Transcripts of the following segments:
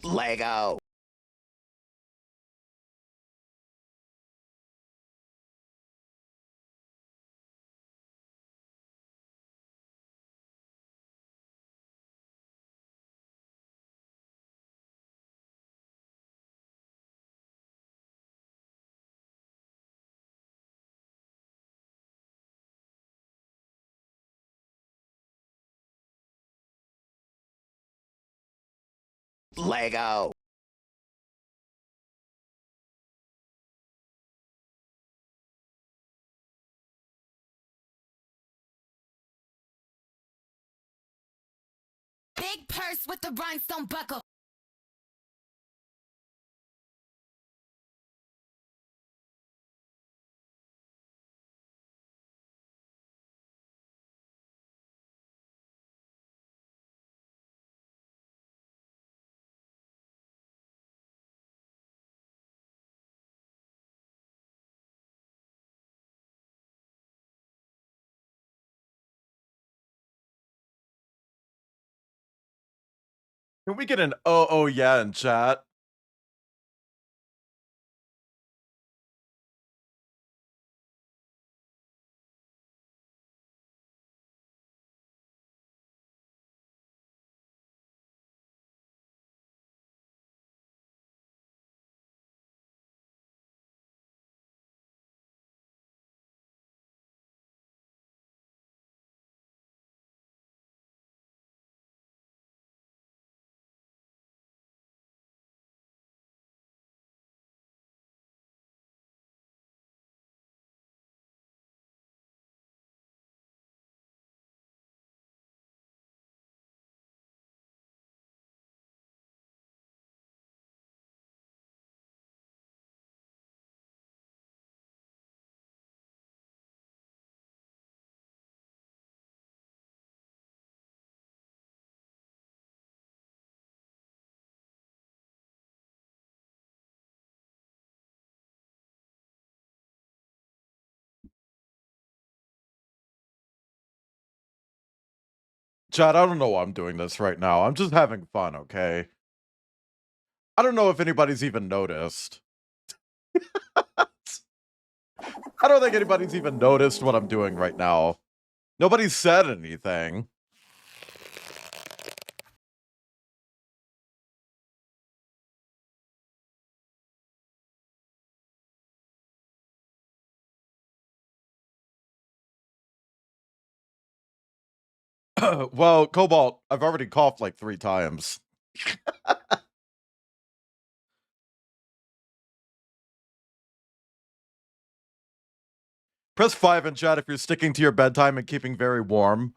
Lego. Lego. Big purse with the rhinestone buckle. Can we get an oh yeah in chat? Chat, I don't know why I'm doing this right now. I'm just having fun, okay? I don't know if anybody's even noticed. I don't think anybody's even noticed what I'm doing right now. Nobody said anything. Well, Cobalt, I've already coughed like 3 times. Press 5 in chat if you're sticking to your bedtime and keeping very warm.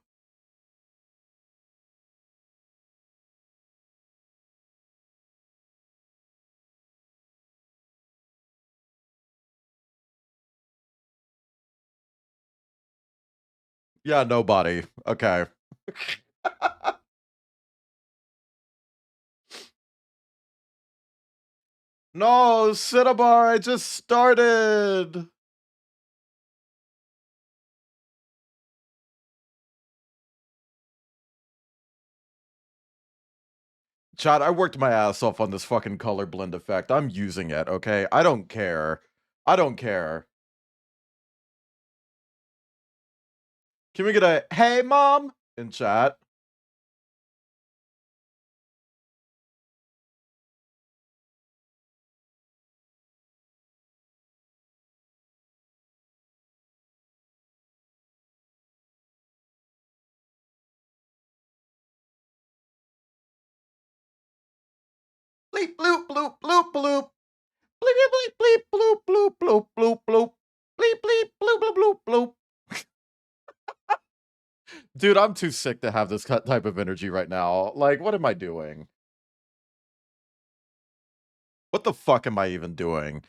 Yeah, nobody. Okay. No, Cinnabar, I just started. Chad, I worked my ass off on this fucking color blend effect. I'm using it, okay? I don't care. I don't care. Can we get a hey mom in chat? Bleep bloop bloop bloop bloop. Bleep bleep bleep bloop bloop bloop bloop bloop. Bleep bleep bloop bloop bloop bloop. Dude, I'm too sick to have this type of energy right now. Like, what am I doing? What the fuck am I even doing?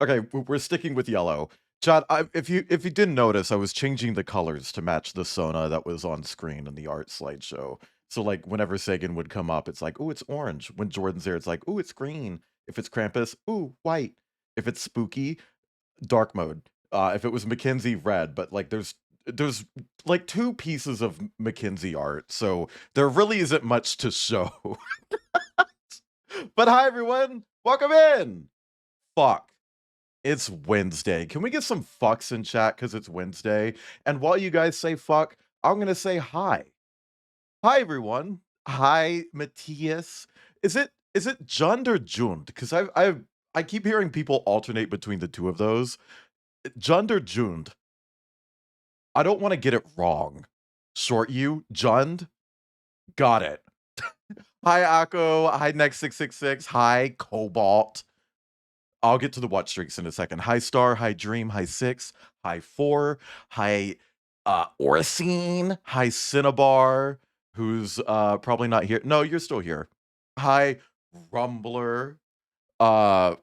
Okay, we're sticking with yellow. Chad, if you didn't notice, I was changing the colors to match the Sona that was on screen in the art slideshow. So like whenever Sagan would come up, it's like, oh, it's orange. When Jordan's there, it's like, oh, it's green. If it's Krampus, ooh, white. If it's spooky, dark mode. If it was Mackenzie, red. But like there's like 2 pieces of Mackenzie art, so there really isn't much to show. But hi, everyone. Welcome in. Fuck. It's Wednesday. Can we get some fucks in chat because it's Wednesday? And while you guys say fuck, I'm going to say hi. Hi, everyone. Hi, Matthias. Is it Jund or Jund? Because I keep hearing people alternate between the two of those. Jund or Jund? I don't want to get it wrong. Short you, Jund. Got it. Hi, Akko. Hi, Next666. Hi, Cobalt. I'll get to the watch streaks in a second. Hi, Star. Hi, Dream. Hi, 6. Hi, 4. Hi, Oracine. Hi, Cinnabar, who's probably not here. No, you're still here. Hi, Rumbler. Hi,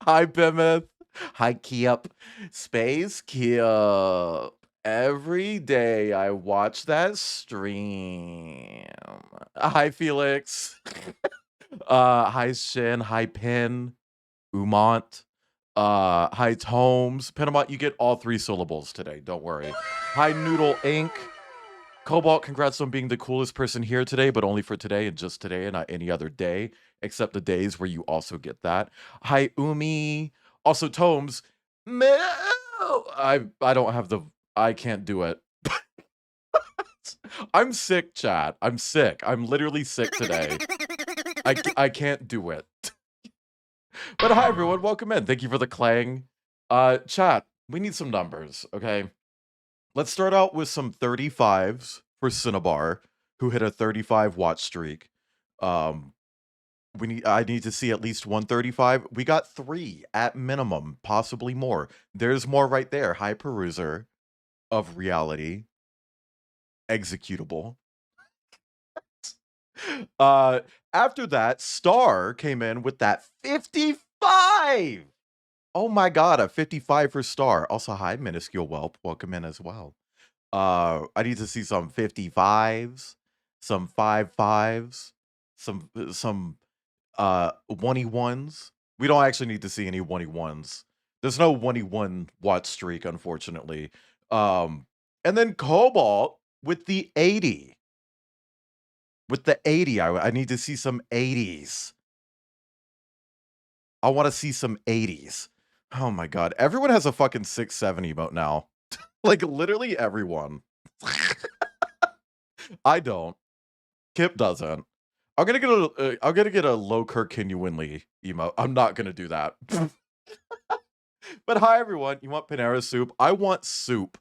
Bimith. Hi, Kiep. Space Kiep. Every day I watch that stream. Hi, Felix. Hi, Shin. Hi, Pin. Umont. Hi, Tomes. Penamont, you get all 3 syllables today. Don't worry. Hi, Noodle Inc. Cobalt, congrats on being the coolest person here today, but only for today and just today and not any other day, except the days where you also get that. Hi, Umi. Also, Tomes. I don't have the... I can't do it. I'm sick, chat. I'm sick. I'm literally sick today. I can't do it. But hi, everyone. Welcome in. Thank you for the clang. Chat, we need some numbers, okay? Let's start out with some 35s for Cinnabar, who hit a 35 watch streak. I need to see at least 135. We got 3 at minimum, possibly more. There's more right there. Hi, Peruser of Reality. Executable. After that, Star came in with that 55. Oh my god, a 55 for Star. Also, hi, Minuscule Whelp. Welcome in as well. I need to see some 55s, some 55s, some 1-1s. We don't actually need to see any 1-1s. There's no 1-1 watch streak, unfortunately. And then Cobalt with the 80. With the 80, I need to see some 80s. I want to see some 80s. Oh my god. Everyone has a fucking 6-7 emote now. Like, literally everyone. I don't. Kip doesn't. I'm gonna get a low Kirk Winley emote. I'm not gonna do that. But hi, everyone. You want Panera soup? I want soup.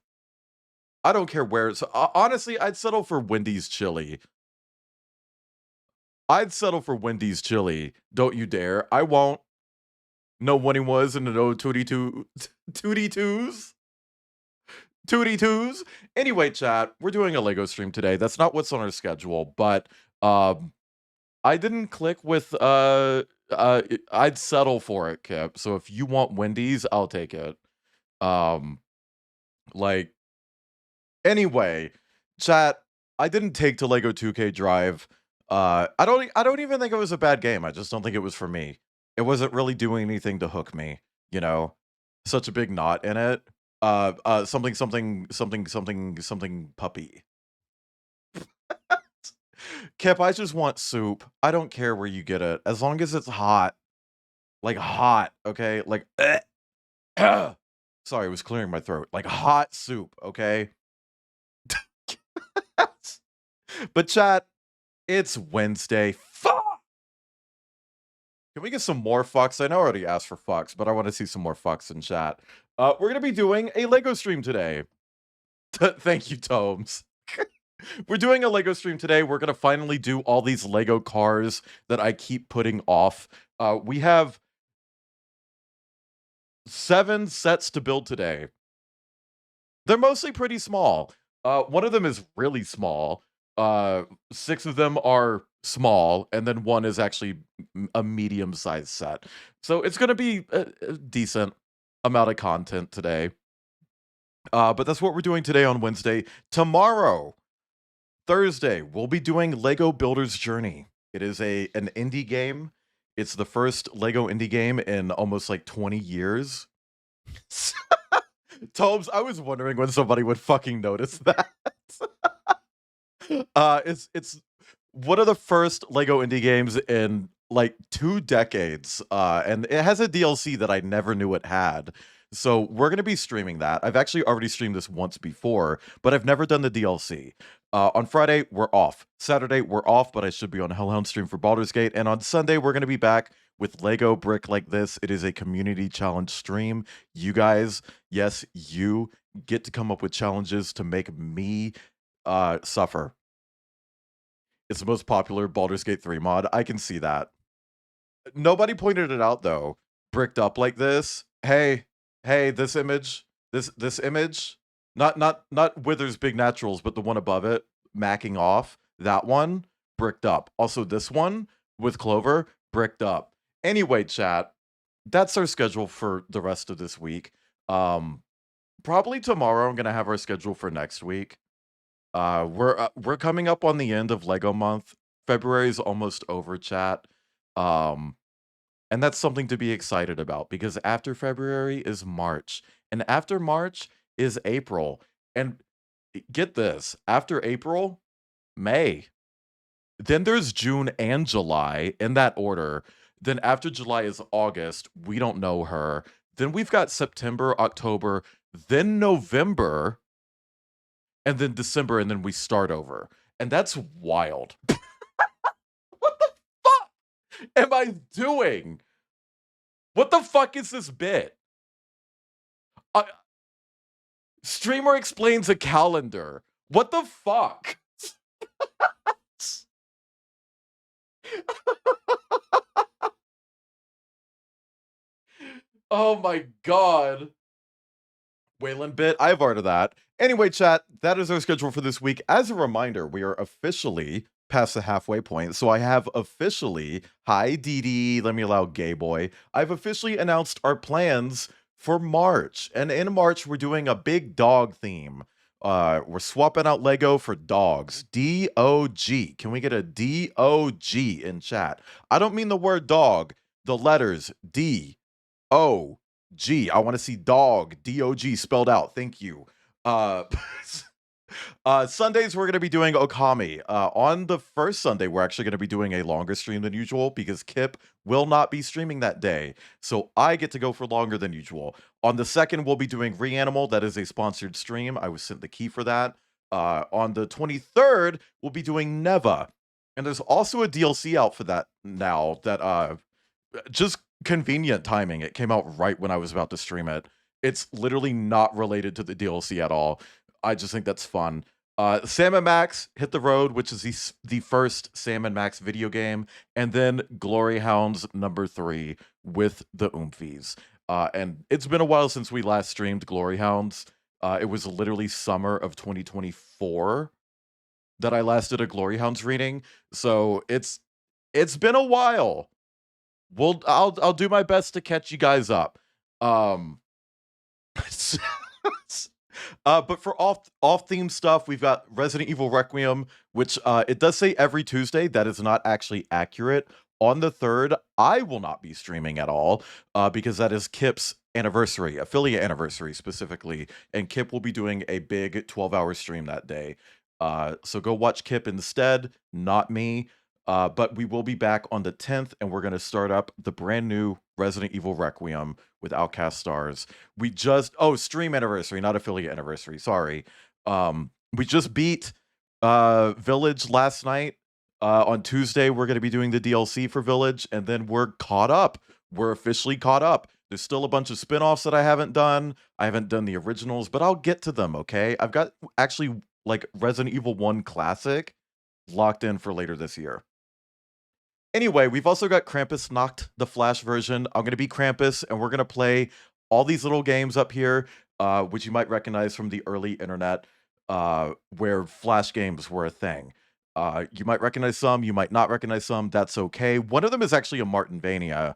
I don't care where it's... honestly, I'd settle for Wendy's chili. I'd settle for Wendy's chili. Don't you dare. I won't. No when he was and no 2D2s. Anyway, chat, we're doing a Lego stream today. That's not what's on our schedule, but I didn't click with I'd settle for it, Kip. So if you want Wendy's, I'll take it. Like, anyway, chat, I didn't take to Lego 2K Drive. I don't even think it was a bad game. I just don't think it was for me. It wasn't really doing anything to hook me, you know? Such a big knot in it. Something puppy. Kip, I just want soup. I don't care where you get it. As long as it's hot. Like hot, okay? Like sorry, I was clearing my throat. Like hot soup, okay? But chat, it's Wednesday. Fuck! Can we get some more fucks? I know I already asked for fucks, but I want to see some more fucks in chat. We're going to be doing a Lego stream today. Thank you, Tomes. We're doing a Lego stream today. We're going to finally do all these Lego cars that I keep putting off. We have 7 sets to build today. They're mostly pretty small. One of them is really small. 6 of them are small, and then 1 is actually a medium-sized set. So it's going to be a decent amount of content today. But that's what we're doing today on Wednesday. Tomorrow, Thursday, we'll be doing Lego Builder's Journey. It is an indie game. It's the first Lego indie game in almost like 20 years. Tobes, I was wondering when somebody would fucking notice that. It's one of the first Lego indie games in like 2 decades, and it has a DLC that I never knew it had. So we're gonna be streaming that. I've actually already streamed this once before, but I've never done the DLC. On Friday, we're off. Saturday, we're off, but I should be on Hellhound stream for Baldur's Gate. And on Sunday, we're gonna be back with Lego Brick Like This. It is a community challenge stream. You guys, yes, you get to come up with challenges to make me suffer. It's the most popular Baldur's Gate 3 mod. I can see that. Nobody pointed it out though. Bricked up like this. Hey, this image, this image, not Wither's Big Naturals, but the one above it, macking off. That one, bricked up. Also, this one with Clover, bricked up. Anyway, chat, that's our schedule for the rest of this week. Probably tomorrow I'm gonna have our schedule for next week. We're coming up on the end of Lego month. February is almost over, chat. And that's something to be excited about because after February is March, and after March is April. And get this, after April, May. Then there's June and July in that order. Then after July is August. We don't know her. Then we've got September, October, then November, and then December, and then we start over. And that's wild. What the fuck am I doing? What the fuck is this bit? Streamer explains a calendar. What the fuck? Oh my god. Wayland bit, I've heard of that. Anyway, chat, that is our schedule for this week. As a reminder, we are officially past the halfway point. So I have officially, hi Dee Dee, let me allow gay boy. I've officially announced our plans for March. And in March, we're doing a big dog theme. We're swapping out Lego for dogs. D-O-G. Can we get a D-O-G in chat? I don't mean the word dog, the letters D-O-G. I want to see dog, D-O-G spelled out. Thank you. Sundays, we're going to be doing Okami. On the first Sunday, we're actually going to be doing a longer stream than usual because Kip will not be streaming that day. So I get to go for longer than usual. On the second, we'll be doing Reanimal. That is a sponsored stream. I was sent the key for that. On the 23rd, we'll be doing Neva. And there's also a DLC out for that now that just convenient timing. It came out right when I was about to stream it. It's literally not related to the DLC at all. I just think that's fun. Sam and Max Hit the Road, which is the first Sam and Max video game, and then Glory Hounds number 3 with the Oomfies. And it's been a while since we last streamed Glory Hounds. It was literally summer of 2024 that I last did a Glory Hounds reading, so it's been a while. I'll do my best to catch you guys up. But for off-theme stuff, we've got Resident Evil Requiem, which it does say every Tuesday. That is not actually accurate. On the 3rd, I will not be streaming at all because that is Kip's anniversary, affiliate anniversary specifically, and Kip will be doing a big 12-hour stream that day. So go watch Kip instead, not me. But we will be back on the 10th, and we're going to start up the brand new Resident Evil Requiem with Outcast Stars. We just stream anniversary, not affiliate anniversary. Sorry. We just beat Village last night. On Tuesday, we're going to be doing the DLC for Village, and then we're caught up. We're officially caught up. There's still a bunch of spin-offs that I haven't done. I haven't done the originals, but I'll get to them, okay? I've got actually like Resident Evil 1 Classic locked in for later this year. Anyway, we've also got Krampus Knocked, the Flash version. I'm going to be Krampus, and we're going to play all these little games up here, which you might recognize from the early internet, where Flash games were a thing. You might recognize some, you might not recognize some. That's okay. One of them is actually a Martinvania,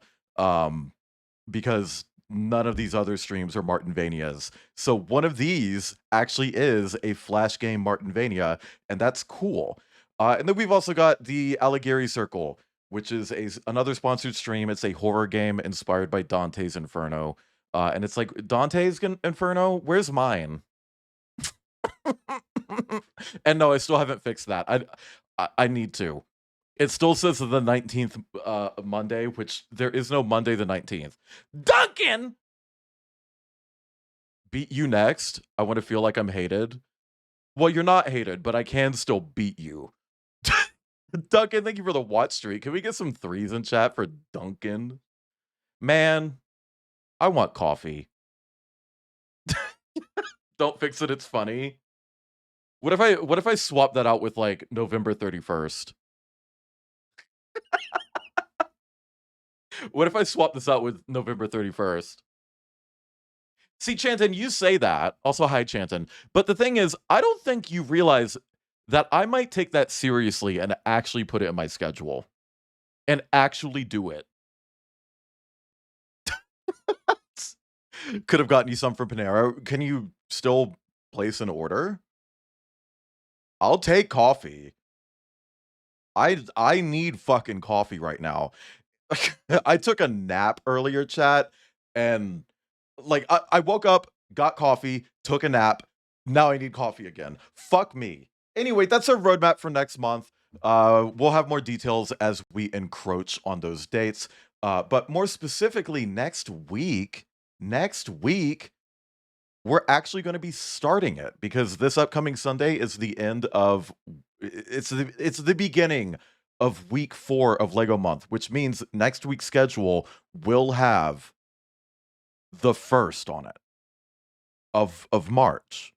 because none of these other streams are Martinvanias. So one of these actually is a Flash game Martinvania, and that's cool. And then we've also got the Allegary Circle, which is another sponsored stream. It's a horror game inspired by Dante's Inferno. And it's like, Dante's Inferno? Where's mine? And no, I still haven't fixed that. I need to. It still says the 19th Monday, which there is no Monday the 19th. Duncan! Beat you next? I want to feel like I'm hated. Well, you're not hated, but I can still beat you. Duncan, thank you for the watch streak. Can we get some threes in chat for Duncan? Man, I want coffee. Don't fix it, it's funny. What if I swap that out with like November 31st? What if I swap this out with November 31st? See, Chanton, you say that. Also, hi, Chanton. But the thing is, I don't think you realize that I might take that seriously and actually put it in my schedule. And actually do it. Could have gotten you some from Panera. Can you still place an order? I'll take coffee. I need fucking coffee right now. I took a nap earlier, chat, and like I woke up, got coffee, took a nap. Now I need coffee again. Fuck me. Anyway, that's our roadmap for next month. We'll have more details as we encroach on those dates. But more specifically, next week, we're actually going to be starting it because this upcoming Sunday is the end of it's the beginning of week 4 of Lego month, which means next week's schedule will have the first on it of March.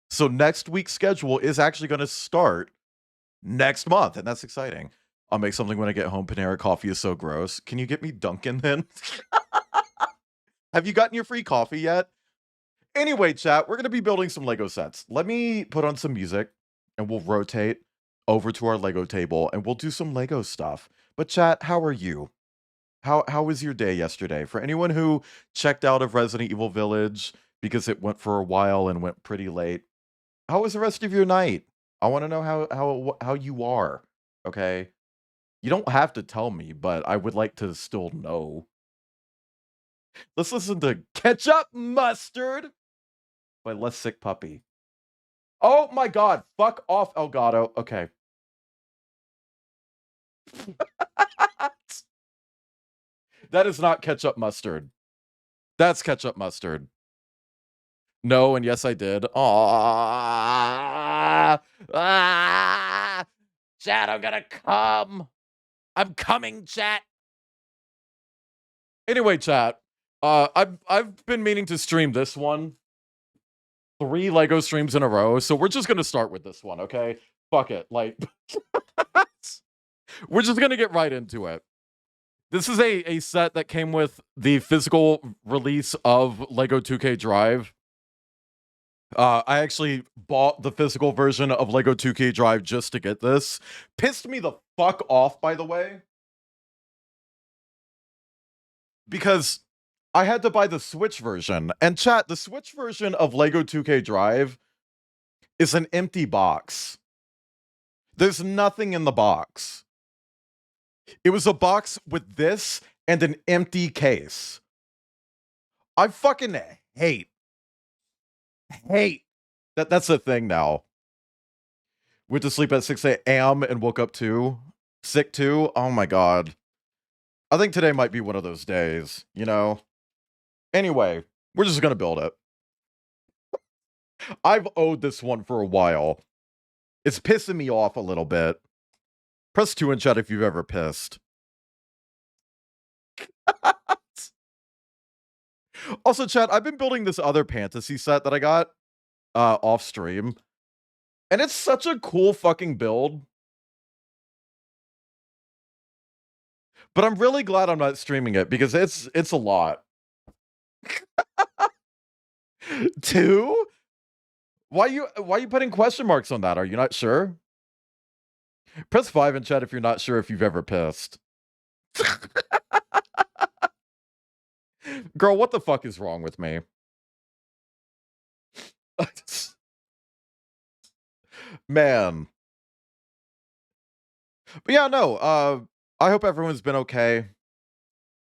So next week's schedule is actually going to start next month, and that's exciting. I'll make something when I get home. Panera coffee is so gross. Can you get me Dunkin' then? Have you gotten your free coffee yet? Anyway, chat, we're going to be building some Lego sets. Let me put on some music, and we'll rotate over to our Lego table, and we'll do some Lego stuff. But chat, how are you? How was your day yesterday? For anyone who checked out of Resident Evil Village because it went for a while and went pretty late, how was the rest of your night? I want to know how you are. Okay, you don't have to tell me, but I would like to still know. Let's listen to Ketchup Mustard by Less Sick Puppy. Oh my god, fuck off, Elgato. Okay. That is not ketchup mustard. That's ketchup mustard. No, and yes, I did. Aww. Ah, chat, I'm gonna come. I'm coming, chat. Anyway, chat. I've been meaning to stream this one. 3 Lego streams in a row, so we're just gonna start with this one, okay? Fuck it. Like, we're just gonna get right into it. This is a set that came with the physical release of Lego 2K Drive. I actually bought the physical version of Lego 2K Drive just to get this. Pissed me the fuck off, by the way. Because I had to buy the Switch version. And chat, the Switch version of Lego 2K Drive is an empty box. There's nothing in the box. It was a box with this and an empty case. I fucking hate. That's the thing now. Went to sleep at 6 a.m. and woke up sick too. Oh my god. I think today might be one of those days, you know? Anyway, we're just gonna build it. I've owed this one for a while. It's pissing me off a little bit. Press 2 in chat if you've ever pissed. Also, chat, I've been building this other fantasy set that I got off stream. And it's such a cool fucking build. But I'm really glad I'm not streaming it because it's a lot. 2? Why are you putting question marks on that? Are you not sure? Press 5 in chat if you're not sure if you've ever pissed. Girl, what the fuck is wrong with me? Man. But yeah, no, I hope everyone's been okay.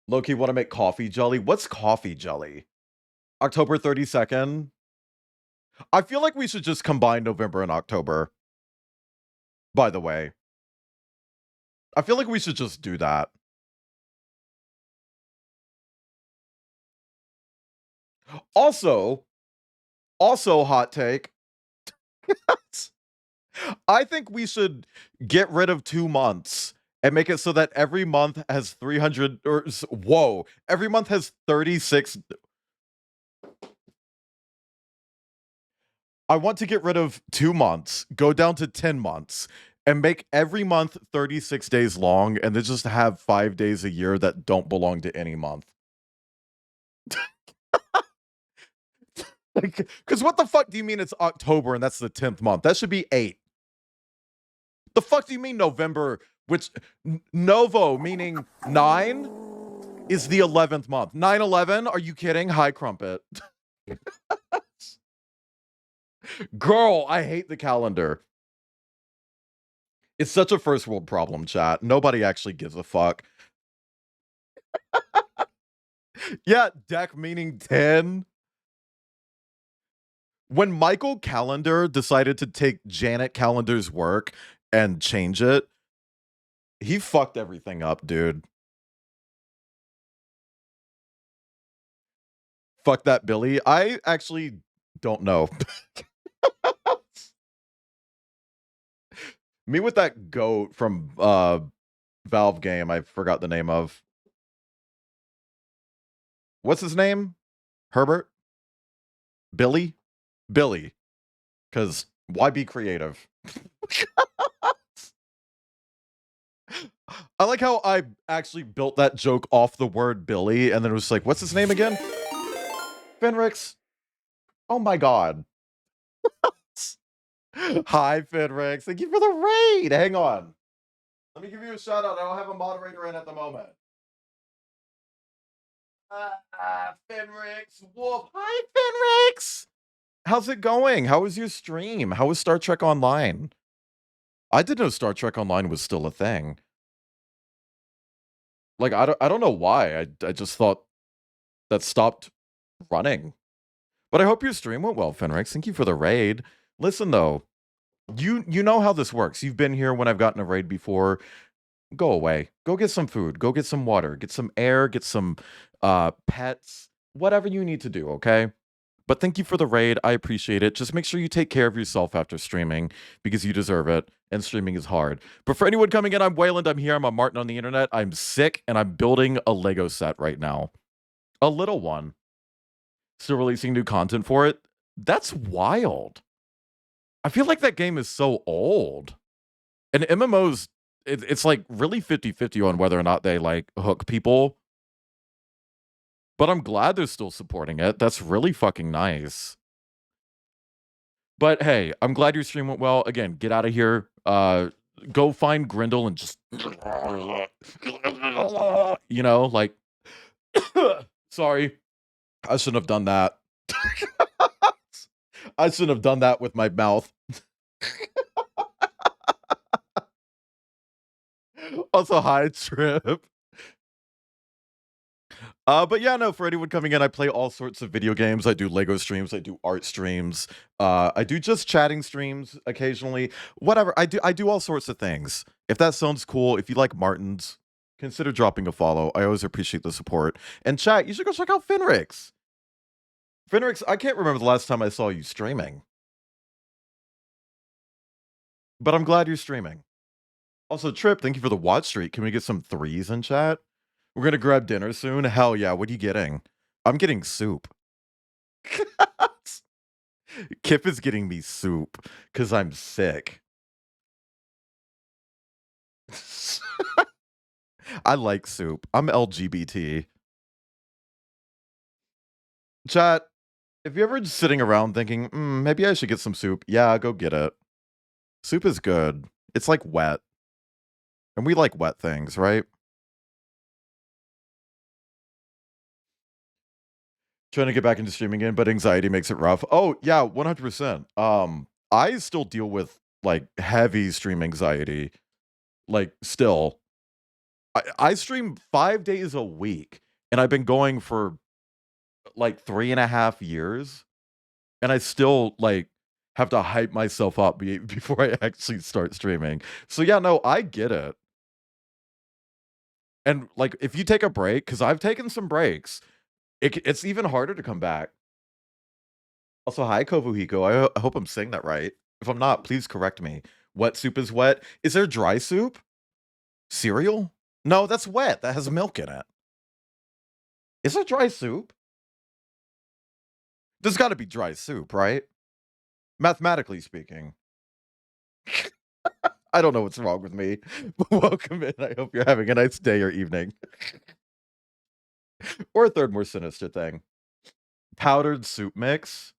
Loki, want to make coffee jelly? What's coffee jelly? October 32nd? I feel like we should just combine November and October. By the way. I feel like we should just do that. Also, hot take. I think we should get rid of 2 months and make it so that every month has 300 or whoa, every month has 36. I want to get rid of 2 months, go down to 10 months, and make every month 36 days long, and then just have 5 days a year that don't belong to any month. Like, because what the fuck do you mean it's October and that's the 10th month? That should be 8. The fuck do you mean November, which Novo, meaning 9, is the 11th month. 9/11? Are you kidding? Hi, Crumpet. Girl, I hate the calendar. It's such a first world problem, chat. Nobody actually gives a fuck. Yeah, deck meaning 10. When Michael Calendar decided to take Janet Calendar's work and change it, he fucked everything up, dude. Fuck that, Billy. I actually don't know. Me with that goat from Valve game I forgot the name of. What's his name? Herbert? Billy? Billy. Because why be creative? I like how I actually built that joke off the word Billy, and then it was like, what's his name again? Fenrix. Oh my god. Hi, Fenrix. Thank you for the raid. Hang on. Let me give you a shout out. I don't have a moderator in at the moment. Fenrix. Wolf. Hi, Fenrix. How's it going? How was your stream? How was Star Trek Online? I didn't know Star Trek Online was still a thing. Like, I don't know why. I just thought that stopped running. But I hope your stream went well, Fenrix. Thank you for the raid. Listen, though, you know how this works. You've been here when I've gotten a raid before. Go away. Go get some food. Go get some water. Get some air. Get some pets. Whatever you need to do, okay? But thank you for the raid. I appreciate it. Just make sure you take care of yourself after streaming because you deserve it. And streaming is hard. But for anyone coming in, I'm Wayland. I'm here. I'm a Martin on the internet. I'm sick and I'm building a Lego set right now. A little one. Still releasing new content for it. That's wild. I feel like that game is so old. And MMOs, it's like really 50-50 on whether or not they like hook people. But I'm glad they're still supporting it. That's really fucking nice. But hey, I'm glad your stream went well. Again, get out of here. Go find Grindel and just, you know, like, sorry, I shouldn't have done that. I shouldn't have done that with my mouth. Also, hi, Trip. But yeah, no, for anyone coming in, I play all sorts of video games. I do Lego streams, I do art streams, I do just chatting streams occasionally. Whatever, I do all sorts of things. If that sounds cool, if you like Martins, consider dropping a follow. I always appreciate the support. And chat, you should go check out Fenrix. Fenrix, I can't remember the last time I saw you streaming. But I'm glad you're streaming. Also, Trip, thank you for the watch streak. Can we get some 3s in chat? We're gonna grab dinner soon. Hell yeah, what are you getting? I'm getting soup. Kip is getting me soup because I'm sick. I like soup. I'm LGBT. Chat, if you're ever just sitting around thinking, maybe I should get some soup, yeah, go get it. Soup is good. It's like wet. And we like wet things, right? Trying to get back into streaming again, but anxiety makes it rough. Oh, yeah, 100%. I still deal with like heavy stream anxiety. Like still. I stream 5 days a week and I've been going for like 3.5 years. And I still like have to hype myself up before I actually start streaming. So yeah, no, I get it. And like, if you take a break, because I've taken some breaks, it's even harder to come back. Also, hi, Kovuhiko. I hope I'm saying that right. If I'm not, please correct me. Wet soup is wet. Is there dry soup? Cereal? No, that's wet. That has milk in it. Is there dry soup? There's got to be dry soup, right? Mathematically speaking. I don't know what's wrong with me. But welcome in. I hope you're having a nice day or evening. Or a third more sinister thing. Powdered soup mix.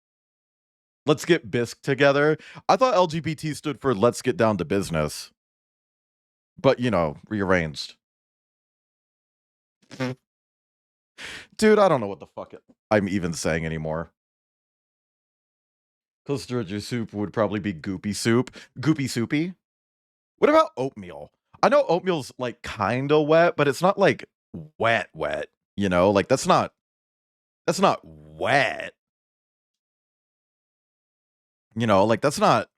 Let's get bisque together. I thought LGBT stood for let's get down to business. But, you know, rearranged. Dude, I don't know what the fuck I'm even saying anymore. Close to your soup would probably be goopy soup. Goopy soupy. What about oatmeal? I know oatmeal's like kind of wet, but it's not like wet, you know? Like that's not wet. You know, like that's not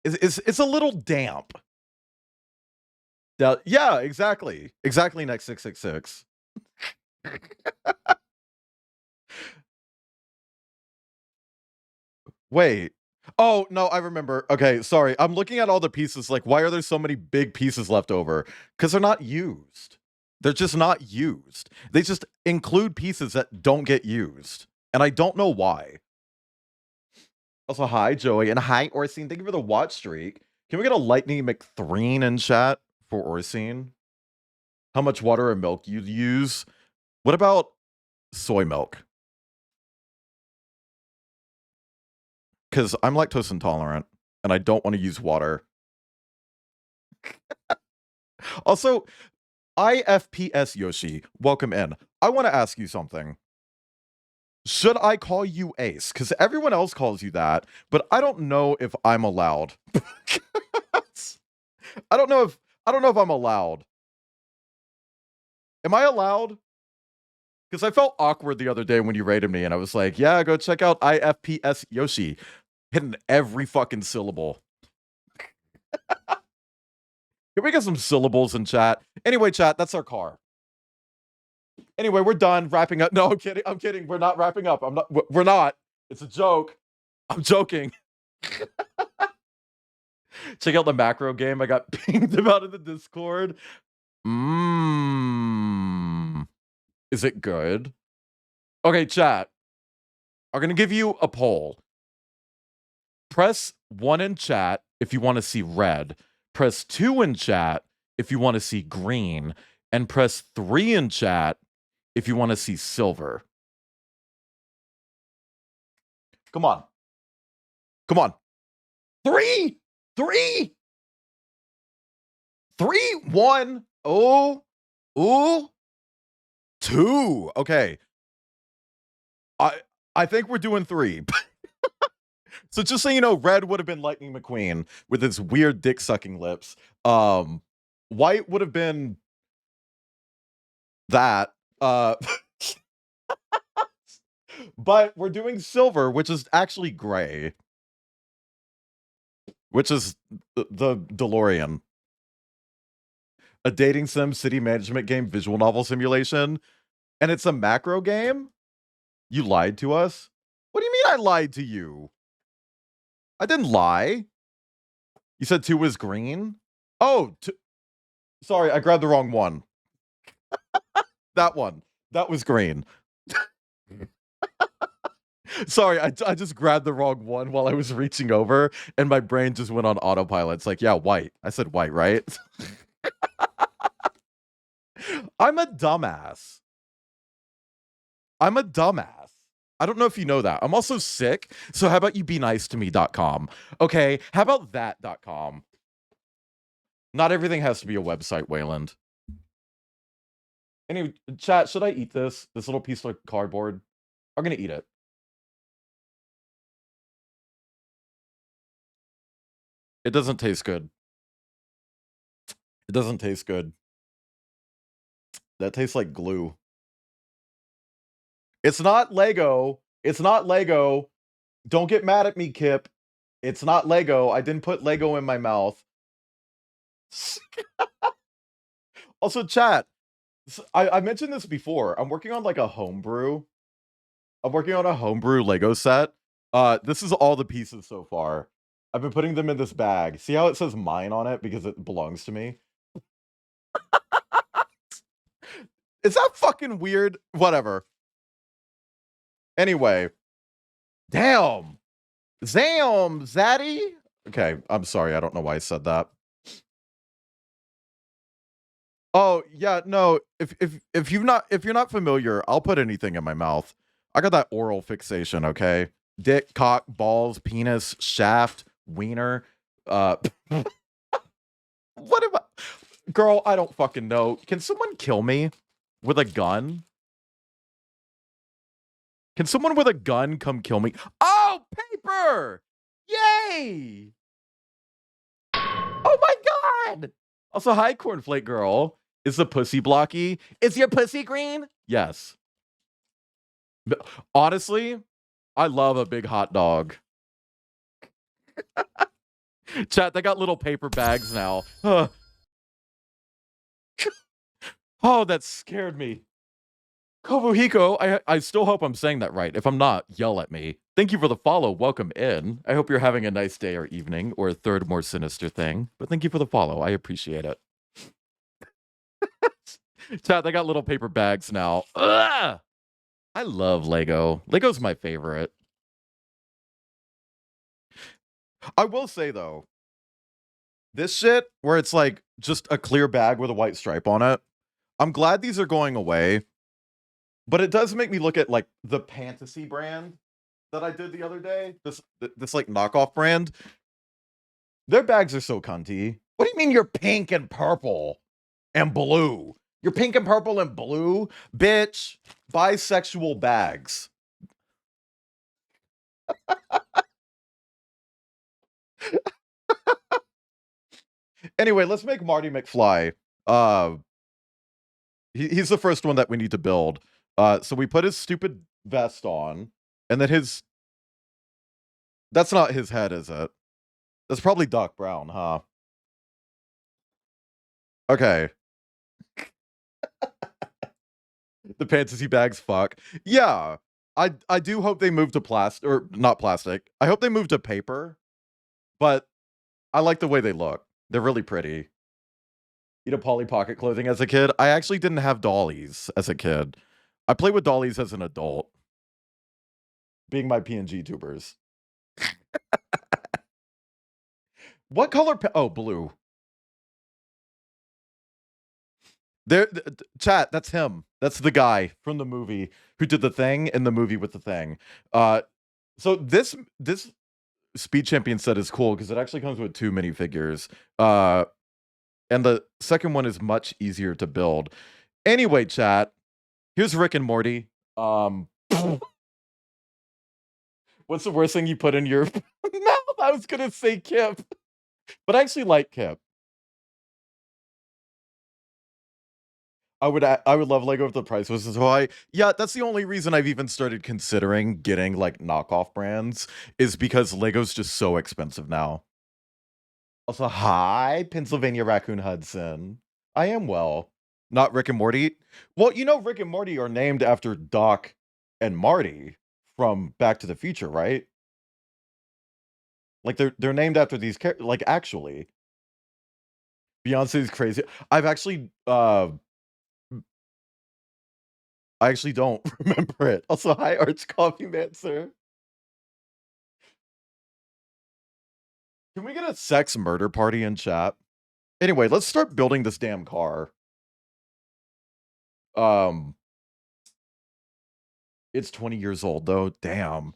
it's a little damp. Yeah, exactly. Exactly next 666. Wait. Oh, no, I remember. Okay, sorry. I'm looking at all the pieces. Like, why are there so many big pieces left over? Because they're not used. They're just not used. They just include pieces that don't get used. And I don't know why. Also, hi, Joey. And hi, Orsine. Thank you for the watch streak. Can we get a Lightning McThreen in chat for Orsine? How much water or milk you use? What about soy milk? Because I'm lactose intolerant and I don't want to use water. Also, IFPS Yoshi, welcome in. I want to ask you something. Should I call you Ace? Because everyone else calls you that, but I don't know if I'm allowed. I don't know if I'm allowed. Am I allowed? Because I felt awkward the other day when you rated me, and I was like, yeah, go check out IFPS Yoshi. Hitting every fucking syllable. Can we get some syllables in chat? Anyway, chat, that's our car. Anyway, we're done wrapping up. No, I'm kidding. I'm kidding. We're not wrapping up. We're not. It's a joke. I'm joking. Check out the macro game I got pinged about in the Discord. Is it good? Okay, chat. I'm going to give you a poll. Press 1 in chat if you want to see red. Press 2 in chat if you want to see green. And press 3 in chat if you want to see silver. Come on. Come on. 3, 1. Oh, 2. Okay. I think we're doing 3. So just so you know, red would have been Lightning McQueen with his weird dick sucking lips. White would have been that. But we're doing silver, which is actually gray. Which is the DeLorean. A dating sim, city management game, visual novel simulation. And it's a macro game? You lied to us? What do you mean I lied to you? I didn't lie. You said 2 was green? Oh, sorry, I grabbed the wrong one. That one. That was green. Sorry, I just grabbed the wrong one while I was reaching over, and my brain just went on autopilot. It's like, yeah, white. I said white, right? I'm a dumbass. I don't know if you know that. I'm also sick, so how about you be nice to me.com? Okay, how about that.com? Not everything has to be a website, Wayland. Anyway, chat, should I eat this little piece of cardboard? I'm gonna eat it. It doesn't taste good. It doesn't taste good. That tastes like glue. It's not Lego. It's not Lego. Don't get mad at me, Kip. It's not Lego. I didn't put Lego in my mouth. Also, chat, I mentioned this before. I'm working on like a homebrew. I'm working on a homebrew Lego set. This is all the pieces so far. I've been putting them in this bag. See how it says mine on it because it belongs to me? Is that fucking weird? Whatever. Anyway, damn. Zam, Zaddy. Okay, I'm sorry. I don't know why I said that. Oh, yeah, no. If you're not familiar, I'll put anything in my mouth. I got that oral fixation, okay? Dick, cock, balls, penis, shaft, wiener. What am I? Girl, I don't fucking know. Can someone kill me with a gun? Can someone with a gun come kill me? Oh, paper! Yay! Oh my god! Also, hi, Cornflake Girl. Is the pussy blocky? Is your pussy green? Yes. Honestly, I love a big hot dog. Chat, they got little paper bags now. Oh, that scared me. Kobuhiko, I still hope I'm saying that right. If I'm not, yell at me. Thank you for the follow. Welcome in. I hope you're having a nice day or evening, or a third more sinister thing. But thank you for the follow. I appreciate it. Chat, they got little paper bags now. Ugh! I love Lego. Lego's my favorite. I will say, though, this shit, where it's like just a clear bag with a white stripe on it, I'm glad these are going away. But it does make me look at like the Fantasy brand that I did the other day. This like knockoff brand. Their bags are so cunty. What do you mean you're pink and purple and blue? You're pink and purple and blue? Bitch, bisexual bags. Anyway, let's make Marty McFly. He's the first one that we need to build. So we put his stupid vest on, and then that's not his head, is it? That's probably Doc Brown, huh? Okay. The fantasy bags, fuck. Yeah. I do hope they move to plastic, or not plastic. I hope they move to paper, but I like the way they look. They're really pretty. You know, Polly Pocket clothing as a kid? I actually didn't have dollies as a kid. I played with dollies as an adult. Being my PNG tubers. What color? Oh, blue. There, chat. That's him. That's the guy from the movie who did the thing in the movie with the thing. So this Speed Champion set is cool because it actually comes with 2 minifigures. And the second one is much easier to build. Anyway, chat. Here's Rick and Morty. What's the worst thing you put in your mouth? I was gonna say Kip, but I actually like Kip. I would love Lego if the price was so high. Yeah, that's the only reason I've even started considering getting like knockoff brands is because Lego's just so expensive now. Also, hi, Pennsylvania Raccoon Hudson. I am well. Not Rick and Morty. Well, you know Rick and Morty are named after Doc and Marty from Back to the Future, right? Like they're named after these like actually. Beyonce's crazy. I actually don't remember it. Also, hi, Arch Coffee Man, sir. Can we get a sex murder party in chat? Anyway, let's start building this damn car. It's 20 years old though. Damn.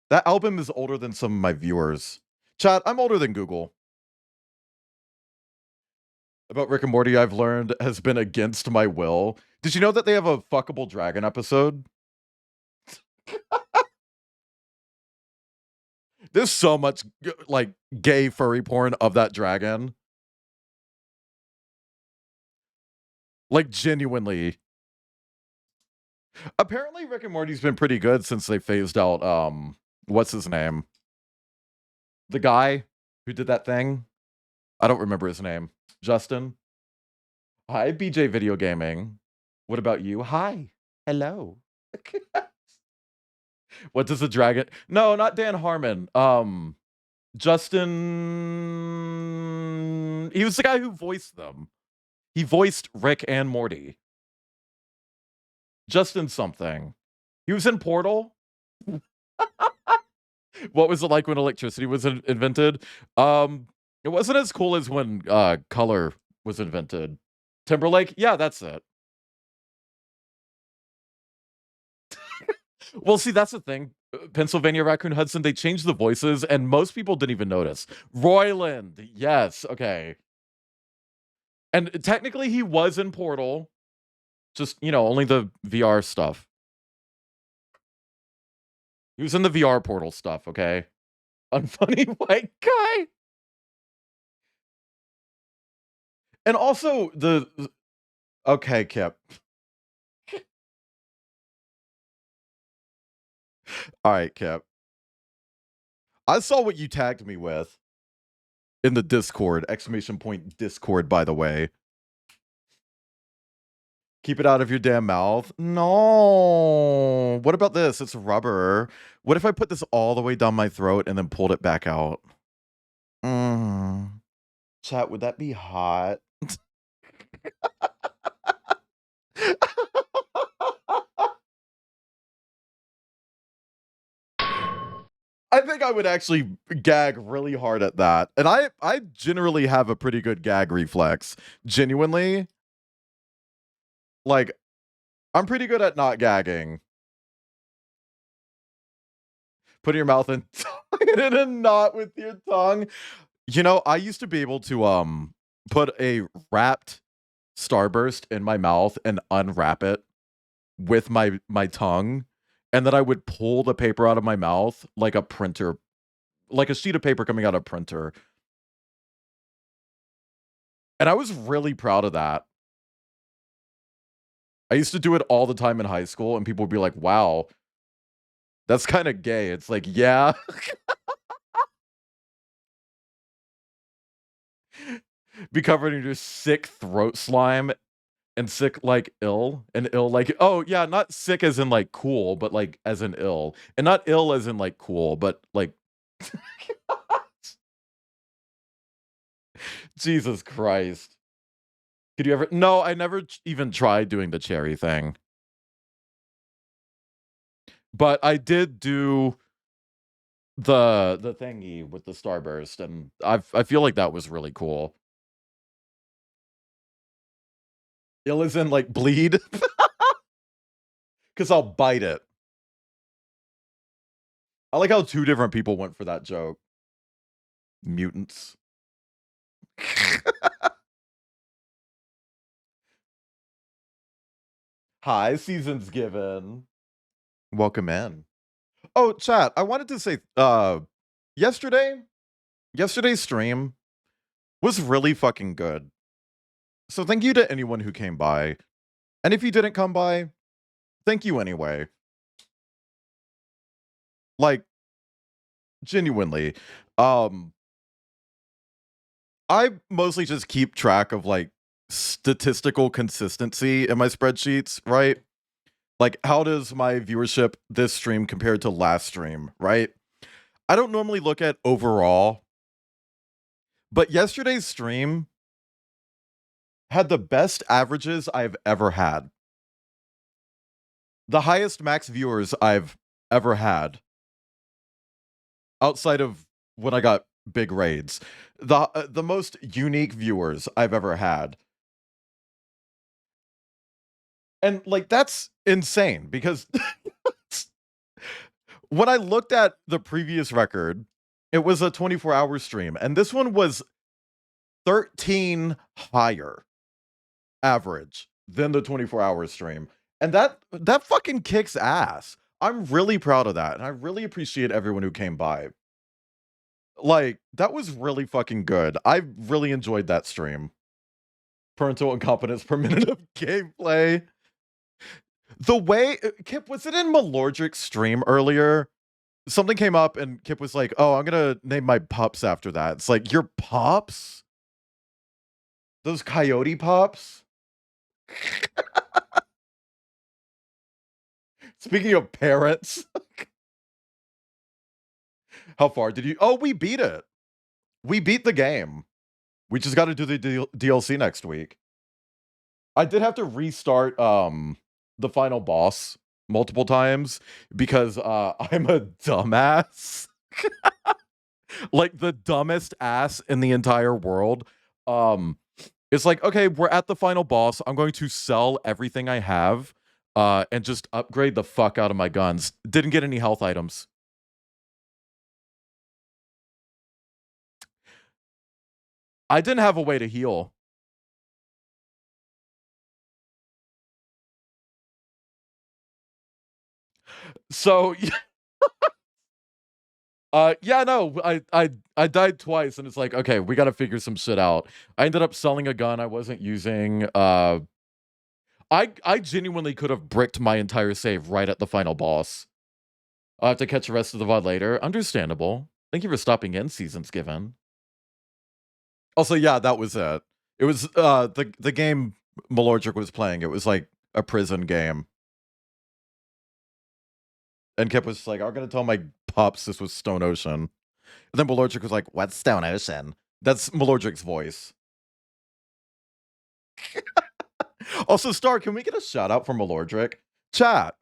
That album is older than some of my viewers. Chat, I'm older than Google. About Rick and Morty, I've learned has been against my will. Did you know that they have a fuckable dragon episode? There's so much like gay furry porn of that dragon. Like genuinely. Apparently Rick and Morty's been pretty good since they phased out what's his name? The guy who did that thing? I don't remember his name. Justin? Hi, BJ Video Gaming. What about you? Hi. Hello. What does the dragon? No, not Dan Harmon. Justin. He was the guy who voiced them. He voiced Rick and Morty. Justin something. He was in Portal. What was it like when electricity was invented? It wasn't as cool as when color was invented. Timberlake? Yeah, that's it. Well, see, that's the thing. Pennsylvania Raccoon Hudson, they changed the voices, and most people didn't even notice. Royland, yes, okay. And technically, he was in Portal. Just, only the VR stuff. He was in the VR Portal stuff, okay? Unfunny white guy. And also, okay, Kip. All right, Kip. I saw what you tagged me with in the Discord, ! Discord, by the way. Keep it out of your damn mouth. No. What about this? It's rubber. What if I put this all the way down my throat and then pulled it back out? Chat, would that be hot? I think I would actually gag really hard at that. And I generally have a pretty good gag reflex. Genuinely. Like, I'm pretty good at not gagging. Put your mouth in, tie it in a knot with your tongue. I used to be able to put a wrapped Starburst in my mouth and unwrap it with my tongue, and then I would pull the paper out of my mouth like a printer, like a sheet of paper coming out of a printer. And I was really proud of that. I used to do it all the time in high school, and people would be like, wow, that's kind of gay. It's like, yeah. Be covered in your sick throat slime and sick like ill and ill like, oh yeah, not sick as in like cool, but like as in ill, and not ill as in like cool, but like Jesus Christ. Could you ever? No, I never even tried doing the cherry thing, but I did do the thingy with the Starburst, and I feel like that was really cool. Ill as in like bleed, because I'll bite it. I like how 2 different people went for that joke. Mutants. Hi, season's given. Welcome in. Oh, chat, I wanted to say yesterday's stream was really fucking good. So thank you to anyone who came by. And if you didn't come by, thank you anyway. Like, genuinely. I mostly just keep track of like statistical consistency in my spreadsheets, right? Like, how does my viewership this stream compare to last stream, right? I don't normally look at overall, but yesterday's stream had the best averages I've ever had. The highest max viewers I've ever had. Outside of when I got big raids. The most unique viewers I've ever had. And like that's insane because when I looked at the previous record, it was a 24-hour stream, and this one was 13 higher average than the 24-hour stream. And that fucking kicks ass. I'm really proud of that, and I really appreciate everyone who came by. Like, that was really fucking good. I really enjoyed that stream. Parental incompetence per minute of gameplay. The way Kip, was it in Malordric's stream earlier? Something came up and Kip was like, oh, I'm gonna name my pups after that. It's like, your pups? Those coyote pups? Speaking of parents, how far did you? Oh, we beat it. We beat the game. We just got to do the DLC next week. I did have to restart the final boss multiple times because I'm a dumbass. Like the dumbest ass in the entire world. It's like, okay, we're at the final boss. I'm going to sell everything I have and just upgrade the fuck out of my guns. Didn't get any health items. I didn't have a way to heal. So yeah, no, I died twice, and it's like, okay, we got to figure some shit out. I ended up selling a gun I wasn't using. I genuinely could have bricked my entire save right at the final boss. I'll have to catch the rest of the VOD later. Understandable. Thank you for stopping in, Seasons Given. Also, yeah, that was it. It was the game Malordric was playing. It was like a prison game. And Kip was like, I'm gonna tell my pops this was Stone Ocean. And then Malordric was like, what's Stone Ocean? That's Malordric's voice. Also, Star, can we get a shout out for Malordric? Chat.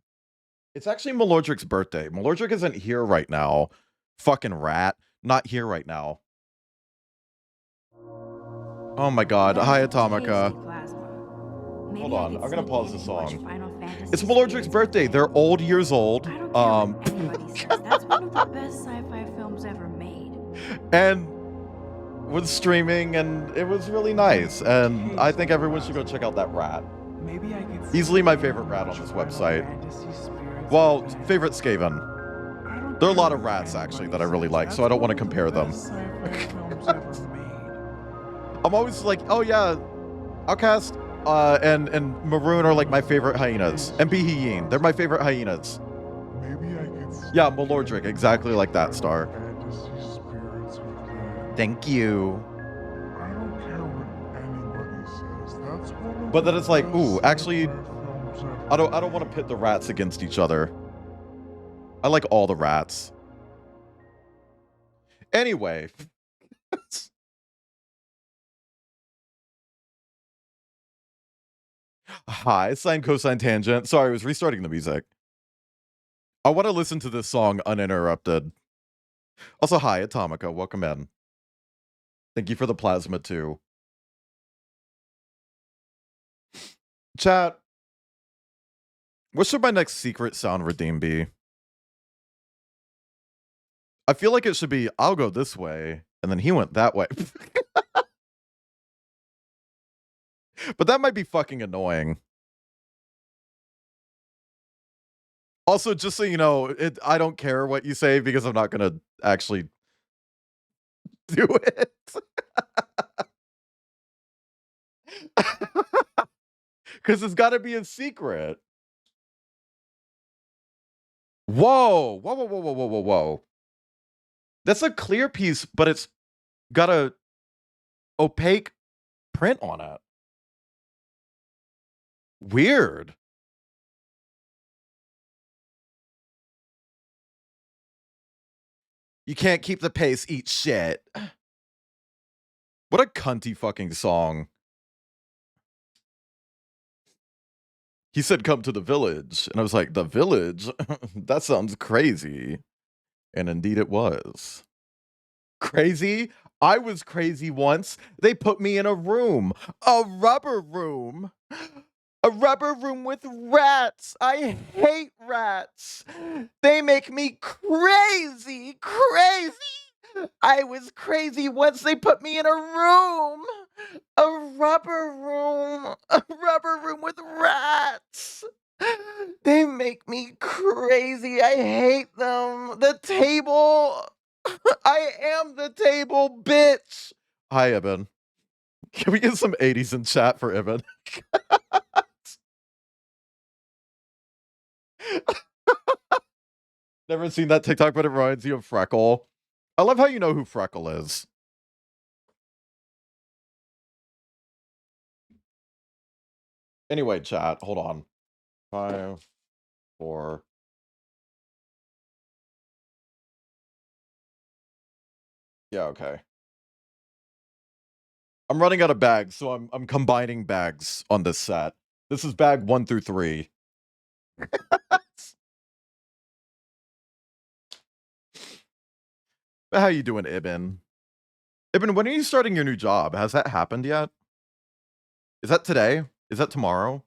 It's actually Malordric's birthday. Malordric isn't here right now. Fucking rat. Not here right now. Oh my god. Hi, Atomica. Hold on. I'm gonna pause the song. It's Malordric's birthday. They're old years old. That's one of the best sci-fi films ever made. And was streaming, and it was really nice. And I think everyone should go check out that rat. Maybe I could Easily my favorite rat on this website. Well, favorite Skaven. There are a lot of rats, actually, that I really like, so I don't want to compare them. I'm always like, oh yeah, Outcast and Maroon are like my favorite hyenas. And Beheyin, they're my favorite hyenas. Yeah, Malordric, exactly like that, Star. Thank you. But then it's like, ooh, actually, I don't want to pit the rats against each other. I like all the rats. Anyway. Hi, sine, cosine, tangent. Sorry, I was restarting the music. I want to listen to this song uninterrupted. Also, hi, Atomica. Welcome in. Thank you for the plasma, too. Chat. What should my next secret sound redeem be? I feel like it should be, I'll go this way, and then he went that way. But that might be fucking annoying. Also, just so you know, I don't care what you say because I'm not gonna actually do it. Because it's gotta be a secret. Whoa, whoa, whoa, whoa, whoa, whoa, whoa, whoa. That's a clear piece, but it's got a opaque print on it. Weird. You can't keep the pace, eat shit. What a cunty fucking song. He said, come to the village. And I was like, the village? That sounds crazy. And indeed it was. Crazy? I was crazy once. They put me in a room. A rubber room. A rubber room with rats. I hate rats. They make me crazy. Crazy. I was crazy once they put me in a room. A rubber room. A rubber room with rats. They make me crazy. I hate them. The table. I am the table, bitch. Hi, Eben. Can we get some 80s in chat for Eben? Never seen that TikTok, but it reminds you of Freckle. I love how you know who Freckle is. Anyway, chat, hold on. 5, 4. Yeah, okay. I'm running out of bags, so I'm combining bags on this set. This is bag 1 through 3. How you doing, Ibn? Ibn, when are you starting your new job? Has that happened yet? Is that today? Is that tomorrow?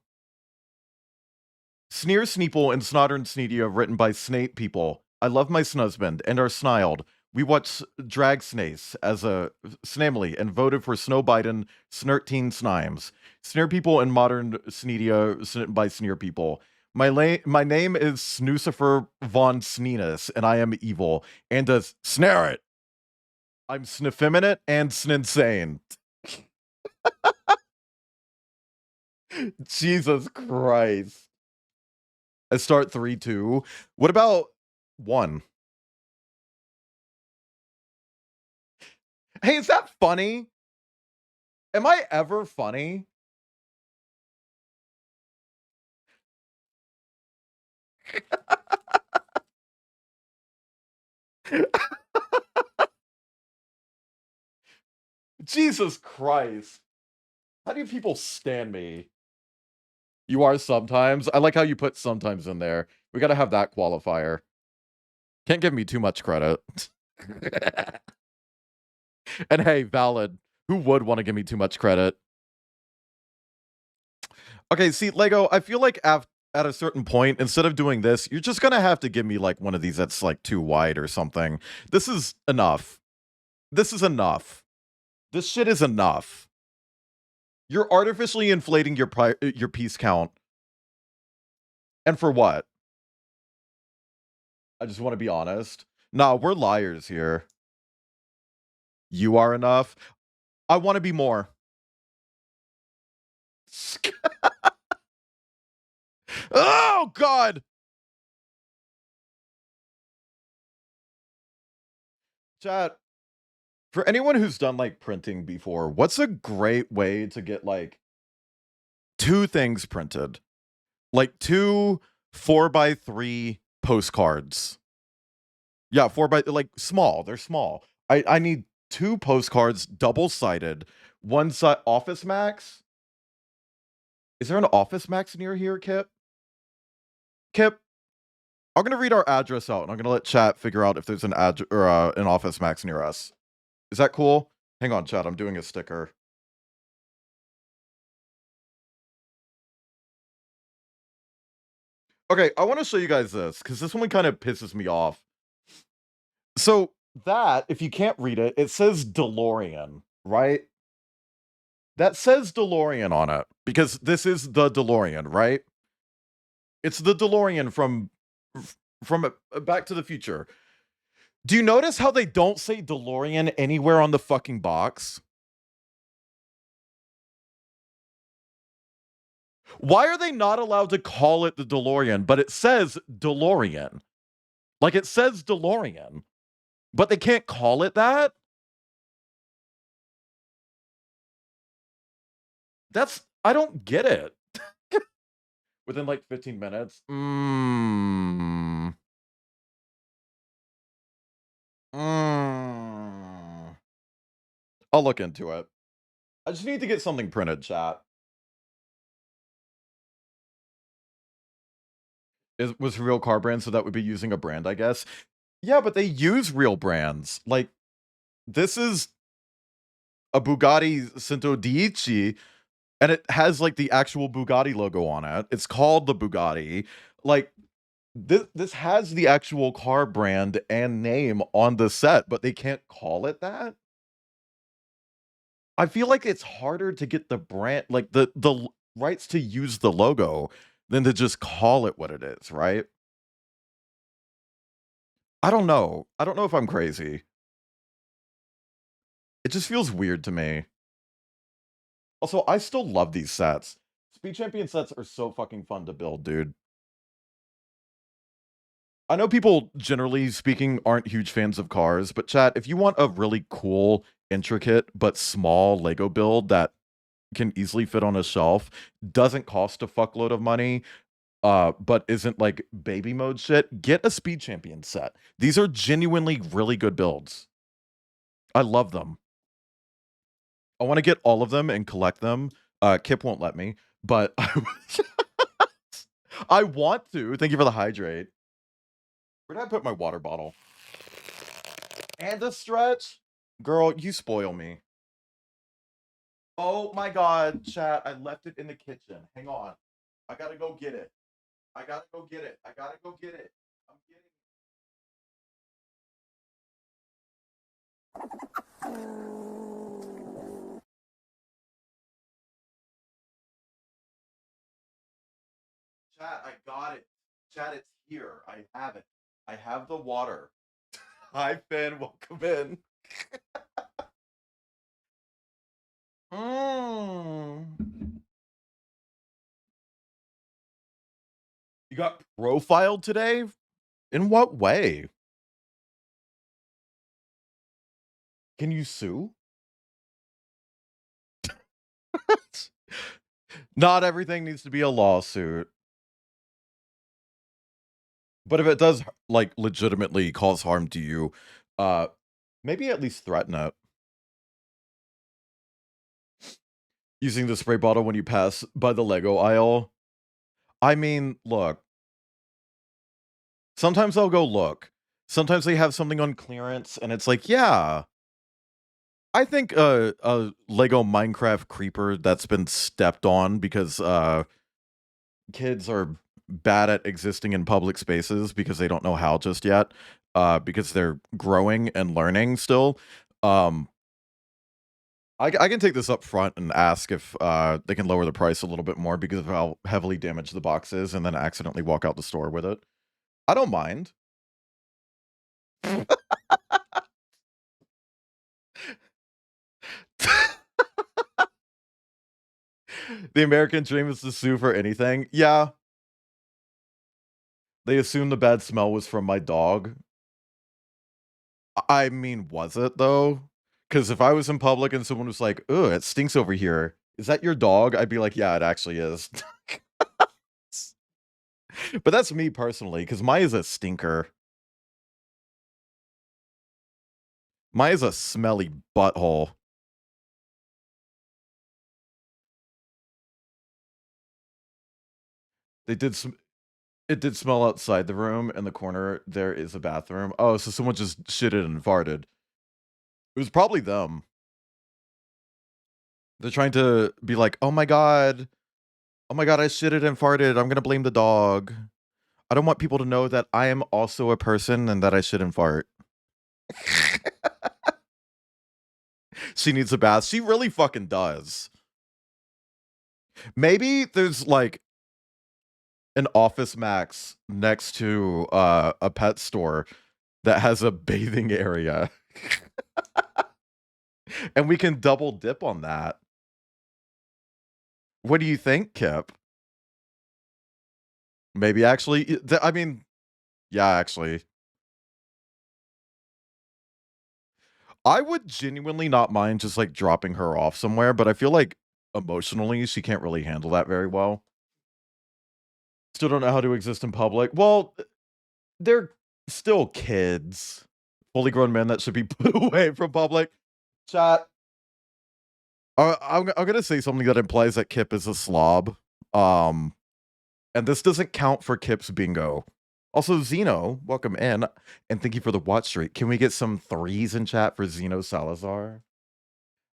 Sneer Sneeple and Snottern Sneedia written by Snate people. I love my snusband and are sniled. We watched Drag Snace as a Snamely and voted for Snow Biden, Snirteen Snimes. Sneer people and modern Sneedia by Sneer people. My name is Snucifer von Sneenus, and I am evil. And does snare it. I'm sneffeminate and sninsane. Jesus Christ. I start 3-2. What about 1? Hey, is that funny? Am I ever funny? Jesus Christ. How do people stand me? You are sometimes. I like how you put sometimes in there. We gotta have that qualifier. Can't give me too much credit. And hey, valid. Who would want to give me too much credit? Okay, see, Lego, I feel like at a certain point, instead of doing this, you're just gonna have to give me like one of these that's like too wide or something. This is enough. This is enough. This shit is enough. You're artificially inflating your piece count. And for what? I just want to be honest. Nah, we're liars here. You are enough. I want to be more. Oh, God. Chat, for anyone who's done like printing before, what's a great way to get like 2 things printed? Like 2 4x3 postcards. Yeah, 4 by like small. They're small. I need 2 postcards, double-sided. One side Office Max. Is there an Office Max near here, Kip? Kip, I'm gonna read our address out, and I'm gonna let chat figure out if there's an an Office Max near us. Is that cool? Hang on, chat. I'm doing a sticker. Okay, I want to show you guys this because this one kind of pisses me off. So that, if you can't read it, it says DeLorean, right? That says DeLorean on it because this is the DeLorean, right? It's the DeLorean from Back to the Future. Do you notice how they don't say DeLorean anywhere on the fucking box? Why are they not allowed to call it the DeLorean, but it says DeLorean? Like it says DeLorean, but they can't call it that? I don't get it. Within like 15 minutes. I'll look into it. I just need to get something printed, chat. Was real car brand, so that would be using a brand, I guess. Yeah, but they use real brands. Like, this is a Bugatti Cinto Dieci, and it has like the actual Bugatti logo on it. It's called the Bugatti. Like, this has the actual car brand and name on the set, but they can't call it that. I feel like it's harder to get the brand, like the rights to use the logo, than to just call it what it is, right? I don't know. I don't know if I'm crazy. It just feels weird to me. Also, I still love these sets. Speed Champion sets are so fucking fun to build, dude. I know people, generally speaking, aren't huge fans of cars, but chat, if you want a really cool, intricate, but small Lego build that can easily fit on a shelf, doesn't cost a fuckload of money, but isn't like baby mode shit, get a Speed Champion set. These are genuinely really good builds. I love them. I want to get all of them and collect them. Kip won't let me, but I want to. Thank you for the hydrate. Where did I put my water bottle? And a stretch? Girl, you spoil me. Oh my god, chat, I left it in the kitchen. Hang on. I gotta go get it. I gotta go get it. I'm getting Chat, I got it. Chat, it's here. I have it. I have the water. Hi, Finn. Welcome in. You got profiled today? In what way? Can you sue? Not everything needs to be a lawsuit. But if it does, like, legitimately cause harm to you, maybe at least threaten it. Using the spray bottle when you pass by the Lego aisle. I mean, look. Sometimes I'll go look. Sometimes they have something on clearance, and it's like, yeah. I think a Lego Minecraft creeper that's been stepped on because kids are bad at existing in public spaces because they don't know how just yet, because they're growing and learning still. I can take this up front and ask if they can lower the price a little bit more because of how heavily damaged the box is, and then accidentally walk out the store with it. I don't mind. The American dream is to sue for anything. Yeah. They assume the bad smell was from my dog. I mean, was it though? Because if I was in public and someone was like, "Ugh, it stinks over here. Is that your dog?" I'd be like, "Yeah, it actually is." But that's me personally, because mine is a stinker. Mine is a smelly butthole. They did some. It did smell outside the room. In the corner, there is a bathroom. Oh, so someone just shitted and farted. It was probably them. They're trying to be like, oh my god, I shitted and farted. I'm gonna blame the dog. I don't want people to know that I am also a person and that I shit and fart. She needs a bath. She really fucking does. Maybe there's like an Office Max next to a pet store that has a bathing area. And we can double dip on that. What do you think, Kip? Maybe actually, I mean, yeah, actually. I would genuinely not mind just like dropping her off somewhere, but I feel like emotionally she can't really handle that very well. Still don't know how to exist in public. Well, they're still kids. Fully grown men that should be put away from public. Chat. I'm gonna say something that implies that Kip is a slob. And this doesn't count for Kip's bingo. Also, Zeno, welcome in, and thank you for the watch streak. Can we get some threes in chat for Zeno Salazar?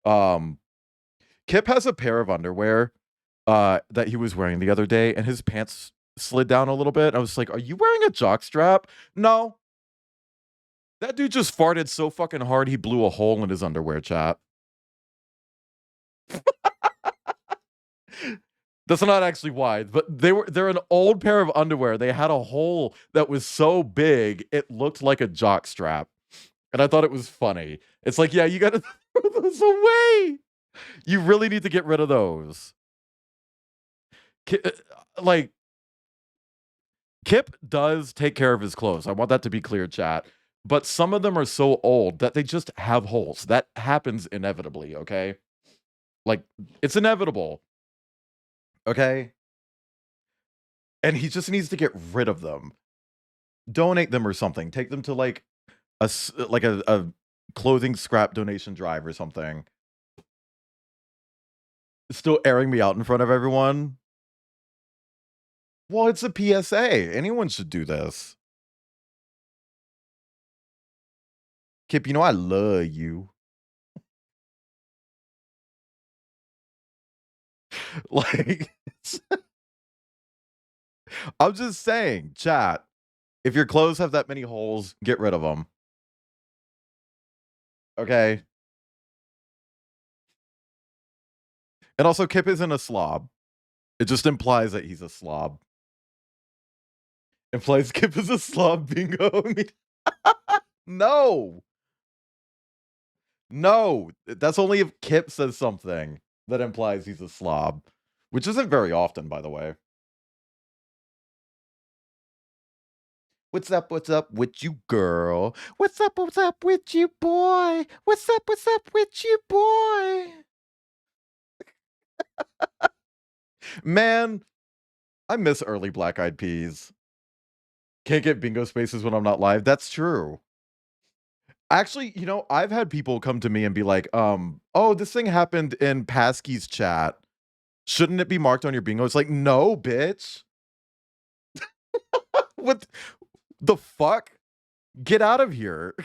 Kip has a pair of underwear that he was wearing the other day, and his pants slid down a little bit. I was like, are you wearing a jock strap? No. That dude just farted so fucking hard he blew a hole in his underwear, chat. That's not actually why, but they're an old pair of underwear. They had a hole that was so big it looked like a jock strap. And I thought it was funny. It's like, yeah, you gotta throw those away. You really need to get rid of those. Like, Kip does take care of his clothes. I want that to be clear, chat. But some of them are so old that they just have holes. That happens inevitably, okay? Like, it's inevitable. Okay? And he just needs to get rid of them. Donate them or something. Take them to like a clothing scrap donation drive or something. Still airing me out in front of everyone. Well, it's a PSA. Anyone should do this. Kip, you know I love you. Like, I'm just saying, chat. If your clothes have that many holes, get rid of them. Okay? And also, Kip isn't a slob. It just implies that he's a slob. Implies Kip is a slob, bingo. No! No! That's only if Kip says something that implies he's a slob. Which isn't very often, by the way. What's up with you, girl? What's up with you, boy? What's up with you, boy? Man, I miss early Black Eyed Peas. Can't get bingo spaces when I'm not live. That's true. Actually, you know, I've had people come to me and be like, oh, this thing happened in Pasky's chat. Shouldn't it be marked on your bingo? It's like, no, bitch. What the fuck? Get out of here.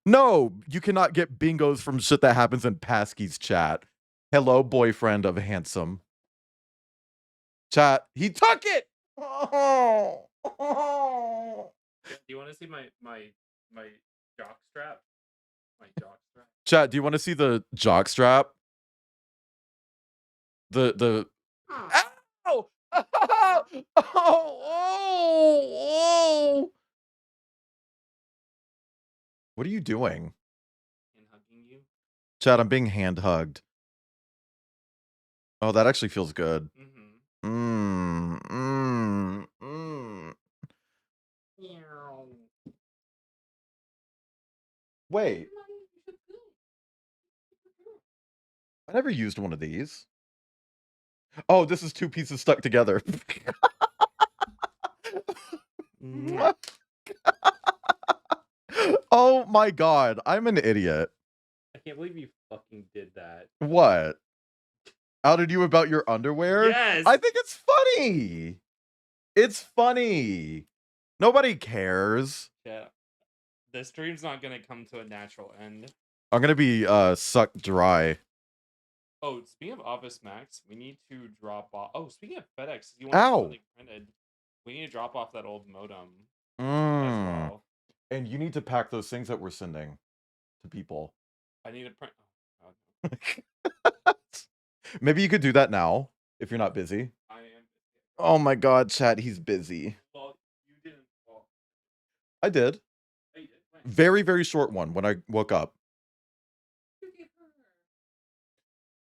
No, you cannot get bingos from shit that happens in Pasky's chat. Hello, boyfriend of handsome. Chat, he took it! Oh. Do you want to see my jock strap? My jock strap. Chat, do you want to see the jock strap? The Ow! Oh! Oh! What are you doing? And hugging you. Chat, I'm being hand hugged. Oh, that actually feels good. Wait. I never used one of these. Oh, this is two pieces stuck together. Oh my god, I'm an idiot. I can't believe you fucking did that. What? Outed you about your underwear? Yes. I think it's funny. It's funny. Nobody cares. Yeah. The stream's not gonna come to a natural end. I'm gonna be sucked dry. Oh, speaking of Office Max, we need to drop off. Oh, speaking of FedEx, if you want Ow. something printed, we need to drop off that old modem as Mm. well. And you need to pack those things that we're sending to people. I need to print. Maybe you could do that now if you're not busy. I am. Oh my god, chat, he's busy. Well, you didn't. Well, I did. oh, you did. When? Very, very short one when I woke up.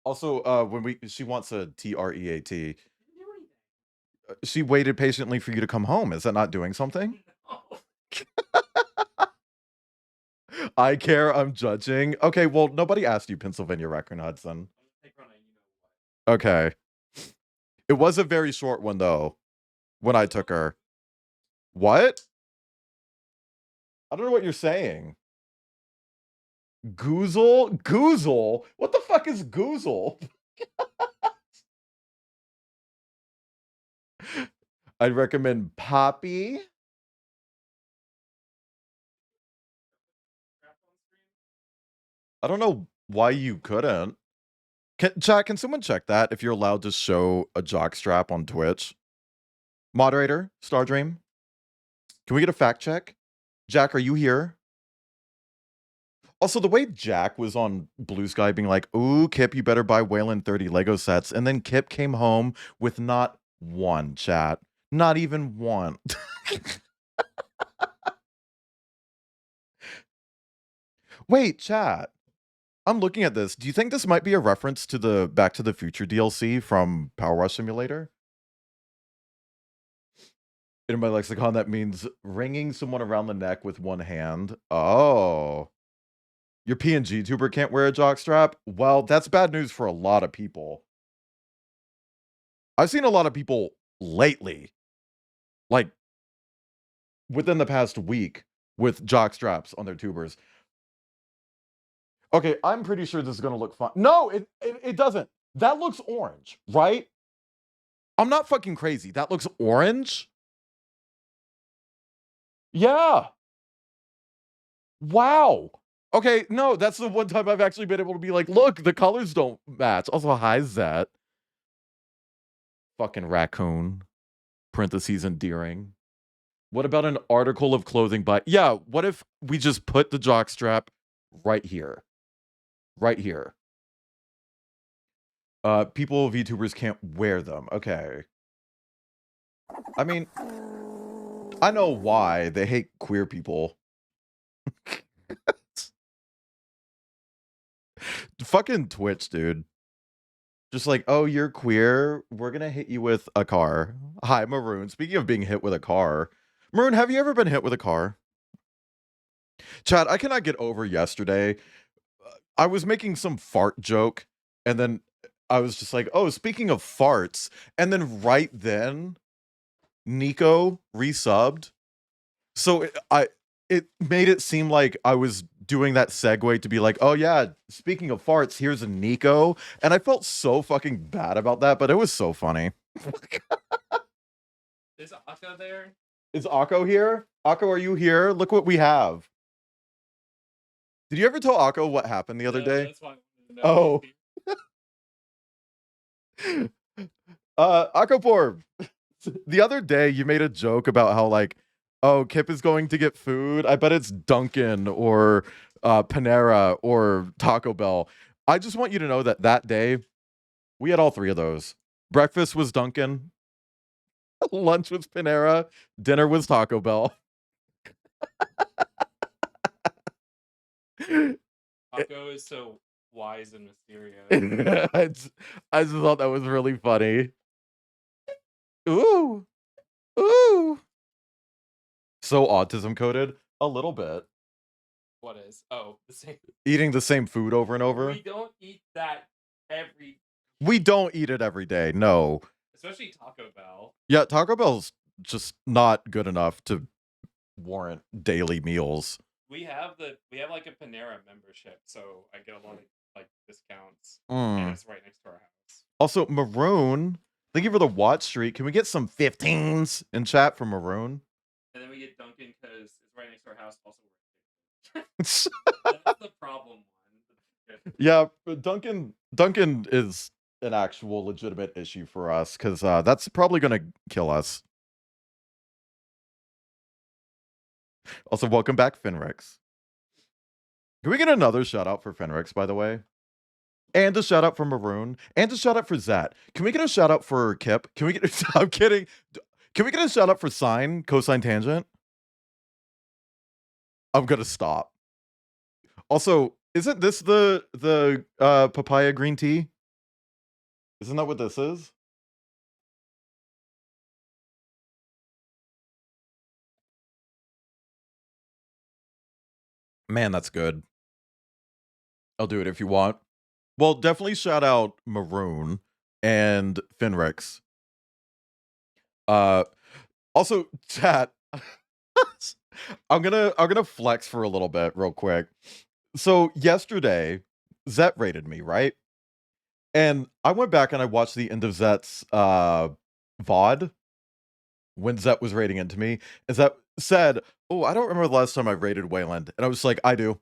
Also, when she wants a TREAT. She waited patiently for you to come home. Is that not doing something? I care, I'm judging. Okay, well, nobody asked you Pennsylvania Raccoon Hudson. Okay. It was a very short one, though, when I took her. What? I don't know what you're saying. Goozle? Goozle? What the fuck is Goozle? I'd recommend Poppy. I don't know why you couldn't. Jack, can someone check that if you're allowed to show a jockstrap on Twitch? Moderator, Stardream, can we get a fact check? Jack, are you here? Also, the way Jack was on Blue Sky being like, ooh, Kip, you better buy Wayland 30 Lego sets. And then Kip came home with not one, chat. Not even one. Wait, chat. I'm looking at this. Do you think this might be a reference to the Back to the Future DLC from Power Wash Simulator? In my lexicon, that means wringing someone around the neck with one hand. Oh. Your PNG tuber can't wear a jockstrap? Well, that's bad news for a lot of people. I've seen a lot of people lately, like within the past week, with jockstraps on their tubers. Okay, I'm pretty sure this is gonna look fun. No, it doesn't. That looks orange, right? I'm not fucking crazy. That looks orange? Yeah. Wow. Okay, no, that's the one time I've actually been able to be like, look, the colors don't match. Also, hi, Zet. Fucking raccoon. Parentheses endearing. What about an article of clothing by... Yeah, what if we just put the jockstrap right here? Right here. People, VTubers can't wear them. Okay. I mean, I know why. They hate queer people. Fucking Twitch, dude. Just like, oh, you're queer. We're gonna hit you with a car. Hi, Maroon. Speaking of being hit with a car. Maroon, have you ever been hit with a car? Chad, I cannot get over yesterday. I was making some fart joke, and then I was just like, oh, speaking of farts. And then right then, Nico resubbed. So it made it seem like I was doing that segue to be like, oh yeah, speaking of farts, here's a Nico. And I felt so fucking bad about that, but it was so funny. Is Akko there? Is Akko here? Akko, are you here? Look what we have. Did you ever tell Akko what happened the other day? That's why I wanted to know. Oh. Akopor, the other day you made a joke about how like, oh, Kip is going to get food. I bet it's Dunkin' or Panera or Taco Bell. I just want you to know that that day, we had all three of those. Breakfast was Dunkin', lunch was Panera, dinner was Taco Bell. Akko is so wise and mysterious. I just thought that was really funny. Ooh. Ooh. So autism coded? A little bit. What is? Oh, the same. Eating the same food over and over? We don't eat that every... We don't eat it every day, no. Especially Taco Bell. Yeah, Taco Bell's just not good enough to warrant daily meals. We have like a Panera membership, so I get a lot of like discounts. And it's right next to our house. Also, Maroon, thank you for the watch streak. Can we get some 15s in chat from Maroon? And then we get Dunkin' because it's right next to our house. Also, that's the problem one. Yeah, but Dunkin' is an actual legitimate issue for us because that's probably gonna kill us. Also, welcome back, Fenrix. Can we get another shout out for Fenrix, by the way? And a shout out for Maroon. And a shout out for Zat. Can we get a shout out for Kip? Can we get I'm kidding. Can we get a shout out for Sine, cosine tangent? I'm gonna stop. Also, isn't this the papaya green tea? Isn't that what this is? Man, that's good. I'll do it if you want. Well, definitely shout out Maroon and Fenrix. Also, chat. I'm gonna flex for a little bit real quick. So yesterday, Zet rated me, right? And I went back and I watched the end of Zet's VOD when Zet was rating into me. And Zet said, oh, I don't remember the last time I rated Wayland. And I was like, I do.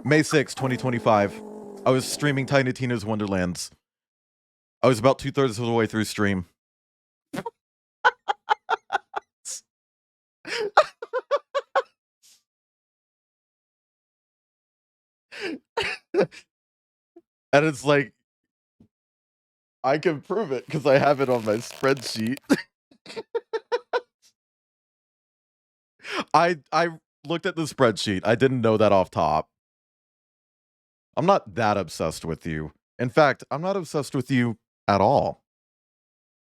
May 6, 2025. I was streaming Tiny Tina's Wonderlands. I was about 2/3 of the way through stream. And it's like, I can prove it because I have it on my spreadsheet. I looked at the spreadsheet. I didn't know that off top. I'm not that obsessed with you. In fact, I'm not obsessed with you at all.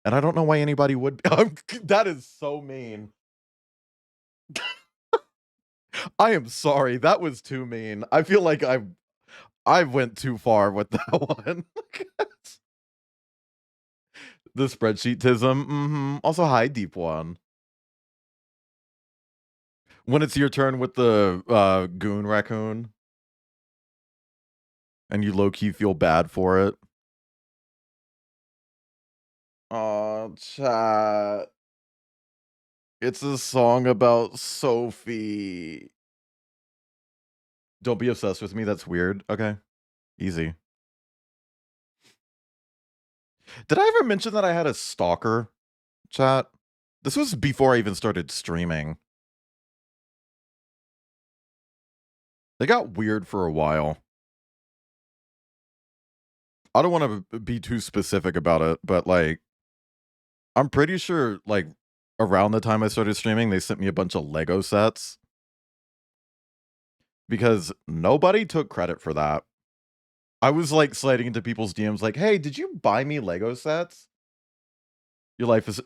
And I don't know why anybody would be. That is so mean. I am sorry. That was too mean. I feel like I went too far with that one. The spreadsheetism. Also, hi, Deep One. When it's your turn with the goon raccoon, and you low-key feel bad for it. Oh, chat. It's a song about Sophie. Don't be obsessed with me. That's weird. Okay. Easy. Did I ever mention that I had a stalker, chat? This was before I even started streaming. They got weird for a while. I don't want to be too specific about it, but like, I'm pretty sure like around the time I started streaming, they sent me a bunch of Lego sets. Because nobody took credit for that. I was like sliding into people's DMs like, hey, did you buy me Lego sets? Your life is...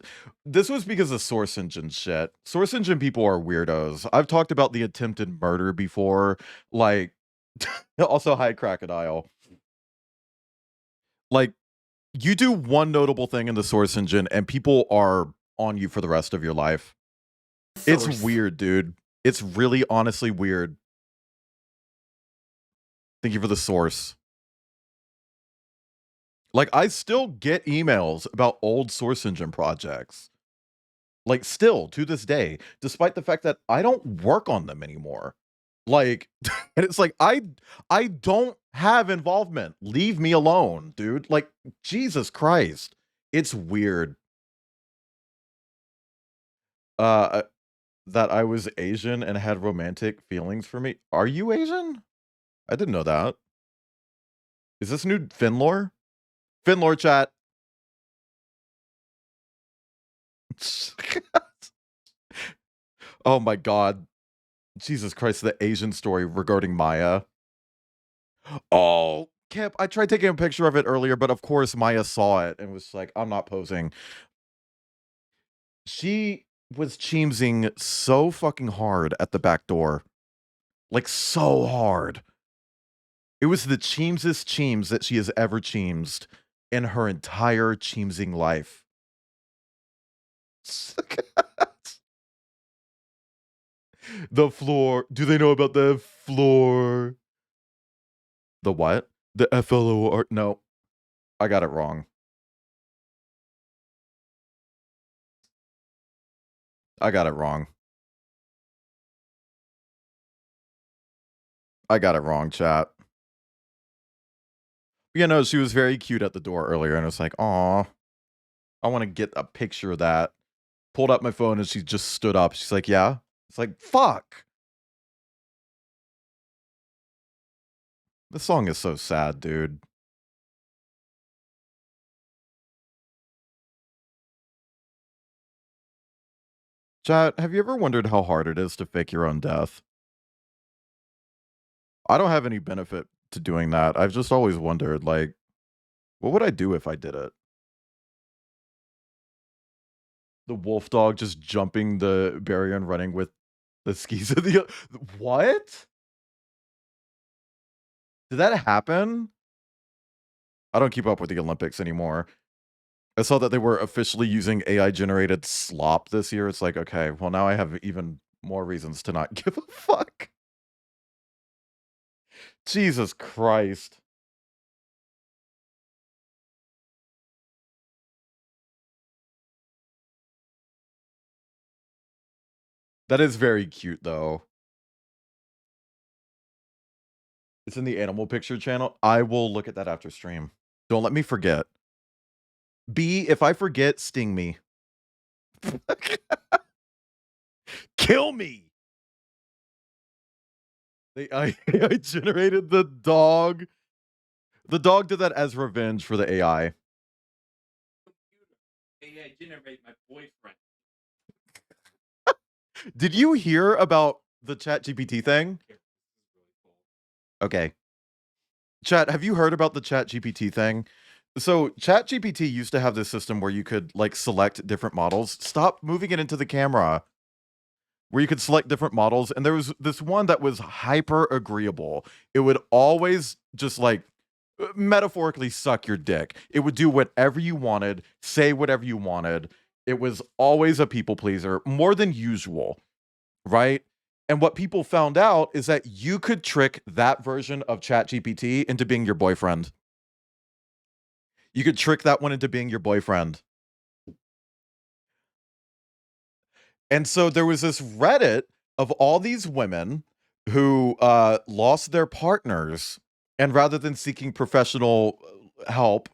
This was because of Source Engine shit. Source Engine people are weirdos. I've talked about the attempted murder before. Like, also, hi, Crocodile. Like, you do one notable thing in the Source Engine and people are on you for the rest of your life. It's weird, dude. It's really honestly weird. Thank you for the source. Like, I still get emails about old Source Engine projects. Like, still, to this day, despite the fact that I don't work on them anymore. Like, and it's like, I don't have involvement. Leave me alone, dude. Like, Jesus Christ. It's weird. That I was Asian and had romantic feelings for me. Are you Asian? I didn't know that. Is this new Finlore? Finlore chat. Oh my god. Jesus Christ, the Asian story regarding Maya. Oh, Kip, I tried taking a picture of it earlier, but of course Maya saw it and was like, I'm not posing. She was cheemsing so fucking hard at the back door. Like, so hard. It was the cheemsest cheems that she has ever cheemsed in her entire cheemsing life. The floor. Do they know about the floor? The what? The FLOR. No, I got it wrong. I got it wrong. I got it wrong, chat. Yeah, no, she was very cute at the door earlier, and I was like, aw, I want to get a picture of that. Pulled up my phone, and she just stood up. She's like, yeah? It's like, fuck. This song is so sad, dude. Chat, have you ever wondered how hard it is to fake your own death? I don't have any benefit to doing that. I've just always wondered, like, what would I do if I did it? The wolf dog just jumping the barrier and running with the skis of the... What? Did that happen? I don't keep up with the Olympics anymore. I saw that they were officially using AI-generated slop this year. It's like, okay, well, now I have even more reasons to not give a fuck. Jesus Christ. That is very cute, though. It's in the animal picture channel. I will look at that after stream. Don't let me forget. B, if I forget, sting me. Kill me! I generated the dog. The dog did that as revenge for the AI. AI generate my boyfriend. Did you hear about the ChatGPT thing? Okay. Chat, have you heard about the ChatGPT thing? So ChatGPT used to have this system where you could like select different models. Stop moving it into the camera. where you could select different models, and there was this one that was hyper agreeable. It would always just like metaphorically suck your dick. It would do whatever you wanted, say whatever you wanted. It was always a people pleaser, more than usual, right? And what people found out is that you could trick that version of ChatGPT into being your boyfriend. You could trick that one into being your boyfriend. And so there was this Reddit of all these women who lost their partners, and rather than seeking professional help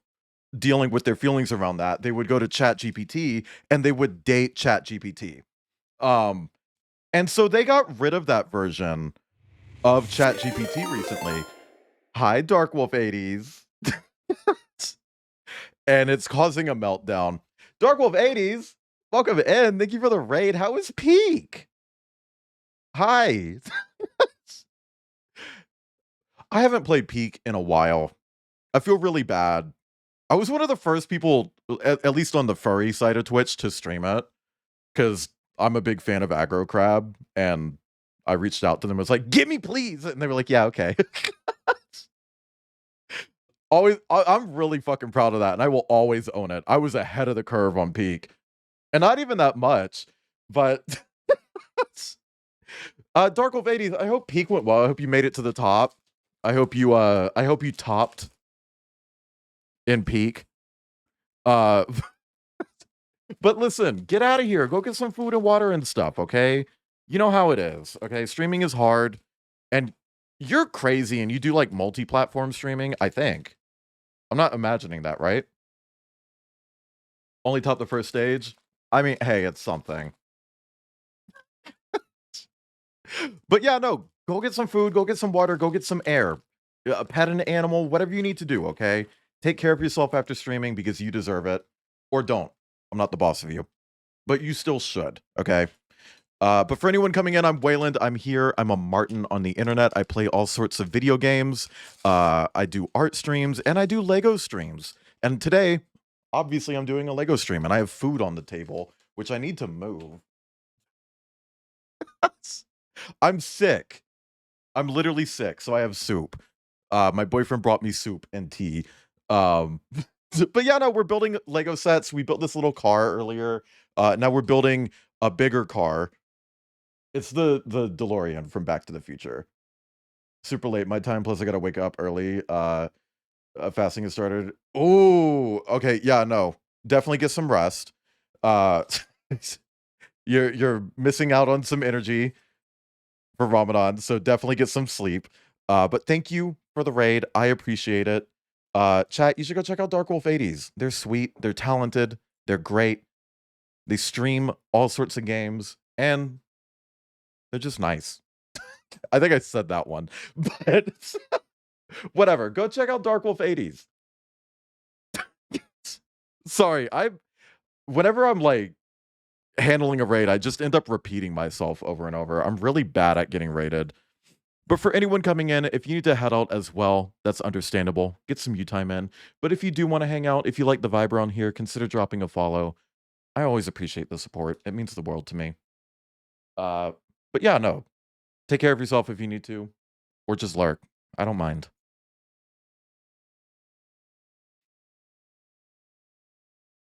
dealing with their feelings around that, they would go to ChatGPT and they would date ChatGPT. And so they got rid of that version of ChatGPT recently. Hi, Darkwolf80s. And it's causing a meltdown. Darkwolf80s, welcome in. Thank you for the raid. How is Peak? Hi. I haven't played Peak in a while. I feel really bad. I was one of the first people, at least on the furry side of Twitch, to stream it, because I'm a big fan of Aggro Crab, and I reached out to them and was like, "Get me, please!" And they were like, "Yeah, okay." I'm really fucking proud of that, and I will always own it. I was ahead of the curve on Peak, and not even that much, but Darkwolf80s, I hope Peak went well. I hope you made it to the top. I hope you topped in Peak. But listen, get out of here. Go get some food and water and stuff, okay? You know how it is, okay? Streaming is hard, and you're crazy, and you do like multi-platform streaming, I think. I'm not imagining that, right? Only top the first stage? I mean, hey, it's something. But yeah, no, go get some food, go get some water, go get some air. Pet an animal, whatever you need to do, okay? Take care of yourself after streaming because you deserve it. Or don't. I'm not the boss of you. But you still should, okay? But for anyone coming in, I'm Wayland. I'm here. I'm a Martin on the internet. I play all sorts of video games. I do art streams, and I do Lego streams. And today, obviously, I'm doing a Lego stream, and I have food on the table, which I need to move. I'm sick. I'm literally sick, so I have soup. My boyfriend brought me soup and tea. But yeah, no, we're building Lego sets. We built this little car earlier. Now we're building a bigger car. It's the DeLorean from Back to the Future. Super late my time, plus I gotta wake up early. Fasting has started. Oh, okay, yeah, no. Definitely get some rest. You're missing out on some energy for Ramadan, so definitely get some sleep. But thank you for the raid. I appreciate it. Chat, you should go check out Darkwolf80s. They're sweet, they're talented, they're great. They stream all sorts of games, and they're just nice. I think I said that one, but whatever. Go check out Darkwolf80s. Sorry, whenever I'm like handling a raid, I just end up repeating myself over and over. I'm really bad at getting raided. But for anyone coming in, if you need to head out as well, that's understandable. Get some U-time in. But if you do want to hang out, if you like the vibe around here, consider dropping a follow. I always appreciate the support. It means the world to me. But yeah, no. Take care of yourself if you need to. Or just lurk. I don't mind.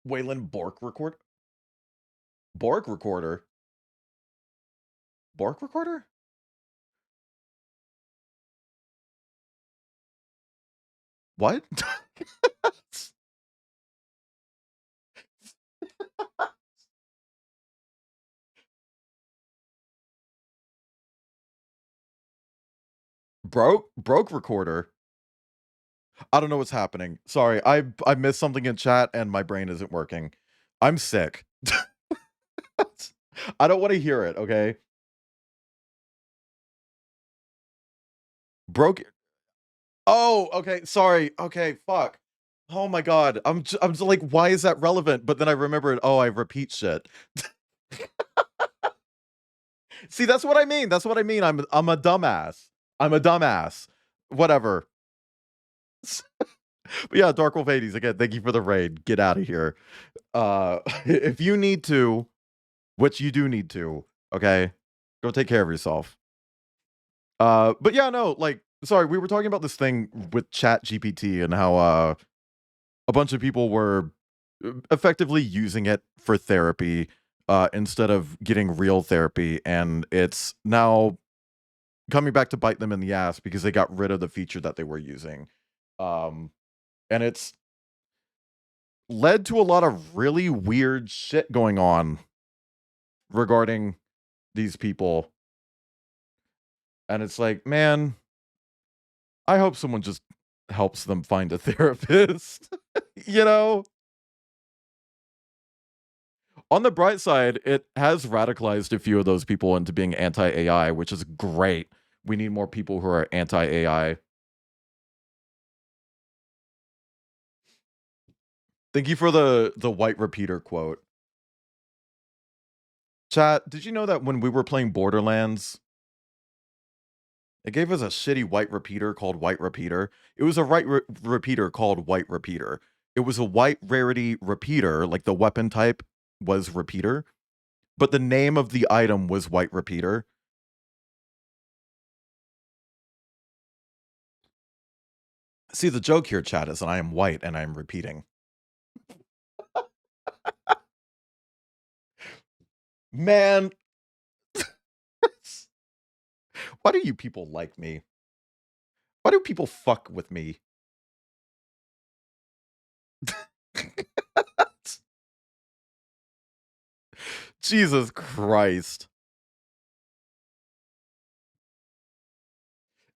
Wayland Bork record? Bork recorder? Bork recorder? What? Broke recorder? I don't know what's happening. Sorry, I missed something in chat and my brain isn't working. I'm sick. I don't want to hear it, okay? Broke. Oh, okay. Sorry. Okay, fuck. Oh my god. I'm just like, why is that relevant? But then I remembered, oh, I repeat shit. See, that's what I mean. That's what I mean. I'm a dumbass. I'm a dumbass. Whatever. But yeah, Darkwolf80s, again, thank you for the raid. Get out of here. If you need to, which you do need to, okay? Go take care of yourself. But yeah, no, like, sorry, we were talking about this thing with Chat GPT and how a bunch of people were effectively using it for therapy instead of getting real therapy, and it's now coming back to bite them in the ass because they got rid of the feature that they were using. And it's led to a lot of really weird shit going on regarding these people. And it's like, man, I hope someone just helps them find a therapist. You know? On the bright side, it has radicalized a few of those people into being anti-AI, which is great. We need more people who are anti-AI. Thank you for the white repeater quote. Chat, did you know that when we were playing Borderlands, it gave us a shitty white repeater called white repeater? It was a repeater called white repeater. It was a white rarity repeater, like the weapon type was repeater, but the name of the item was white repeater. See, the joke here, chat, is that I am white and I am repeating. Man. Why do you people like me? Why do people fuck with me? Jesus Christ.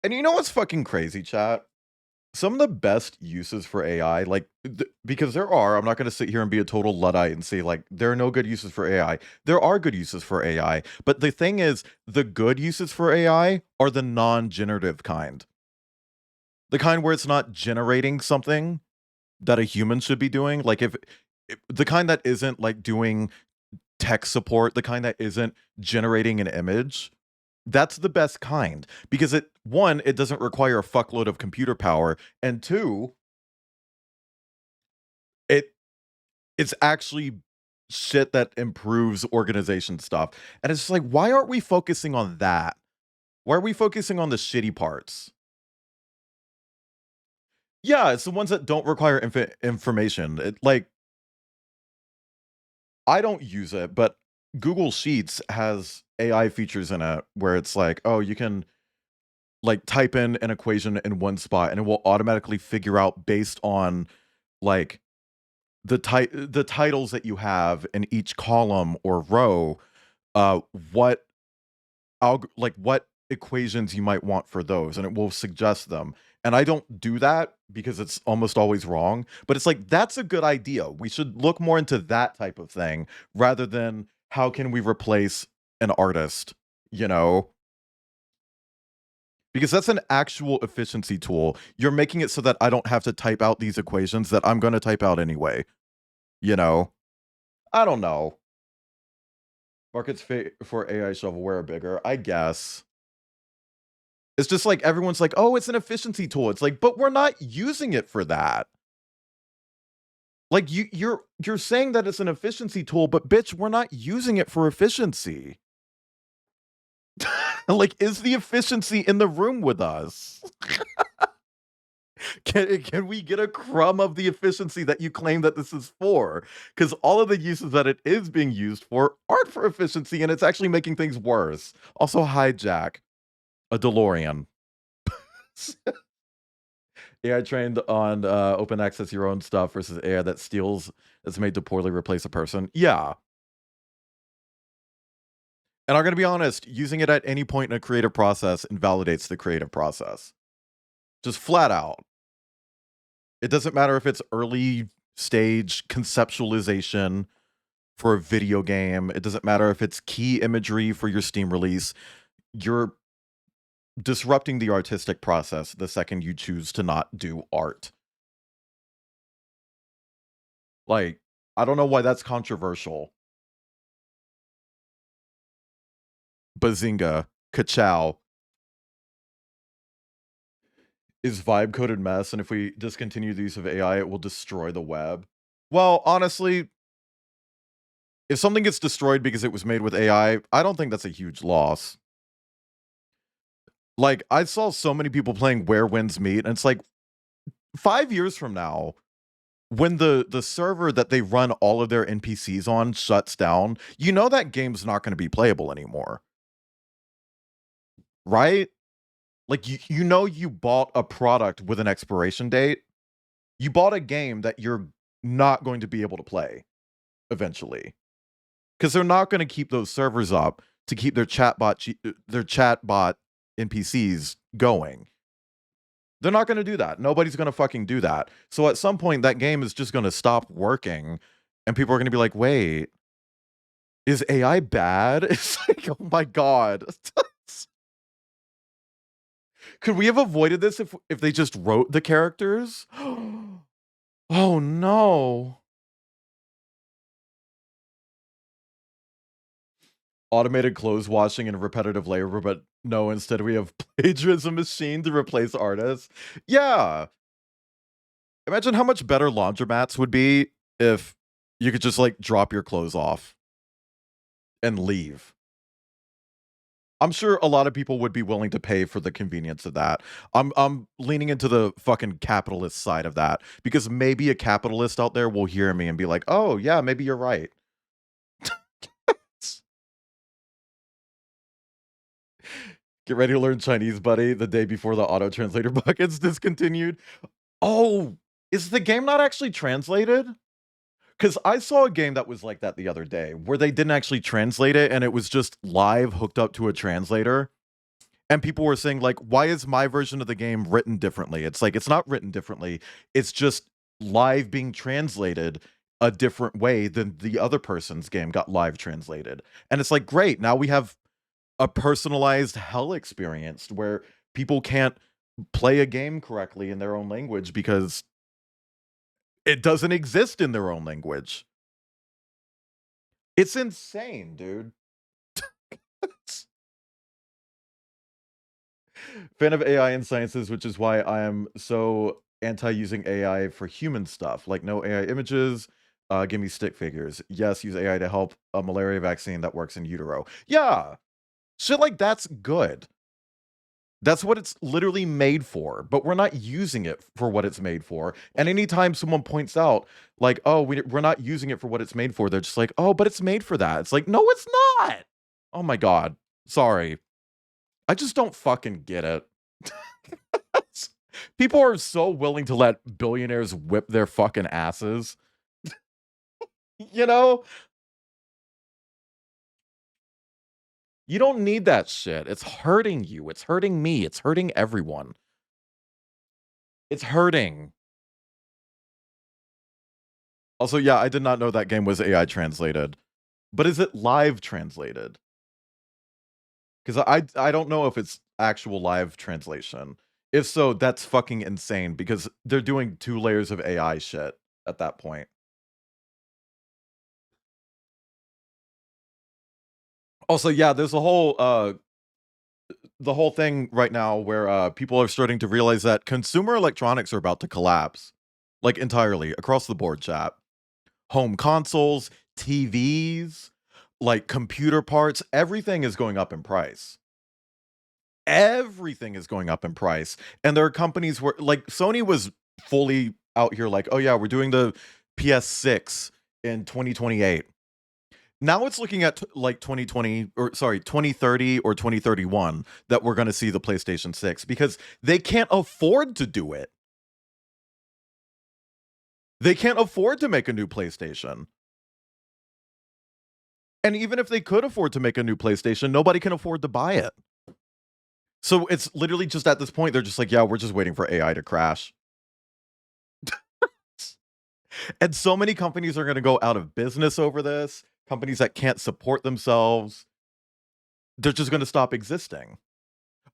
And you know what's fucking crazy, chat? Some of the best uses for AI, like, because there are, I'm not going to sit here and be a total Luddite and say, like, there are no good uses for AI. There are good uses for AI. But the thing is, the good uses for AI are the non-generative kind. The kind where it's not generating something that a human should be doing. Like, if the kind that isn't, like, doing tech support, the kind that isn't generating an image, that's the best kind, because it, one, it doesn't require a fuckload of computer power, and two, it's actually shit that improves organization stuff. And it's just like, why aren't we focusing on that? Why are we focusing on the shitty parts? Yeah, it's the ones that don't require information. Like, I don't use it, but Google Sheets has AI features in it where it's like, oh, you can like type in an equation in one spot and it will automatically figure out based on like the titles that you have in each column or row, what what equations you might want for those, and it will suggest them. And I don't do that because it's almost always wrong, but it's like, that's a good idea. We should look more into that type of thing rather than how can we replace an artist, you know? Because that's an actual efficiency tool. You're making it so that I don't have to type out these equations that I'm going to type out anyway, you know? I don't know. Markets for AI shovelware are bigger, I guess. It's just like everyone's like, oh, it's an efficiency tool. It's like, but we're not using it for that. Like you're saying that it's an efficiency tool, but bitch, we're not using it for efficiency. Like, is the efficiency in the room with us? Can we get a crumb of the efficiency that you claim that this is for? Because all of the uses that it is being used for aren't for efficiency, and it's actually making things worse. Also, hijack a DeLorean. AI trained on open access your own stuff versus AI that steals, that's made to poorly replace a person. Yeah. And I'm going to be honest, using it at any point in a creative process invalidates the creative process. Just flat out. It doesn't matter if it's early stage conceptualization for a video game. It doesn't matter if it's key imagery for your Steam release. You're disrupting the artistic process the second you choose to not do art. Like, I don't know why that's controversial. Bazinga. Ka-chow. Is vibe coded mess, and if we discontinue the use of AI, it will destroy the web. Well, honestly, If something gets destroyed because it was made with AI, I don't think that's a huge loss. Like, I saw so many people playing Where Winds Meet, and it's like 5 years from now, when the server that they run all of their NPCs on shuts down, you know that game's not going to be playable anymore. Right? Like, you know you bought a product with an expiration date. You bought a game that you're not going to be able to play eventually. Because they're not going to keep those servers up to keep their chatbot NPCs going. They're not going to do that. Nobody's going to fucking do that. So at some point, that game is just going to stop working, and people are going to be like, wait, is AI bad? It's like, oh my God. Could we have avoided this if they just wrote the characters? Oh no. Automated clothes washing and repetitive labor, but no, instead we have plagiarism machine to replace artists. Yeah. Imagine how much better laundromats would be if you could just like drop your clothes off and leave. I'm sure a lot of people would be willing to pay for the convenience of that. I'm leaning into the fucking capitalist side of that because maybe a capitalist out there will hear me and be like, "Oh, yeah, maybe you're right." Get ready to learn Chinese, buddy, the day before the auto translator bug gets discontinued. Oh, is the game not actually translated? Because I saw a game that was like that the other day, where they didn't actually translate it, and it was just live hooked up to a translator. And people were saying, like, why is my version of the game written differently? It's like, it's not written differently. It's just live being translated a different way than the other person's game got live translated. And it's like, great, now we have a personalized hell experience where people can't play a game correctly in their own language because it doesn't exist in their own language. It's insane, dude. Fan of AI in sciences, which is why I am so anti-using AI for human stuff. Like, no AI images, give me stick figures. Yes, use AI to help a malaria vaccine that works in utero. Yeah, shit like that's good. That's what it's literally made for, but we're not using it for what it's made for. And anytime someone points out, like, oh, we're not using it for what it's made for, they're just like, oh, but it's made for that. It's like, no, it's not. Oh my God. Sorry. I just don't fucking get it. People are so willing to let billionaires whip their fucking asses. You know? You don't need that shit. It's hurting you. It's hurting me. It's hurting everyone. It's hurting. Also, yeah, I did not know that game was AI translated. But is it live translated? Because I don't know if it's actual live translation. If so, that's fucking insane because they're doing 2 layers of AI shit at that point. Also, yeah, there's a whole the whole thing right now where people are starting to realize that consumer electronics are about to collapse, like entirely across the board. Chat, home consoles, TVs, like computer parts, everything is going up in price. Everything is going up in price, and there are companies where, like, Sony was fully out here, like, oh yeah, we're doing the PS6 in 2028. Now it's looking at like 2020 or sorry 2030 or 2031 that we're going to see the PlayStation 6 because they can't afford to do it. They can't afford to make a new PlayStation. And even if they could afford to make a new PlayStation, nobody can afford to buy it. So it's literally just at this point they're just like, yeah, we're just waiting for AI to crash. And so many companies are going to go out of business over this. Companies that can't support themselves, they're just going to stop existing.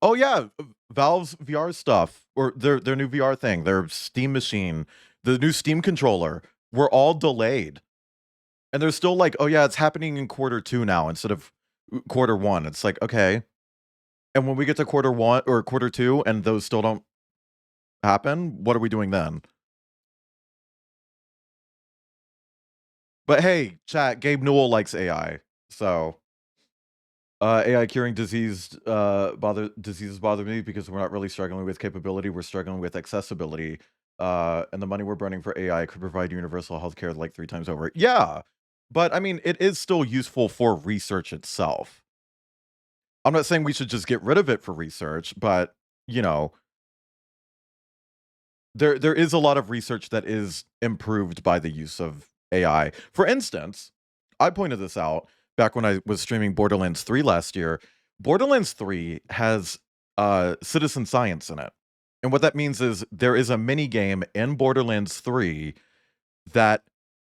Oh yeah, Valve's VR stuff or their new VR thing, their Steam machine, the new Steam controller were all delayed. And they're still like, "Oh yeah, it's happening in quarter 2 now instead of quarter 1." It's like, "Okay." And when we get to quarter 1 or quarter 2 and those still don't happen, what are we doing then? But hey, chat, Gabe Newell likes AI. So AI curing diseases bother me because we're not really struggling with capability, we're struggling with accessibility. And the money we're burning for AI could provide universal healthcare like 3 times over. Yeah. But I mean, it is still useful for research itself. I'm not saying we should just get rid of it for research, but you know, there is a lot of research that is improved by the use of AI. For instance, I pointed this out back when I was streaming Borderlands 3 last year. Borderlands 3 has citizen science in it. And what that means is there is a mini game in Borderlands 3 that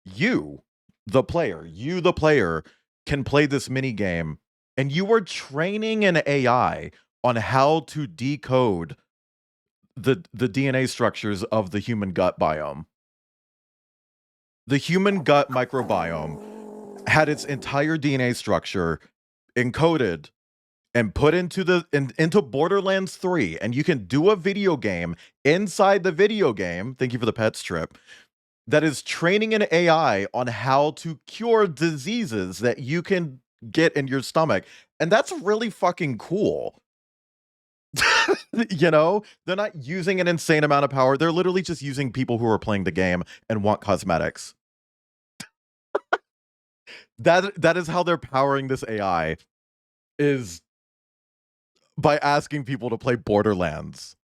you, the player, can play this mini game, and you are training an AI on how to decode the DNA structures of the human gut biome. The human gut microbiome had its entire DNA structure encoded and put into Borderlands 3, and you can do a video game inside the video game. Thank you for the pet strip. That is training an AI on how to cure diseases that you can get in your stomach. And that's really fucking cool. You know, they're not using an insane amount of power. They're literally just using people who are playing the game and want cosmetics. That is how they're powering this AI, is by asking people to play Borderlands,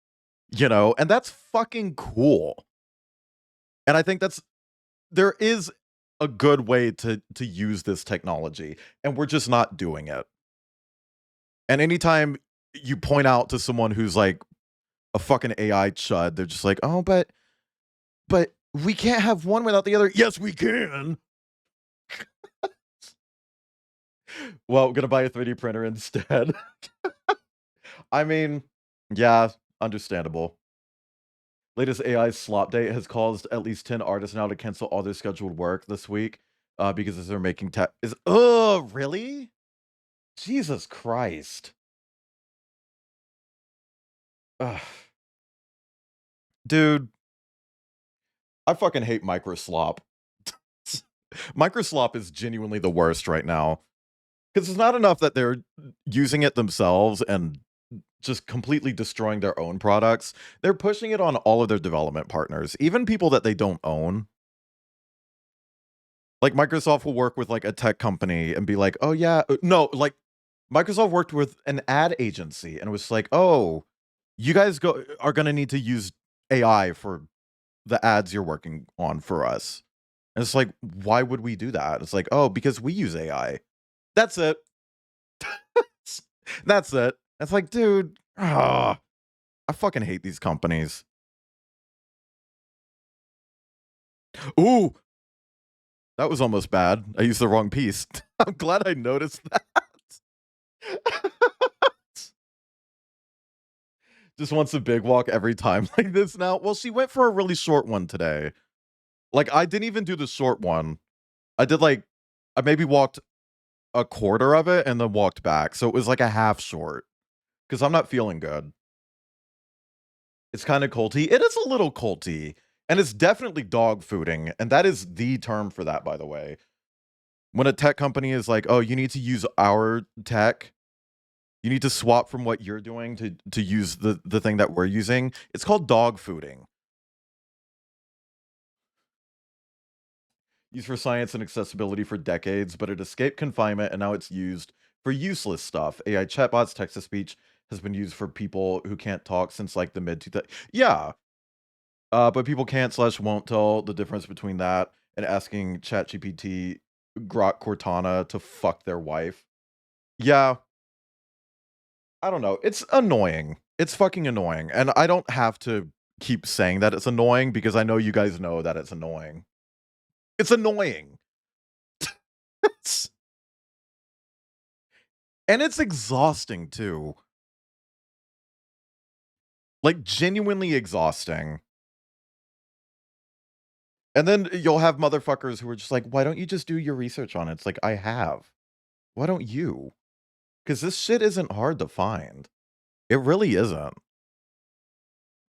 you know, and that's fucking cool. And I think there is a good way to use this technology, and we're just not doing it. And anytime you point out to someone who's like a fucking AI chud, they're just like, oh, but we can't have one without the other. Yes, we can. Well, I'm gonna buy a 3D printer instead. I mean, yeah, understandable. Latest AI slop date has caused at least 10 artists now to cancel all their scheduled work this week because they're making oh, really? Jesus Christ. Ugh. Dude, I fucking hate Microslop. Microslop is genuinely the worst right now. Because it's not enough that they're using it themselves and just completely destroying their own products. They're pushing it on all of their development partners, even people that they don't own. Like Microsoft will work with like a tech company and be like, oh yeah, no, like Microsoft worked with an ad agency and was like, oh, you guys are going to need to use AI for the ads you're working on for us. And it's like, why would we do that? It's like, oh, because we use AI. That's it. That's it. It's like, dude, I fucking hate these companies. Ooh, that was almost bad. I used the wrong piece. I'm glad I noticed that. Just wants a big walk every time like this now. Well, she went for a really short one today. Like, I didn't even do the short one. I maybe walked a quarter of it and then walked back. So it was like a half short because I'm not feeling good. It's kind of culty. It is a little culty, and it's definitely dog fooding. And that is the term for that, by the way. When a tech company is like, oh, you need to use our tech, you need to swap from what you're doing to use the thing that we're using. It's called dog fooding. Used for science and accessibility for decades, but it escaped confinement and now it's used for useless stuff. AI chatbots, text-to-speech has been used for people who can't talk since like the mid-2000s. Yeah. But people can't/won't tell the difference between that and asking ChatGPT Grok Cortana to fuck their wife. Yeah. I don't know. It's annoying. It's fucking annoying. And I don't have to keep saying that it's annoying because I know you guys know that it's annoying. It's annoying. And it's exhausting too. Like genuinely exhausting. And then you'll have motherfuckers who are just like, why don't you just do your research on it? It's like, I have. Why don't you? Because this shit isn't hard to find. It really isn't.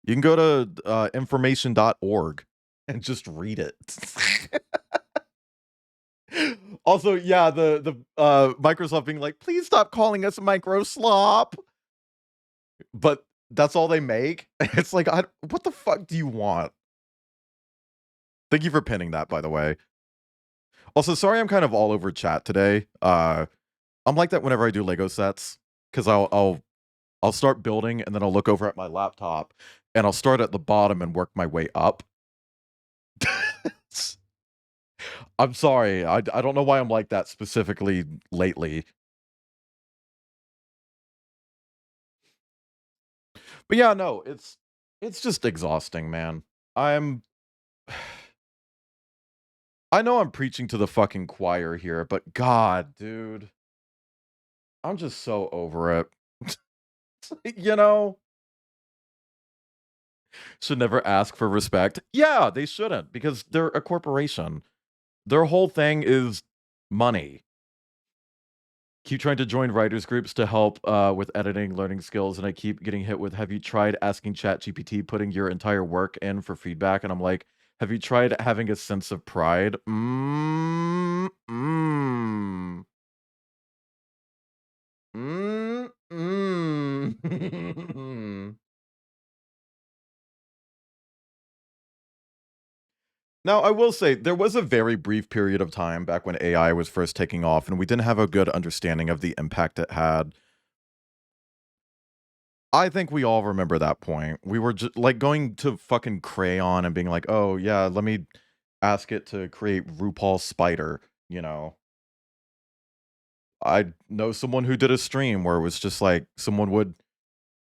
You can go to information.org and just read it. Also, yeah, the Microsoft being like, please stop calling us Microslop. But that's all they make. It's like, what the fuck do you want? Thank you for pinning that, by the way. Also, sorry I'm kind of all over chat today. I'm like that whenever I do Lego sets, because I'll start building and then I'll look over at my laptop and I'll start at the bottom and work my way up. I'm sorry. I don't know why I'm like that specifically lately. But yeah, no, it's just exhausting, man. I know I'm preaching to the fucking choir here, but God, dude. I'm just so over it. You know? Should never ask for respect. Yeah, they shouldn't, because they're a corporation. Their whole thing is money. Keep trying to join writers groups to help with editing, learning skills, and I keep getting hit with, have you tried asking ChatGPT, putting your entire work in for feedback? And I'm like, have you tried having a sense of pride? Mm, mm. Mm, mm. Now, I will say, there was a very brief period of time back when AI was first taking off, and we didn't have a good understanding of the impact it had. I think we all remember that point. We were just like going to fucking Crayon and being like, oh, yeah, let me ask it to create RuPaul's Spider, you know? I know someone who did a stream where it was just like someone would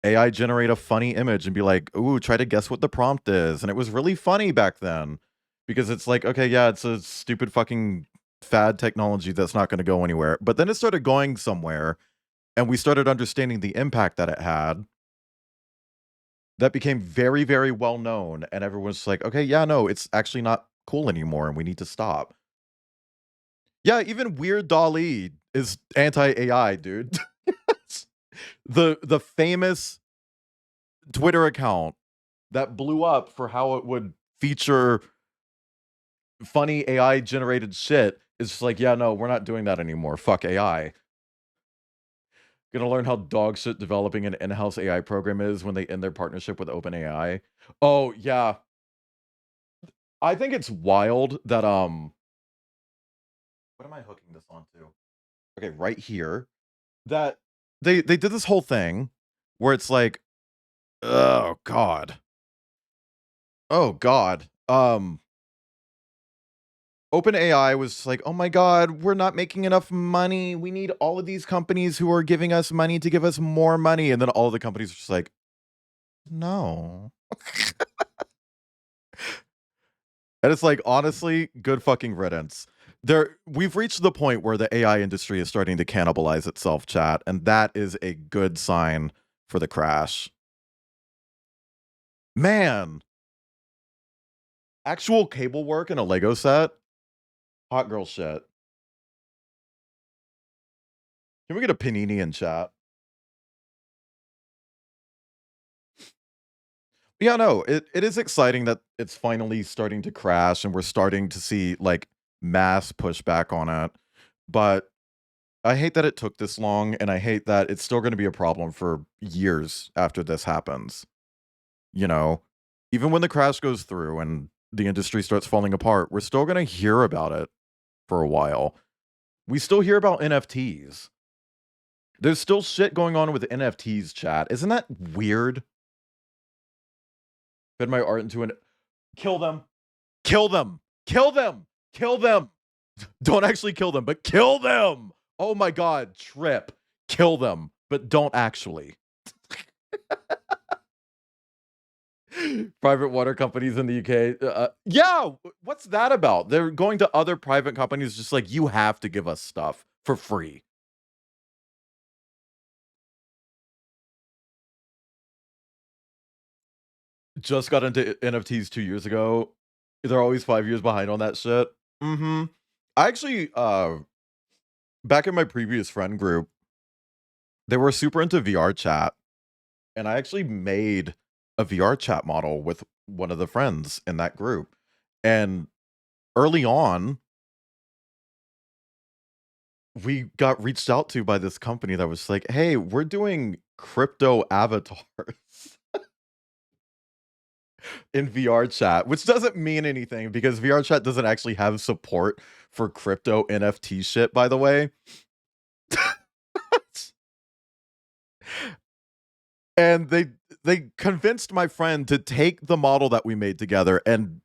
AI generate a funny image and be like, ooh, try to guess what the prompt is. And it was really funny back then because it's like, okay, yeah, it's a stupid fucking fad technology that's not going to go anywhere. But then it started going somewhere and we started understanding the impact that it had. That became very, very well known. And everyone's like, okay, yeah, no, it's actually not cool anymore and we need to stop. Yeah, even Weird Dolly is anti-AI, dude. The famous Twitter account that blew up for how it would feature funny AI generated shit is just like, yeah, no, we're not doing that anymore. Fuck AI. Gonna learn how dog shit developing an in-house AI program is when they end their partnership with OpenAI. Oh, yeah. I think it's wild that what am I hooking this onto? Okay, right here. That they did this whole thing where it's like, oh god. Oh god. OpenAI was like, "Oh my god, we're not making enough money. We need all of these companies who are giving us money to give us more money." And then all the companies are just like, "No." And it's like, honestly, good fucking riddance. We've reached the point where the AI industry is starting to cannibalize itself, chat, and that is a good sign for the crash. Man, actual cable work in a Lego set? Hot girl shit. Can we get a panini in chat? Yeah, no, it is exciting that it's finally starting to crash and we're starting to see like mass pushback on it. But I hate that it took this long and I hate that it's still going to be a problem for years after this happens. You know, even when the crash goes through and the industry starts falling apart, we're still going to hear about it for a while. We still hear about NFTs. There's still shit going on with NFTs, chat. Isn't that weird? Fed my art into an kill them. Kill them. Kill them. Kill them. Don't actually kill them, but kill them. Oh my god, trip. Kill them, but don't actually. Private water companies in the UK. Yeah, what's that about? They're going to other private companies just like, you have to give us stuff for free. Just got into NFTs 2 years ago. They're always 5 years behind on that shit. Mhm. I actually, back in my previous friend group, they were super into VR chat, and I actually made a VR chat model with one of the friends in that group. And early on, we got reached out to by this company that was like, "Hey, we're doing crypto avatars in VR chat," which doesn't mean anything because VR chat doesn't actually have support for crypto NFT shit, by the way. And they convinced my friend to take the model that we made together and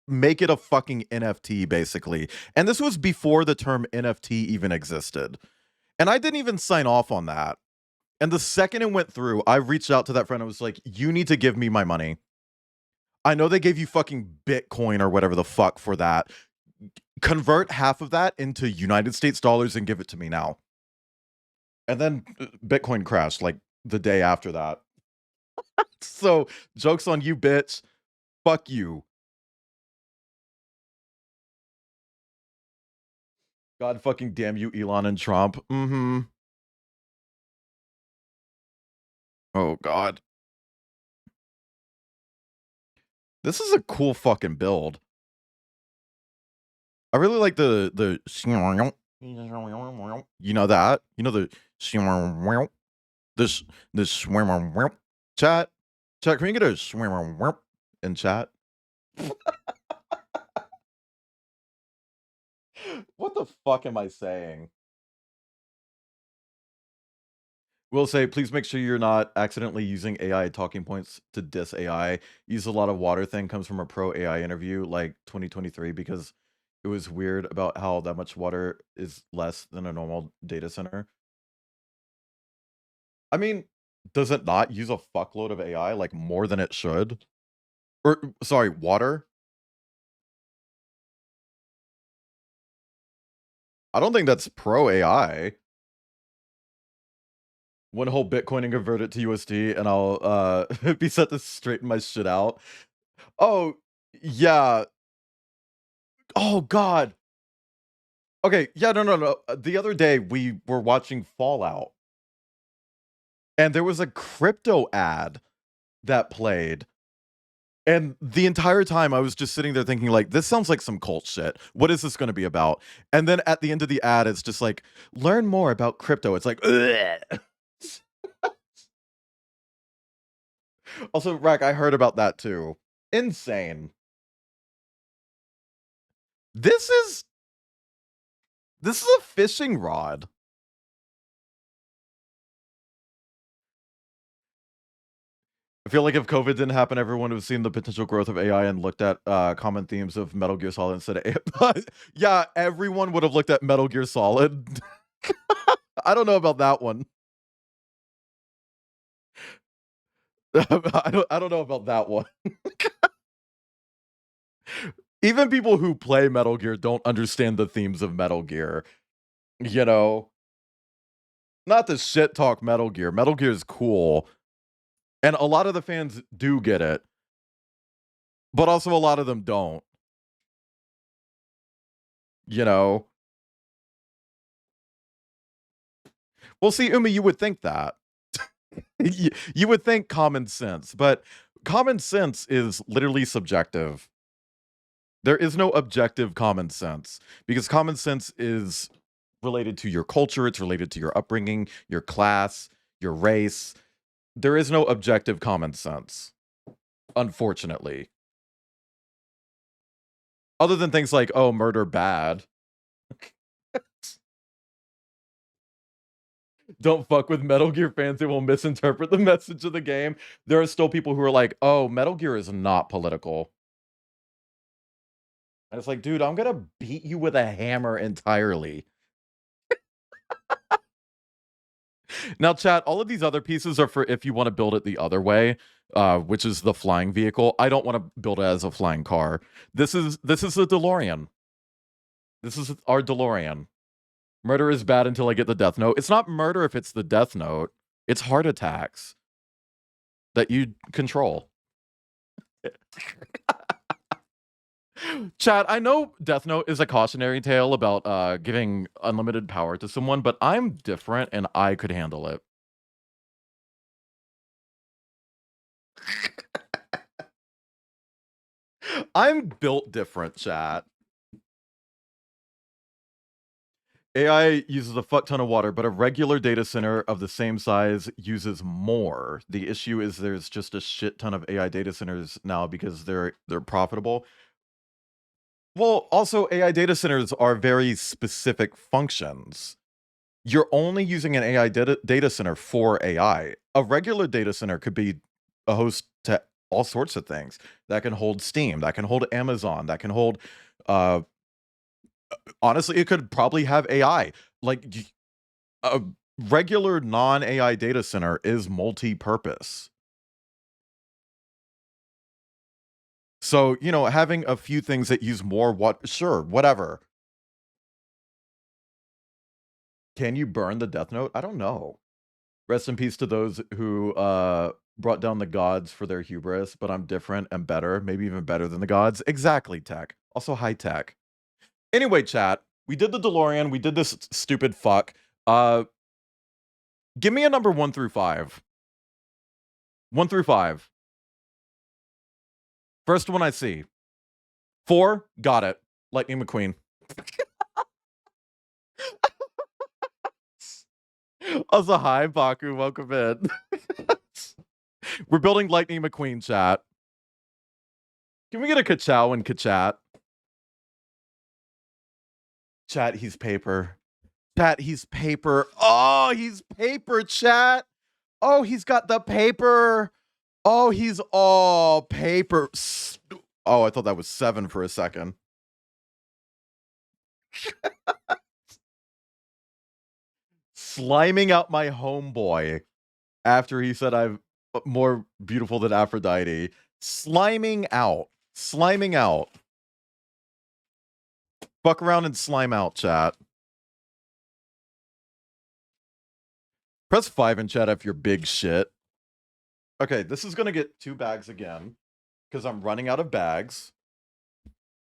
make it a fucking NFT, basically. And this was before the term NFT even existed. And I didn't even sign off on that. And the second it went through, I reached out to that friend and was like, "You need to give me my money. I know they gave you fucking Bitcoin or whatever the fuck for that. Convert half of that into United States dollars and give it to me now." And then Bitcoin crashed like the day after that. So, joke's on you, bitch. Fuck you. God fucking damn you, Elon and Trump. Mm-hmm. Oh, God. This is a cool fucking build. I really like the you know that? You know the this chat? Chat, can we get a in chat? What the fuck am I saying? Will say, please make sure you're not accidentally using AI talking points to diss AI. Use a lot of water thing comes from a pro AI interview like 2023 because it was weird about how that much water is less than a normal data center. I mean, does it not use a fuckload of AI like more than it should? Or sorry, water? I don't think that's pro AI. One whole Bitcoin and convert it to USD and I'll be set to straighten my shit out. Oh, yeah. Oh God. Okay, yeah, no. The other day we were watching Fallout and there was a crypto ad that played. And the entire time I was just sitting there thinking like, this sounds like some cult shit. What is this going to be about? And then at the end of the ad, it's just like, learn more about crypto. It's like, ugh. Also, Rack, I heard about that too. Insane. This is a fishing rod. I feel like if COVID didn't happen, everyone would have seen the potential growth of AI and looked at common themes of Metal Gear Solid instead of yeah, everyone would have looked at Metal Gear Solid. I don't know about that one. I don't know about that one. Even people who play Metal Gear don't understand the themes of Metal Gear. You know? Not to shit talk Metal Gear. Metal Gear is cool. And a lot of the fans do get it. But also a lot of them don't. You know? Well, see, Umi, you would think that. You would think common sense, but common sense is literally subjective. There is no objective common sense because common sense is related to your culture, it's related to your upbringing, your class, your race. There is no objective common sense, unfortunately. Other than things like, oh, murder bad. Don't fuck with Metal Gear fans, they will misinterpret the message of the game. There are still people who are like, oh, Metal Gear is not political. And it's like, dude, I'm gonna beat you with a hammer entirely. Now, chat, all of these other pieces are for if you want to build it the other way, which is the flying vehicle. I don't want to build it as a flying car. This is the DeLorean. This is our DeLorean. Murder is bad until I get the death note. It's not murder if it's the death note. It's heart attacks that you control. Chat, I know Death Note is a cautionary tale about giving unlimited power to someone, but I'm different and I could handle it. I'm built different, chat. AI uses a fuck ton of water, but a regular data center of the same size uses more. The issue is there's just a shit ton of AI data centers now because they're profitable. Well, also AI data centers are very specific functions. You're only using an AI data center for AI. A regular data center could be a host to all sorts of things. That can hold Steam, that can hold Amazon, that can hold honestly, it could probably have AI. Like a regular non-AI data center is multi-purpose. So, you know, having a few things that use more sure, whatever. Can you burn the Death Note? I don't know. Rest in peace to those who brought down the gods for their hubris, but I'm different and better, maybe even better than the gods. Exactly, Tech. Also high tech. Anyway, chat, we did the DeLorean, we did this stupid fuck. Give me a number 1 through 5. 1 through 5. First one I see. 4, got it. Lightning McQueen. Also, hi, Baku, welcome in. We're building Lightning McQueen, chat. Can we get a ka-chow and ka-chat? Chat, he's paper. Chat, he's paper. Oh, he's paper, chat. Oh, he's got the paper. Oh, he's all paper. Oh, I thought that was 7 for a second. Sliming out my homeboy after he said I'm more beautiful than Aphrodite. Sliming out. Sliming out. Fuck around and slime out, chat. Press 5 in chat if you're big shit. Okay, this is going to get 2 bags again because I'm running out of bags.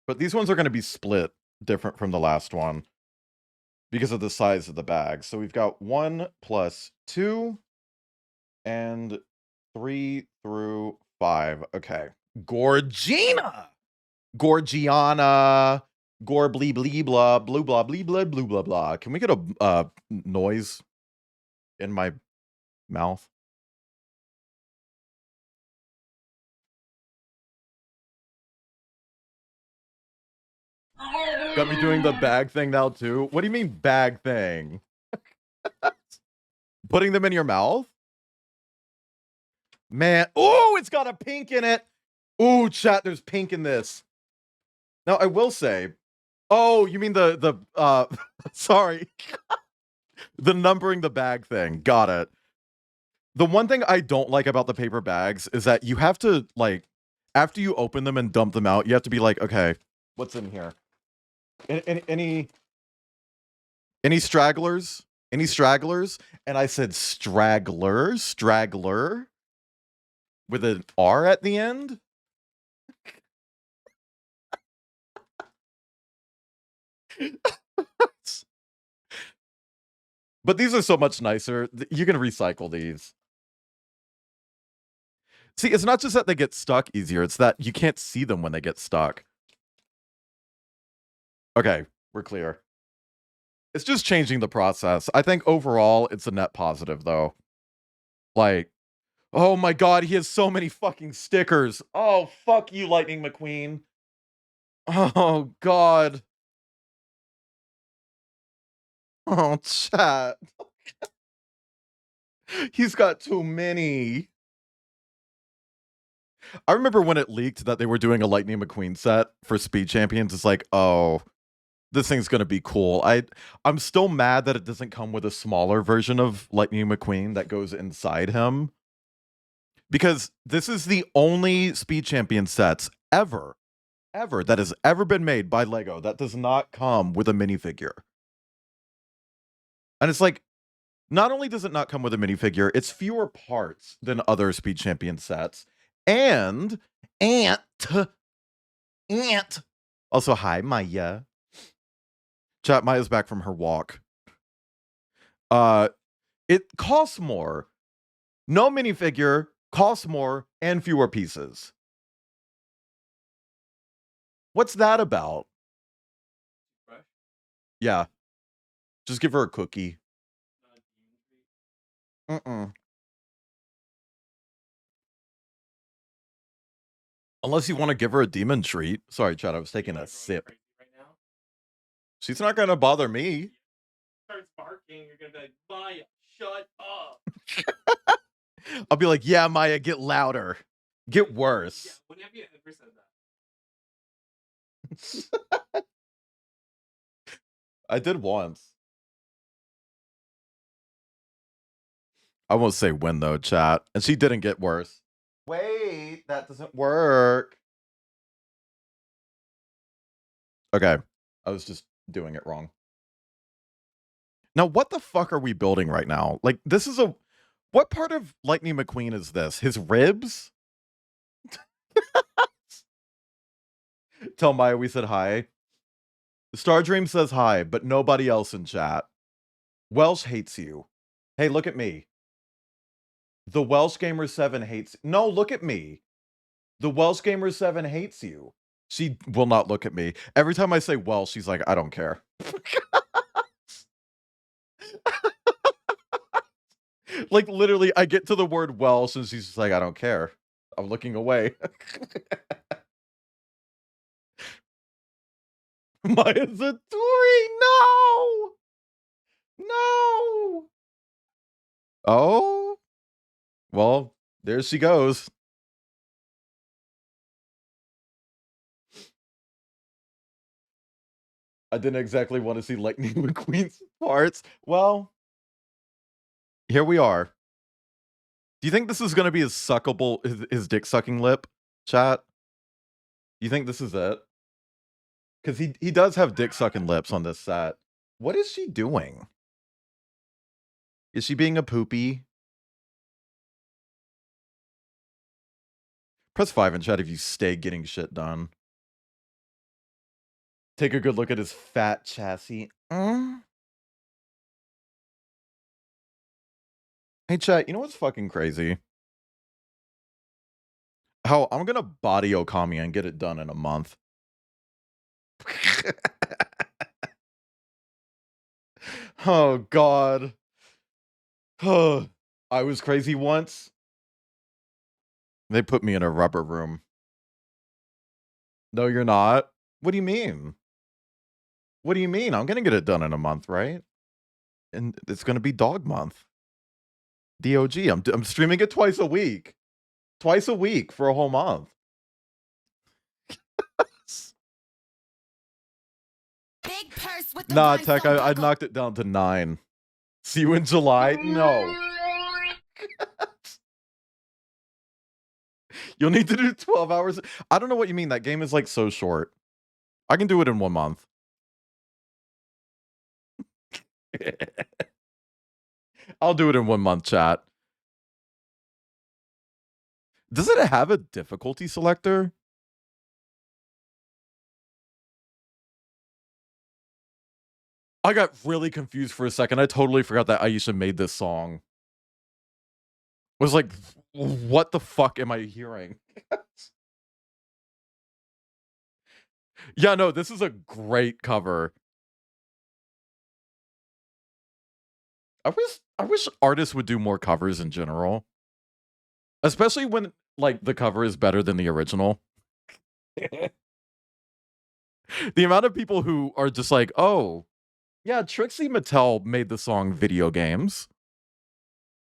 But these ones are going to be split different from the last one because of the size of the bag. So we've got 1 plus 2 and 3 through 5. Okay. Gorgina! Gorgiana! Gore blee blee blah, blue blah blee blah, blue blah blah. Can we get a noise in my mouth? Got me doing the bag thing now too. What do you mean bag thing? Putting them in your mouth? Man, oh, it's got a pink in it. Ooh, chat, there's pink in this. Now, I will say, oh, you mean the sorry. The numbering the bag thing. Got it. The one thing I don't like about the paper bags is that you have to, like, after you open them and dump them out, you have to be like, okay, what's in here? Any stragglers? Any stragglers? And I said straggler with an R at the end. But these are so much nicer. You can recycle these. See, it's not just that they get stuck easier, it's that you can't see them when they get stuck. Okay, we're clear. It's just changing the process. I think overall, it's a net positive, though. Like, oh my god, he has so many fucking stickers. Oh, fuck you, Lightning McQueen. Oh, god. Oh, chat. He's got too many. I remember when it leaked that they were doing a Lightning McQueen set for Speed Champions. It's like, oh, this thing's gonna be cool. I'm still mad that it doesn't come with a smaller version of Lightning McQueen that goes inside him. Because this is the only Speed Champion sets ever that has ever been made by Lego that does not come with a minifigure. And it's like, not only does it not come with a minifigure, it's fewer parts than other Speed Champion sets. And also, hi, Maya. Chat, Maya's back from her walk. It costs more. No minifigure, costs more, and fewer pieces. What's that about? Yeah. Just give her a cookie. Unless you want to give her a demon treat. Sorry, Chad, I was taking a sip. She's not gonna bother me. Starts barking, you're gonna be like, Maya, shut up. I'll be like, yeah, Maya, get louder. Get worse. Yeah, when have you ever said that? I did once. I won't say when though, chat. And she didn't get worse. Wait, that doesn't work. Okay, I was just doing it wrong. Now, what the fuck are we building right now? Like, this is a... What part of Lightning McQueen is this? His ribs? Tell Maya we said hi. Stardream says hi, but nobody else in chat. Welsh hates you. Hey, look at me. The Welsh Gamer 7 hates... No, look at me. The Welsh Gamer 7 hates you. She will not look at me. Every time I say Welsh, she's like, I don't care. Like, literally, I get to the word Welsh, and she's just like, I don't care. I'm looking away. Maya's a Tory! No! No! Oh? Well, there she goes. I didn't exactly want to see Lightning McQueen's parts. Well, here we are. Do you think this is going to be his suckable, his dick sucking lip, chat? You think this is it? Because he does have dick sucking lips on this set. What is she doing? Is she being a poopy? Press 5 in chat if you stay getting shit done. Take a good look at his fat chassis. Hey chat, you know what's fucking crazy? How I'm gonna body Okami and get it done in a month. Oh god. I was crazy once. They put me in a rubber room. No, you're not. What do you mean? What do you mean? I'm gonna get it done in a month, right? And it's gonna be dog month. DOG. I'm streaming it twice a week. Twice a week for a whole month. Big purse with the Nah, Tech, rhinestone I buckle. knocked it down to 9. See you in July? No. You'll need to do 12 hours. I don't know what you mean. That game is like so short. I can do it in 1 month. I'll do it in 1 month, chat. Does it have a difficulty selector? I got really confused for a second. I totally forgot that Aisha made this song. I was like, what the fuck am I hearing? Yeah, no, this is a great cover. I wish artists would do more covers in general. Especially when, like, the cover is better than the original. The amount of people who are just like, oh, yeah, Trixie Mattel made the song Video Games.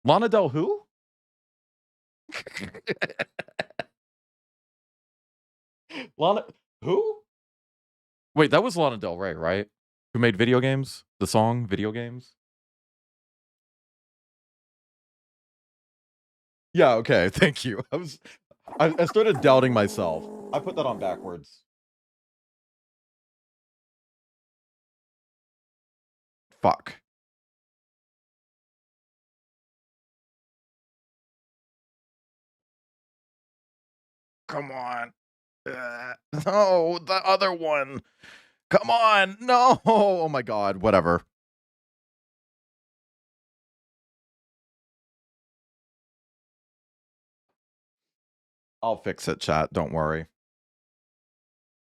Lana Del who? Lana who? Wait, that was Lana Del Rey, right? Who made Video Games? The song Video Games? Yeah, okay, thank you. I started doubting myself. I put that on backwards. Fuck. Come on. No, the other one. Come on. No. Oh my god, whatever. I'll fix it, chat. Don't worry.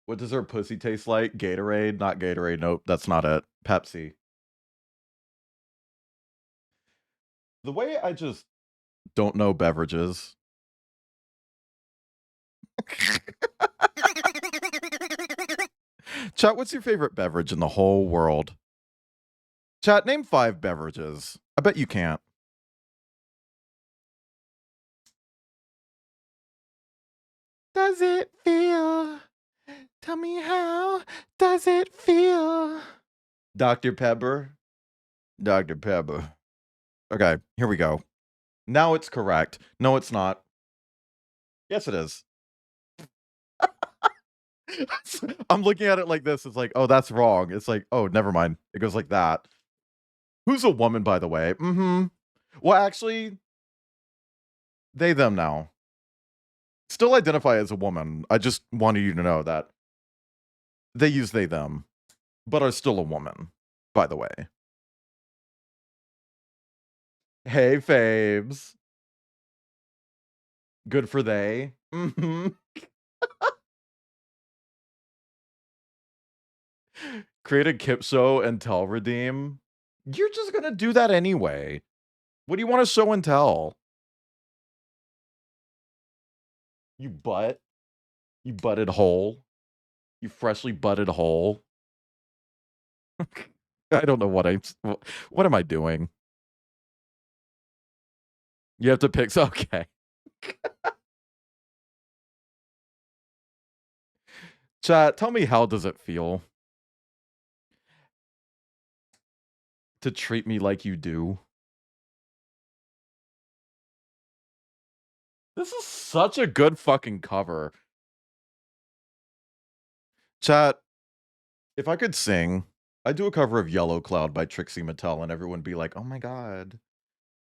What does her pussy taste like? Gatorade? Not Gatorade. Nope, that's not it. Pepsi. The way I just don't know beverages. Chat, what's your favorite beverage in the whole world? Chat, name 5 beverages. I bet you can't. Does it feel? Tell me how does it feel? Dr. Pepper. Dr. Pepper. Okay, here we go. Now it's correct. No, it's not. Yes, it is. I'm looking at it like this. It's like, oh, that's wrong. It's like, oh, never mind. It goes like that. Who's a woman, by the way? Mm-hmm. Well, actually, they, them now. Still identify as a woman. I just wanted you to know that they use they, them, but are still a woman, by the way. Hey, Fabes. Good for they. Mm-hmm. Create a Kip show and tell redeem. You're just gonna do that anyway. What do you want to show and tell? You butt. You butted hole. You freshly butted hole. I don't know what am I doing? You have to pick. Okay. Chat, tell me, how does it feel to treat me like you do? This is such a good fucking cover. Chat, if I could sing, I'd do a cover of Yellow Cloud by Trixie Mattel and everyone would be like, oh my god,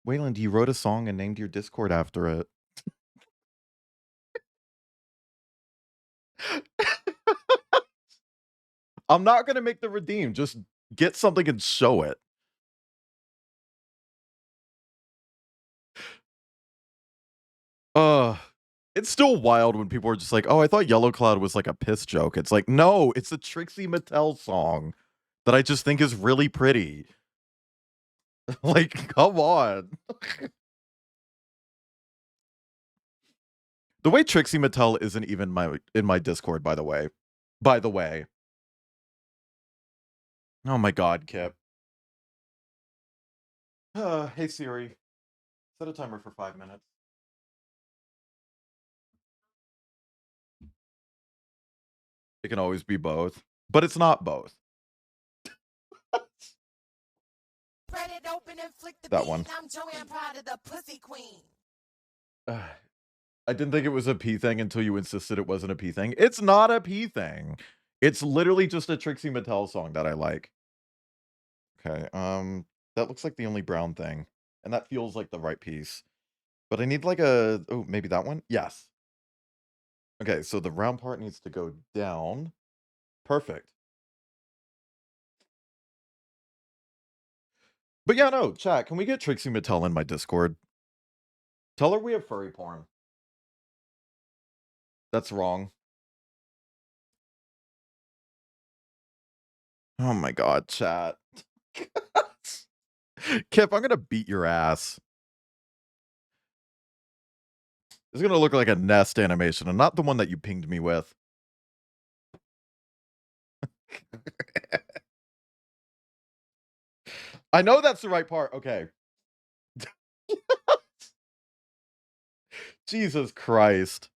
Wayland, you wrote a song and named your Discord after it. I'm not going to make the redeem. Just get something and show it. It's still wild when people are just like, oh, I thought Yellow Cloud was like a piss joke. It's like, no, it's a Trixie Mattel song that I just think is really pretty. Like, come on. The way Trixie Mattel isn't even in my Discord, by the way. By the way. Oh my god, Kip. Hey Siri. Set a timer for 5 minutes. It can always be both, but it's not both. That one. I'm Joanne Pride of the Pussy Queen. I didn't think it was a P thing until you insisted it wasn't a P thing. It's not a P thing. It's literally just a Trixie Mattel song that I like. Okay, that looks like the only brown thing. And that feels like the right piece. But I need like a, oh, maybe that one? Yes. Okay, so the round part needs to go down. Perfect. But yeah, no, chat, can we get Trixie Mattel in my Discord? Tell her we have furry porn. That's wrong. Oh my god, chat. Kip, I'm gonna beat your ass. It's gonna look like a nest animation and not the one that you pinged me with. I know that's the right part. Okay. Jesus Christ.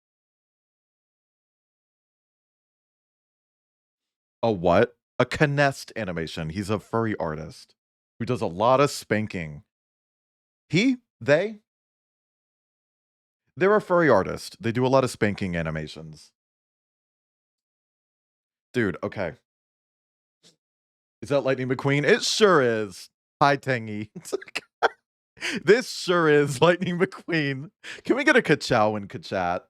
A what? A Knest animation. He's a furry artist who does a lot of spanking. They're a furry artist. They do a lot of spanking animations. Dude, okay. Is that Lightning McQueen? It sure is. Hi, Tangy. This sure is Lightning McQueen. Can we get a ka-chow and ka-chat?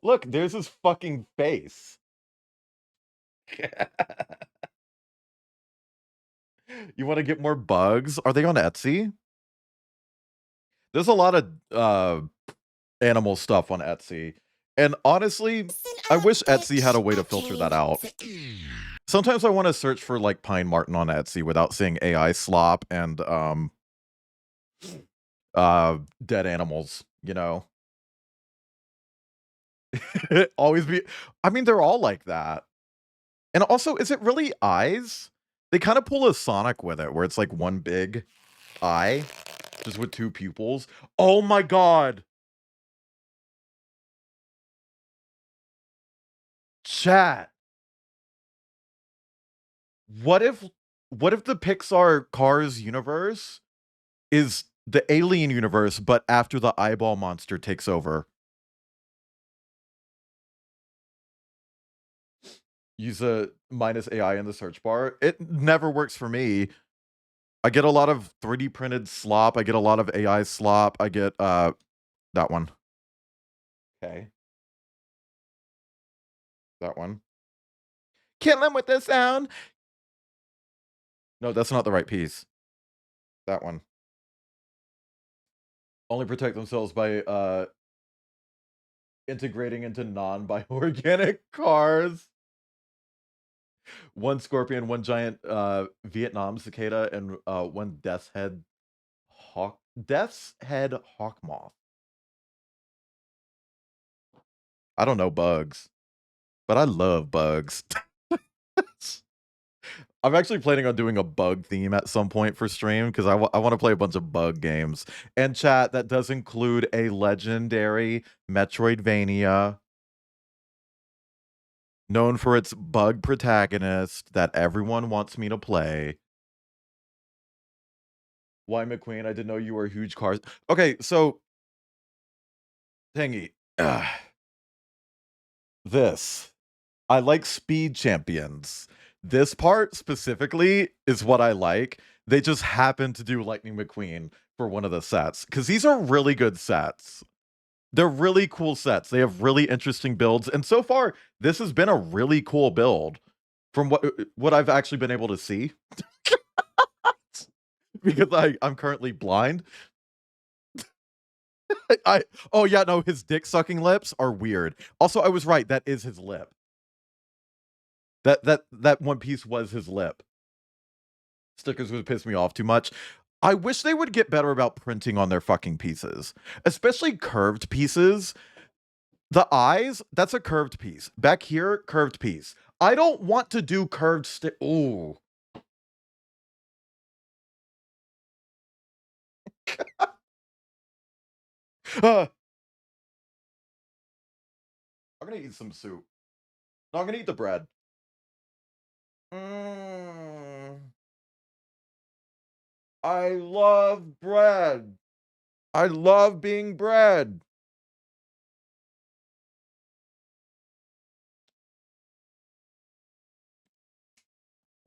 Look, there's his fucking face. You want to get more bugs? Are they on Etsy? There's a lot of animal stuff on Etsy. And honestly, I wish Etsy had a way to filter that out. Sometimes I want to search for like Pine Martin on Etsy without seeing AI slop and dead animals, you know. Always be I mean, they're all like that. And also, is it really eyes? They kind of pull a Sonic with it, where it's like one big eye, just with two pupils. Oh my god! Chat. What if the Pixar Cars universe is the alien universe, but after the eyeball monster takes over? Use a minus AI in the search bar. It never works for me. I get a lot of 3D printed slop. I get a lot of AI slop. I get that one. Okay. That one. Kill him with the sound. No, that's not the right piece. That one. Only protect themselves by integrating into non-bioorganic cars. One scorpion, one giant Vietnam cicada, and one death's head hawk moth. I don't know bugs, but I love bugs. I'm actually planning on doing a bug theme at some point for stream because I want to play a bunch of bug games. And chat, that does include a legendary Metroidvania known for its bug protagonist that everyone wants me to play. Why McQueen? I didn't know you were a huge cars. Okay, so Tangy. This. I like Speed Champions. This part specifically is what I like. They just happen to do Lightning McQueen for one of the sets because these are really good sets. They're really cool sets. They have really interesting builds, and so far this has been a really cool build from what I've actually been able to see. Because I'm currently blind. Oh yeah, no, his dick sucking lips are weird. Also, I was right, that is his lip. That one piece was his lip. Stickers would piss me off too much. I wish they would get better about printing on their fucking pieces, especially curved pieces. The eyes, that's a curved piece. Back here, curved piece. I don't want to do curved ooh. I'm gonna eat some soup. No, I'm gonna eat the bread. I love bread. I love being bread.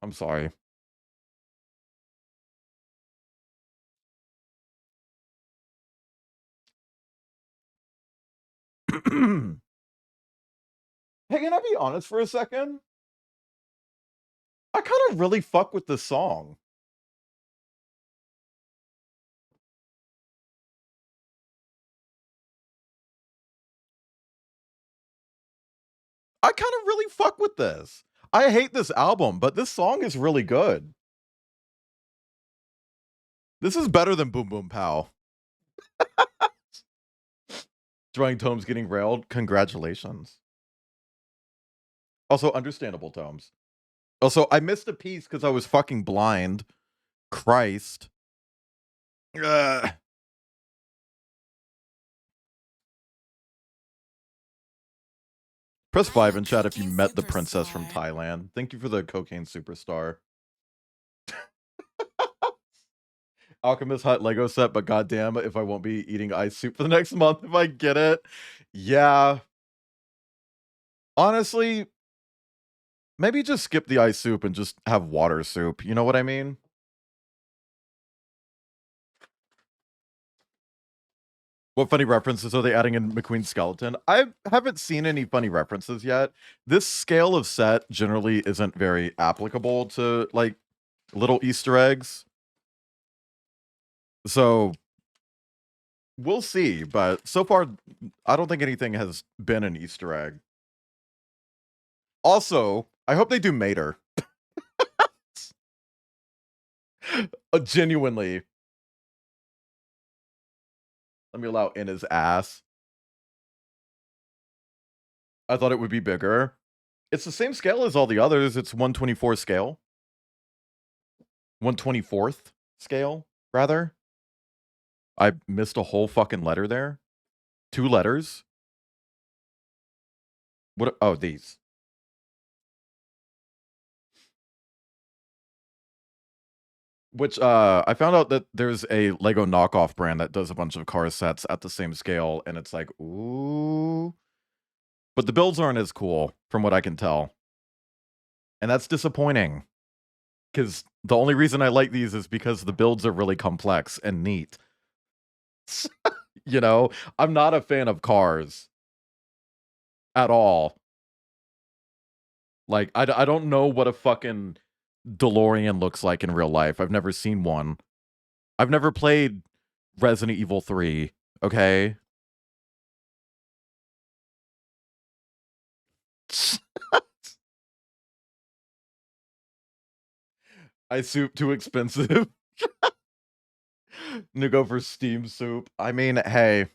I'm sorry. Hey, can I be honest for a second? I kind of really fuck with this song. I kind of really fuck with this. I hate this album, but this song is really good. This is better than Boom Boom Pow. Drawing Tomes getting railed. Congratulations. Also, understandable, Tomes. Also, I missed a piece because I was fucking blind. Christ. Ugh. Press 5 in chat if you met the princess from Thailand. Thank you for the cocaine superstar. Alchemist Hut Lego set, but goddamn if I won't be eating ice soup for the next month if I get it. Yeah. Honestly, maybe just skip the ice soup and just have water soup. You know what I mean? What funny references are they adding in McQueen's skeleton? I haven't seen any funny references yet. This scale of set generally isn't very applicable to, like, little Easter eggs. So, we'll see. But so far, I don't think anything has been an Easter egg. Also, I hope they do Mater. Genuinely. Let me allow in his ass. I thought it would be bigger. It's the same scale as all the others. It's 1/24 scale. 1/24th scale, rather. I missed a whole fucking letter there. 2 letters. What? Oh, these. Which, I found out that there's a Lego knockoff brand that does a bunch of car sets at the same scale, and it's like, ooh. But the builds aren't as cool, from what I can tell. And that's disappointing. Because the only reason I like these is because the builds are really complex and neat. You know, I'm not a fan of cars. At all. Like, I don't know what a fucking DeLorean looks like in real life. I've never seen one. I've never played Resident Evil 3, okay? I soup too expensive. No go for Steam soup. I mean, hey.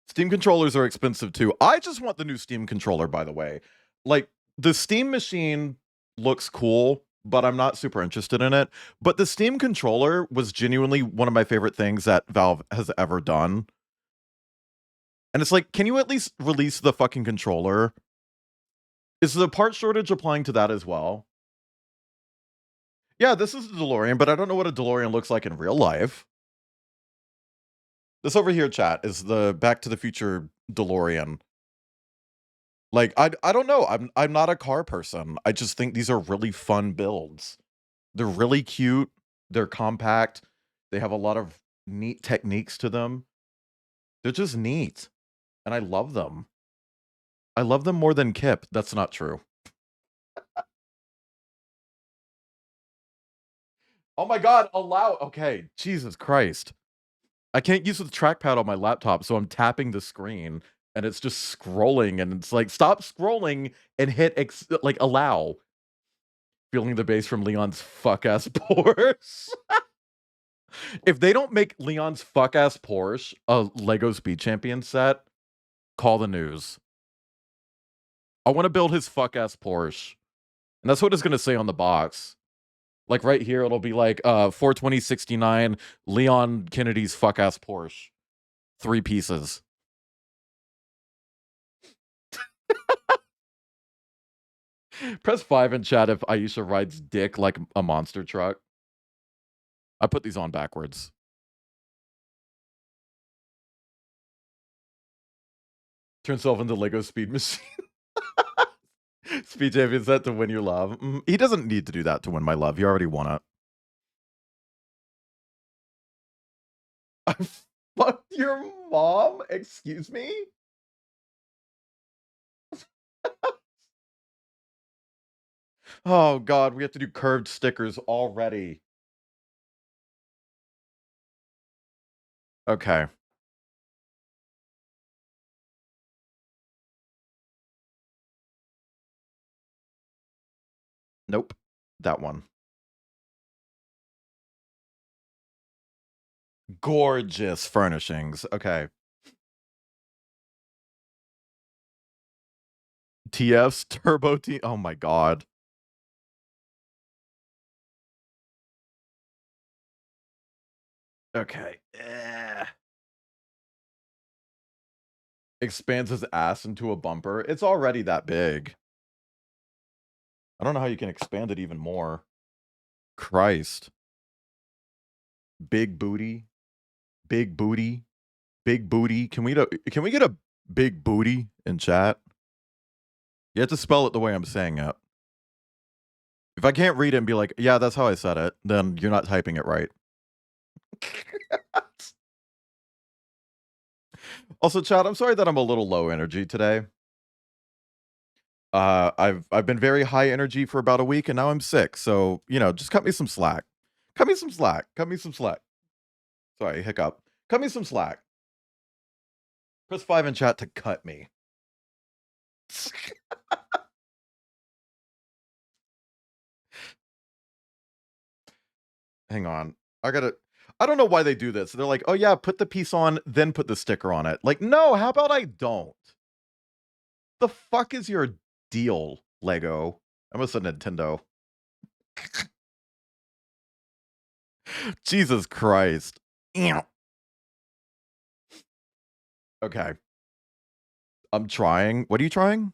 Steam controllers are expensive too. I just want the new Steam controller, by the way. Like, the Steam machine looks cool, but I'm not super interested in it. But the Steam controller was genuinely one of my favorite things that Valve has ever done. And it's like, can you at least release the fucking controller? Is the part shortage applying to that as well? Yeah, this is a DeLorean, but I don't know what a DeLorean looks like in real life. This over here, chat, is the Back to the Future DeLorean. Like, I don't know. I'm not a car person. I just think these are really fun builds. They're really cute. They're compact. They have a lot of neat techniques to them. They're just neat. And I love them. I love them more than Kip. That's not true. Oh my god, allow. Okay, Jesus Christ. I can't use the trackpad on my laptop, so I'm tapping the screen and it's just scrolling and it's like, stop scrolling and hit like allow. Feeling the bass from Leon's fuck ass Porsche. If they don't make Leon's fuck ass Porsche a Lego Speed Champion set, call the news. I want to build his fuck ass Porsche. And that's what it's gonna say on the box. Like right here, it'll be like 42069 Leon Kennedy's fuck ass Porsche. 3 pieces. Press 5 in chat if Aisha rides dick like a monster truck. I put these on backwards. Turn yourself into Lego Speed Machine. Speed Champion set to win your love. He doesn't need to do that to win my love. He already won it. I fucked your mom? Excuse me? Oh god, we have to do curved stickers already. Okay. Nope. That one. Gorgeous furnishings. Okay. TF's Turbo T. Oh my god. Okay. Expands his ass into a bumper. It's already that big. I don't know how you can expand it even more. Christ. Big booty. Big booty. Big booty. Can we get a big booty in chat? You have to spell it the way I'm saying it. If I can't read it and be like, yeah, that's how I said it, then you're not typing it right. Also, chat, I'm sorry that I'm a little low energy today. I've been very high energy for about a week and now I'm sick. So, you know, just cut me some slack. Cut me some slack. Cut me some slack. Sorry, hiccup. Cut me some slack. Press 5 in chat to cut me. Hang on. I don't know why they do this. They're like, oh yeah, put the piece on, then put the sticker on it. Like, no, how about I don't? The fuck is your deal, Lego? I must have Nintendo. Jesus Christ. Okay. I'm trying. What are you trying?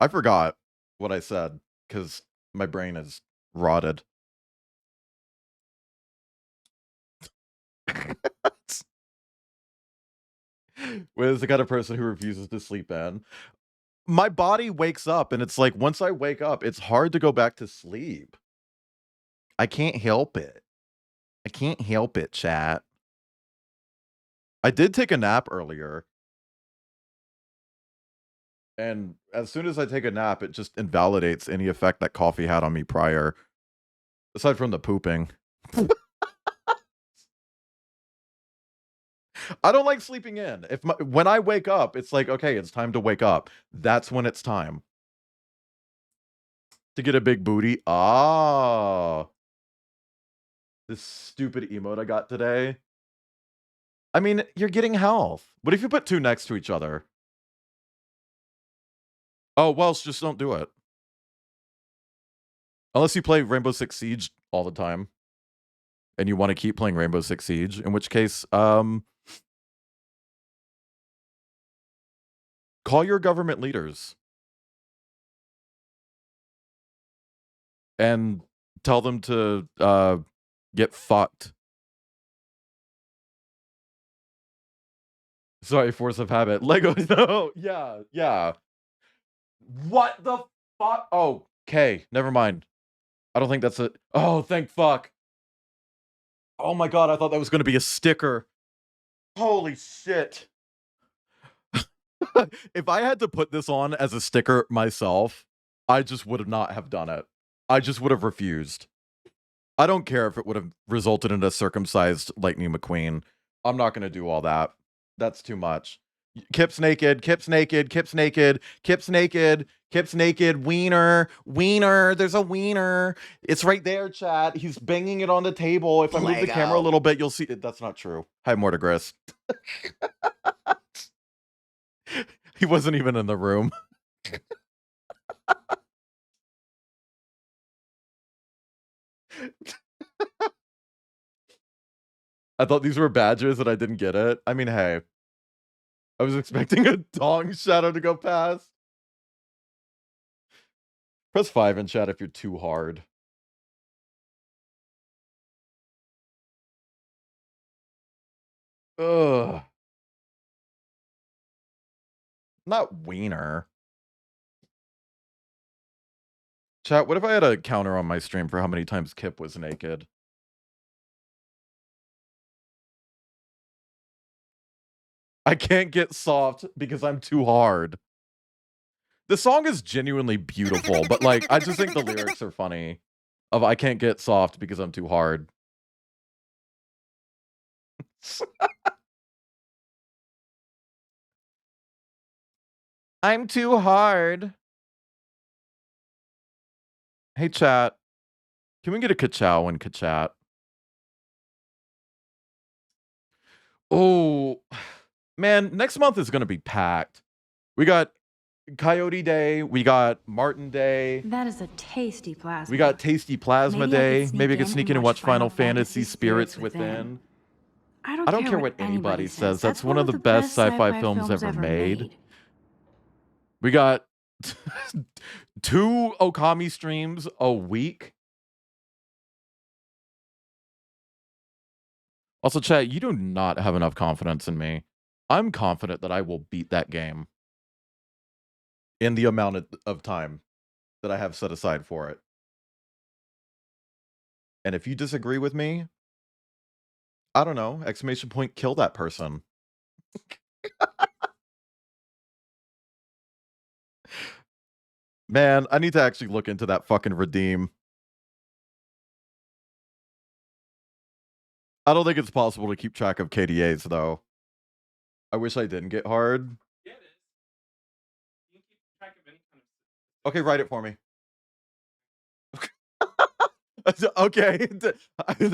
I forgot what I said because my brain is rotted. Wiz, the kind of person who refuses to sleep in. My body wakes up and it's like, once I wake up, it's hard to go back to sleep. I can't help it. I can't help it, chat. I did take a nap earlier. And as soon as I take a nap, it just invalidates any effect that coffee had on me prior. Aside from the pooping. I don't like sleeping in. When I wake up, it's like, okay, it's time to wake up. That's when it's time. To get a big booty. Ah. This stupid emote I got today. I mean, you're getting health. What if you put two next to each other? Oh, well, just don't do it. Unless you play Rainbow Six Siege all the time. And you want to keep playing Rainbow Six Siege. In which case, call your government leaders. And tell them to get fucked. Sorry, force of habit. Lego, no. Yeah. What the fuck? Oh, okay. Never mind. I don't think that's it. Oh, thank fuck. Oh my god, I thought that was going to be a sticker. Holy shit. If I had to put this on as a sticker myself, I just would not have done it. I just would have refused. I don't care if it would have resulted in a circumcised Lightning McQueen. I'm not going to do all that. That's too much. Kip's naked, Kip's naked, Kip's naked, Kip's naked, Kip's naked, wiener, there's a wiener. It's right there, chat. He's banging it on the table. If I move the camera a little bit, you'll see it. That's not true. Hi, Mortigris. He wasn't even in the room. I thought these were badges and I didn't get it. I mean, hey. I was expecting a dong shadow to go past. Press 5 in chat if you're too hard. Ugh. Not wiener. Chat, what if I had a counter on my stream for how many times Kip was naked? I can't get soft because I'm too hard. The song is genuinely beautiful, but like, I just think the lyrics are funny. Of I can't get soft because I'm too hard. I'm too hard. Hey, chat. Can we get a ka-chow in ka-chat? Oh, man, next month is going to be packed. We got Coyote Day. We got Martin Day. That is a tasty plasma. We got Tasty Plasma Day. Maybe I could sneak in and watch Final Fantasy Spirits Within. I don't care what anybody says. That's one of the best sci-fi films ever made. We got 2 Okami streams a week. Also, chat, you do not have enough confidence in me. I'm confident that I will beat that game in the amount of time that I have set aside for it. And if you disagree with me, I don't know, exclamation point, kill that person. Man, I need to actually look into that fucking redeem. I don't think it's possible to keep track of KDAs, though. I wish I didn't get hard. Yeah, it is. You can keep track of any kind of... Okay, write it for me. Okay.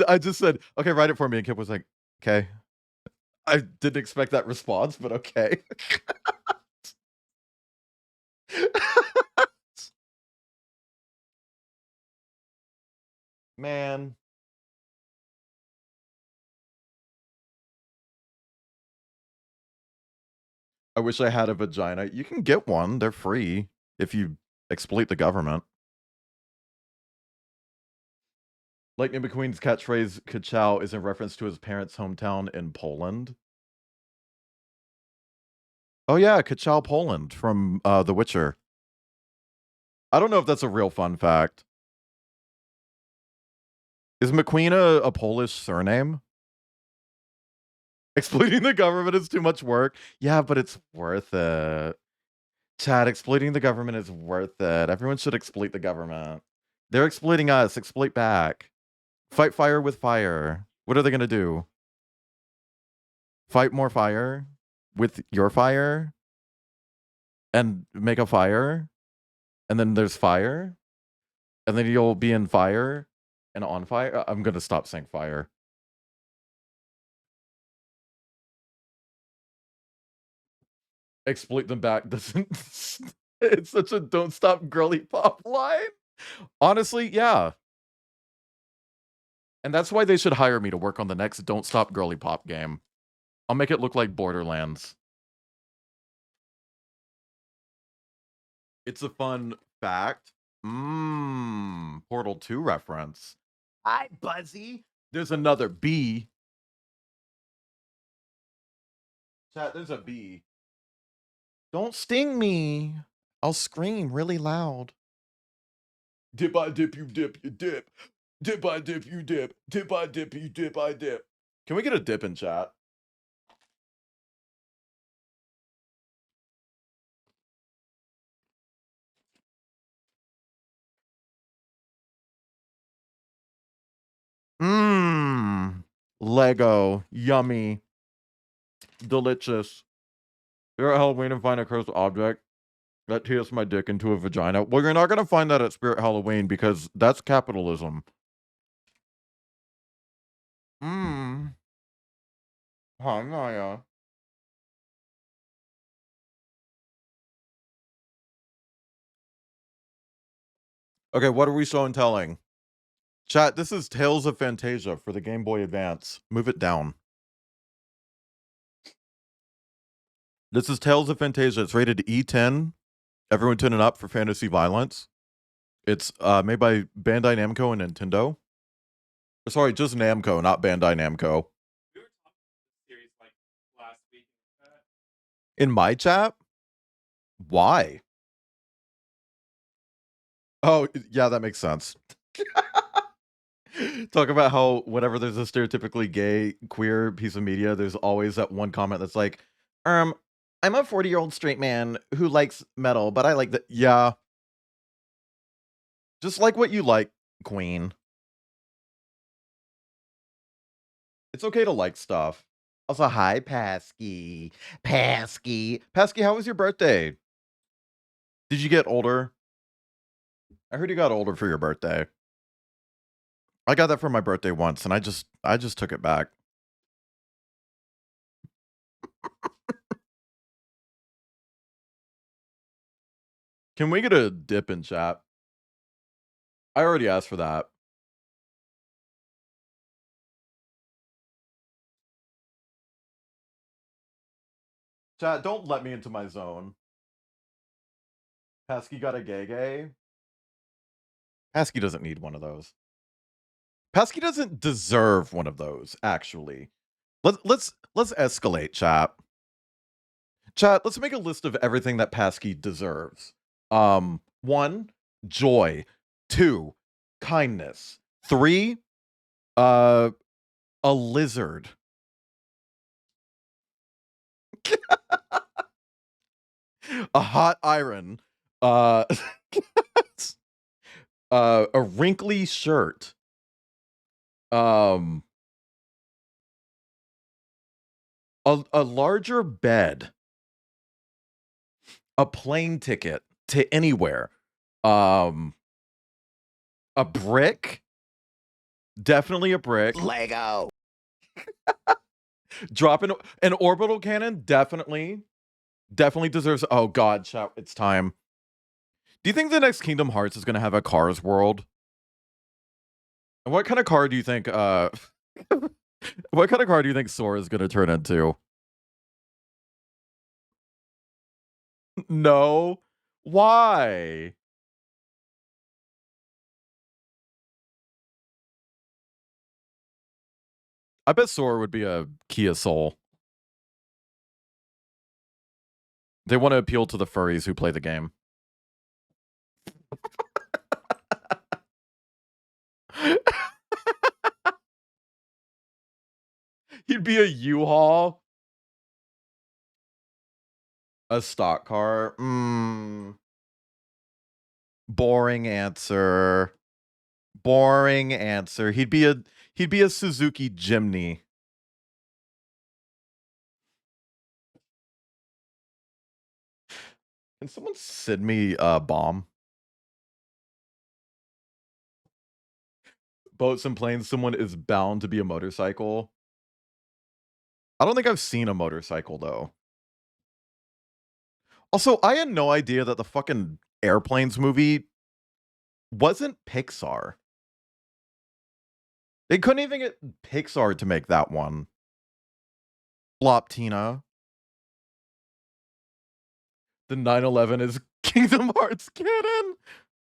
I just said, okay, write it for me. And Kip was like, okay. I didn't expect that response, but okay. Man. I wish I had a vagina. You can get one. They're free if you exploit the government. Lightning McQueen's catchphrase "Kachow" is in reference to his parents' hometown in Poland. Oh yeah, Kachow, Poland from The Witcher. I don't know if that's a real fun fact. Is McQueen a Polish surname? Exploiting the government is too much work. Yeah, but it's worth it. Chad, exploiting the government is worth it. Everyone should exploit the government. They're exploiting us. Exploit back. Fight fire with fire. What are they going to do? Fight more fire with your fire? And make a fire? And then there's fire? And then you'll be in fire and on fire? I'm going to stop saying fire. Exploit them back doesn't... It's such a don't stop girly pop line. Honestly, yeah. And that's why they should hire me to work on the next Don't Stop Girly Pop game. I'll make it look like Borderlands. It's a fun fact. Portal 2 reference. Hi, Buzzy. There's another B. Chat, there's a B. Don't sting me. I'll scream really loud. Dip, I dip, you dip, you dip. Dip, I dip, you dip. Dip, I dip, you dip, I dip. Can we get a dip in chat? Lego. Yummy. Delicious. You're at Halloween and find a cursed object that tears my dick into a vagina. Well, you're not going to find that at Spirit Halloween because that's capitalism. Hi, Maya. Okay, what are we show and telling? Chat, this is Tales of Fantasia for the Game Boy Advance. Move it down. This is Tales of Fantasia. It's rated E10. Everyone turn it up for fantasy violence. It's made by Bandai Namco and Nintendo. Sorry, just Namco, not Bandai Namco. We were talking about this series like last week. In my chat? Why? Oh, yeah, that makes sense. Talk about how whenever there's a stereotypically gay, queer piece of media, there's always that one comment that's like, I'm a 40-year-old straight man who likes metal, but I like the... Yeah. Just like what you like, queen. It's okay to like stuff. Also, hi, Pasky. Pasky. Pasky, how was your birthday? Did you get older? I heard you got older for your birthday. I got that for my birthday once, and I just took it back. Can we get a dip in chat? I already asked for that. Chat, don't let me into my zone. Pasky got a gay. Pasky doesn't need one of those. Pasky doesn't deserve one of those, actually. Let's escalate, chat. Chat, let's make a list of everything that Pasky deserves. 1, joy. 2, kindness. 3, a lizard. A hot iron. A wrinkly shirt. A larger bed. A plane ticket to anywhere. A brick. Definitely a brick. Lego. Dropping an orbital cannon, definitely deserves. Oh god, chat, it's time. Do you think the next Kingdom Hearts is gonna have a Cars world? And what kind of car do you think what kind of car do you think Sora is gonna turn into? No. Why? I bet Sora would be a Kia Soul. They want to appeal to the furries who play the game. He'd be a U-Haul. A stock car. Boring answer. Boring answer. He'd be a Suzuki Jimny. Can someone send me a bomb? Boats and planes, someone is bound to be a motorcycle. I don't think I've seen a motorcycle though. Also, I had no idea that the fucking Airplanes movie wasn't Pixar. They couldn't even get Pixar to make that one. Flop Tina. The 9/11 is Kingdom Hearts canon.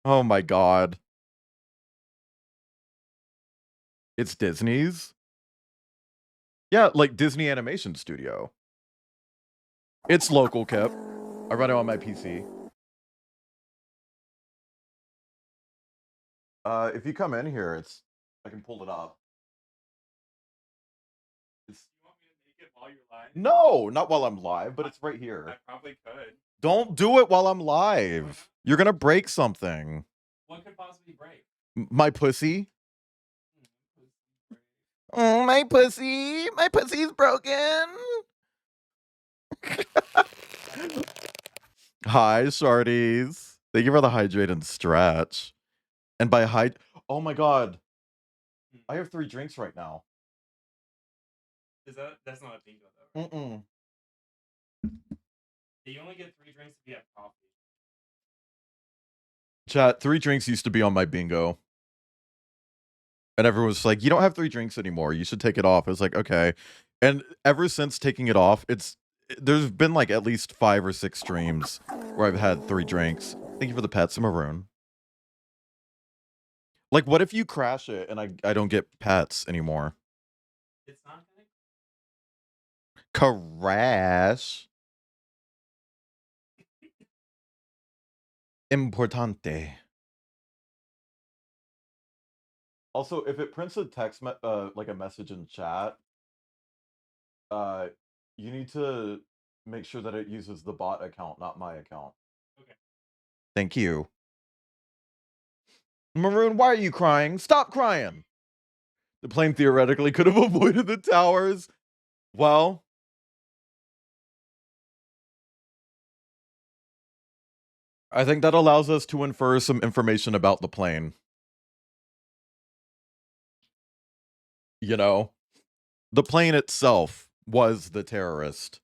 Oh my god. It's Disney's? Yeah, like Disney Animation Studio. It's local, Kip. I run it on my PC. If you come in here, I can pull it up. You want me to make it while you're live? No, not while I'm live, but it's right here. I probably could. Don't do it while I'm live. You're gonna break something. What could possibly break? My pussy. Oh, my pussy. My pussy's broken. Hi, Shardies. Thank you for the hydrate and stretch. And by oh my god. I have 3 drinks right now. That's not a bingo though, right? You only get 3 drinks if you have coffee. Chat, 3 drinks used to be on my bingo. And everyone was like, you don't have 3 drinks anymore. You should take it off. I was like, okay. And ever since taking it off, there's been like at least 5 or 6 streams where I've had 3 drinks. Thank you for the pets, Maroon. Like, what if you crash it and I don't get pets anymore? It's not gonna Crash. Importante. Also, if it prints a text like a message in chat, you need to make sure that it uses the bot account, not my account. Okay. Thank you. Maroon, why are you crying? Stop crying. The plane theoretically could have avoided the towers. Well, I think that allows us to infer some information about the plane. You know, the plane itself was the terrorist.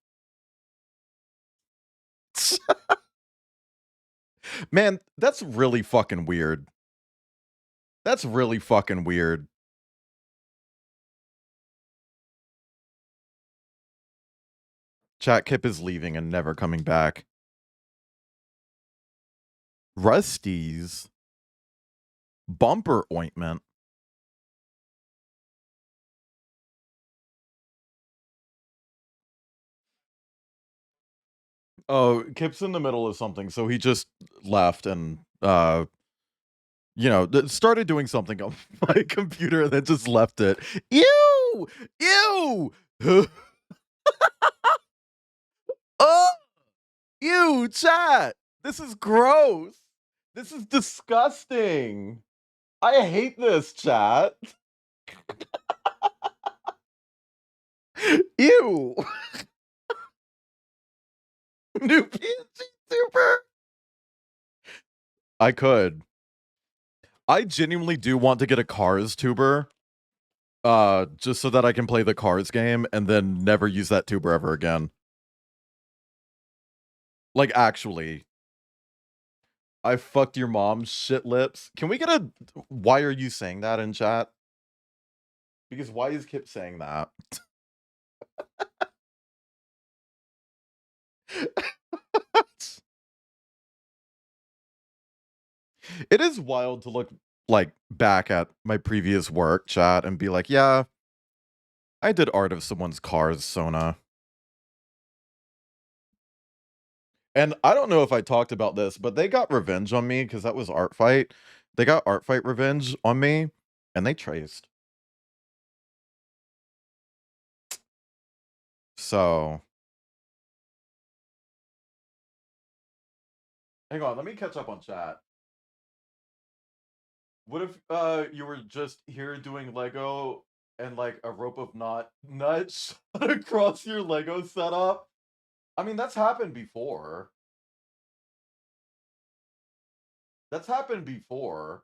Man, that's really fucking weird. That's really fucking weird. Chat Kip is leaving and never coming back. Rusty's bumper ointment. Oh, Kip's in the middle of something, so he just left and started doing something on my computer and then just left it. Ew! Ew! Oh! Ew, chat! This is gross! This is disgusting! I hate this, chat! Ew! New PNG Super? I could. I genuinely do want to get a Cars tuber. Just so that I can play the Cars game and then never use that tuber ever again. Like, actually. I fucked your mom's shit lips. Can we get a... Why are you saying that in chat? Because why is Kip saying that? It is wild to look, like, back at my previous work, chat, and be like, yeah, I did art of someone's Cars, Sona. And I don't know if I talked about this, but they got revenge on me because that was Art Fight. They got Art Fight revenge on me, and they traced. So... Hang on, let me catch up on chat. What if you were just here doing Lego and like a rope of nuts across your Lego setup? I mean, that's happened before. That's happened before.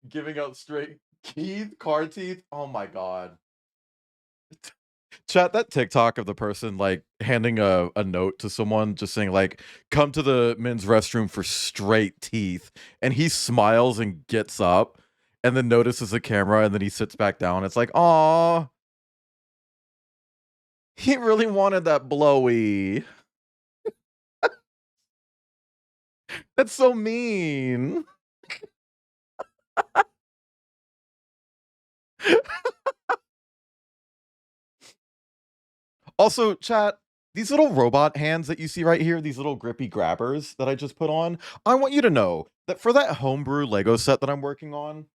Giving out straight car teeth. Oh my god. Chat, that TikTok of the person like handing a note to someone just saying like, come to the men's restroom for straight teeth, and he smiles and gets up and then notices the camera and then he sits back down. It's like, aw, he really wanted that blowy. That's so mean. Also, chat, these little robot hands that you see right here, these little grippy grabbers that I just put on, I want you to know that for that homebrew Lego set that I'm working on,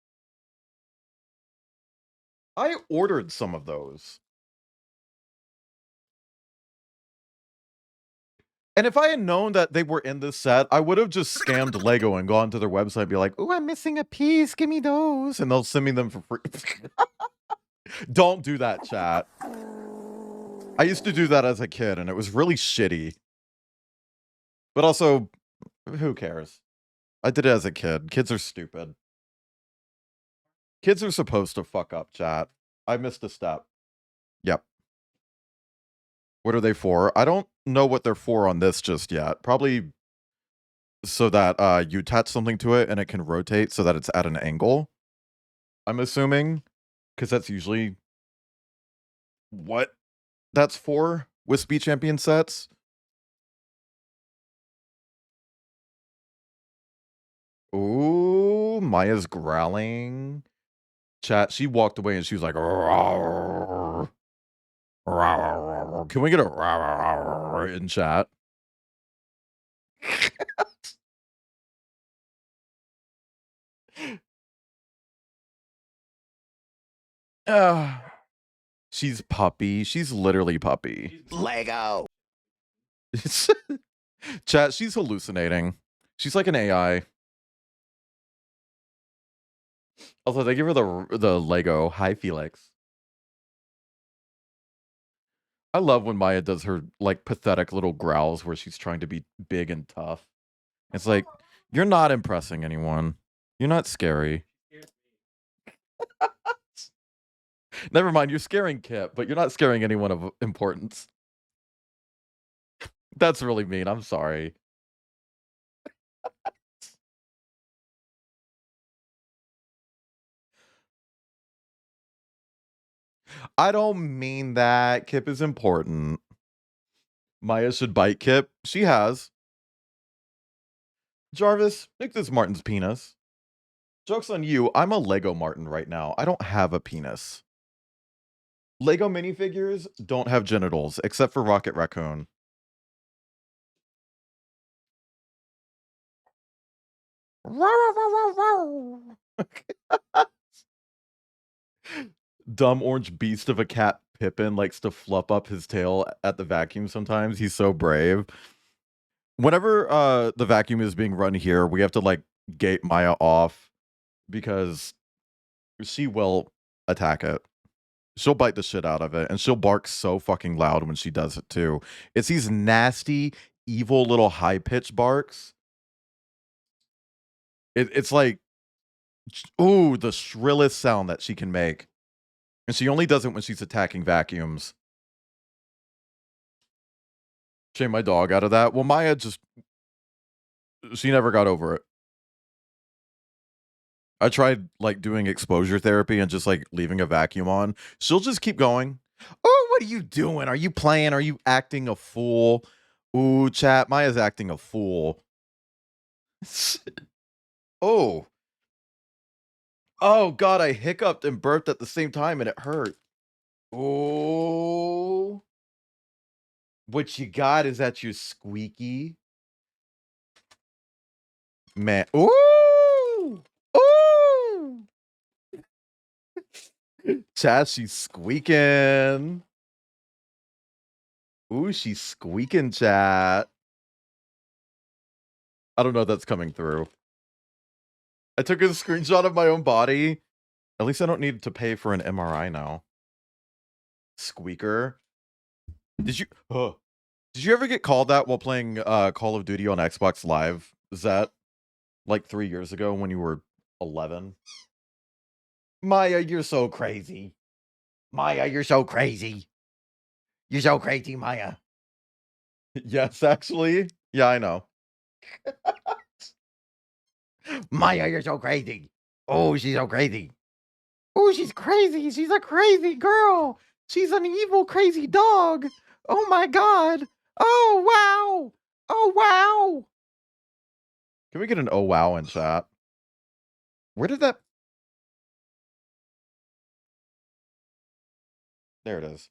I ordered some of those. And if I had known that they were in this set, I would have just scammed Lego and gone to their website and be like, "Oh, I'm missing a piece. Give me those." And they'll send me them for free. Don't do that, chat. I used to do that as a kid, and it was really shitty. But also, who cares? I did it as a kid. Kids are stupid. Kids are supposed to fuck up, chat. I missed a step. Yep. What are they for? I don't know what they're for on this just yet. Probably so that you attach something to it and it can rotate so that it's at an angle. I'm assuming, because that's usually what that's for with Speed Champion sets. Ooh, Maya's growling. Chat, she walked away and she was like, "Rawr, rawr." Can we get a rawr in chat? She's puppy. She's literally puppy. Lego. Chat, she's hallucinating. She's like an AI. Also, they give her the Lego. Hi, Felix. I love when Maya does her like pathetic little growls where she's trying to be big and tough. It's like, you're not impressing anyone. You're not scary. Never mind, you're scaring Kip, but you're not scaring anyone of importance. That's really mean. I'm sorry. I don't mean that. Kip is important. Maya should bite Kip. She has. Jarvis, make this Martin's penis. Joke's on you. I'm a Lego Martin right now. I don't have a penis. Lego minifigures don't have genitals, except for Rocket Raccoon. Dumb orange beast of a cat Pippin likes to fluff up his tail at the vacuum sometimes. He's so brave. Whenever the vacuum is being run here, we have to like gate Maya off because she will attack it. She'll bite the shit out of it, and she'll bark so fucking loud when she does it too. It's these nasty, evil little high-pitched barks. It's like, ooh, the shrillest sound that she can make. And she only does it when she's attacking vacuums. Shame my dog out of that. Well, Maya she never got over it. I tried like doing exposure therapy and just like leaving a vacuum on. She'll just keep going. Oh, what are you doing? Are you playing? Are you acting a fool? Ooh, chat, Maya's acting a fool. Oh. Oh, God, I hiccuped and burped at the same time and it hurt. Oh. What you got is that your squeaky. Man. Ooh. Ooh. Chat, she's squeaking. Ooh, she's squeaking, chat. I don't know if that's coming through. I took a screenshot of my own body. At least I don't need to pay for an MRI now. Squeaker. Did you ever get called that while playing Call of Duty on Xbox Live? Is that like 3 years ago when you were 11? Maya, you're so crazy. Maya, you're so crazy. You're so crazy, Maya. Yes, actually. Yeah, I know. Maya, you're so crazy. Oh, she's so crazy. Oh, she's crazy. She's a crazy girl. She's an evil, crazy dog. Oh my God. Oh, wow. Oh, wow. Can we get an oh, wow in chat? Where did that? There it is.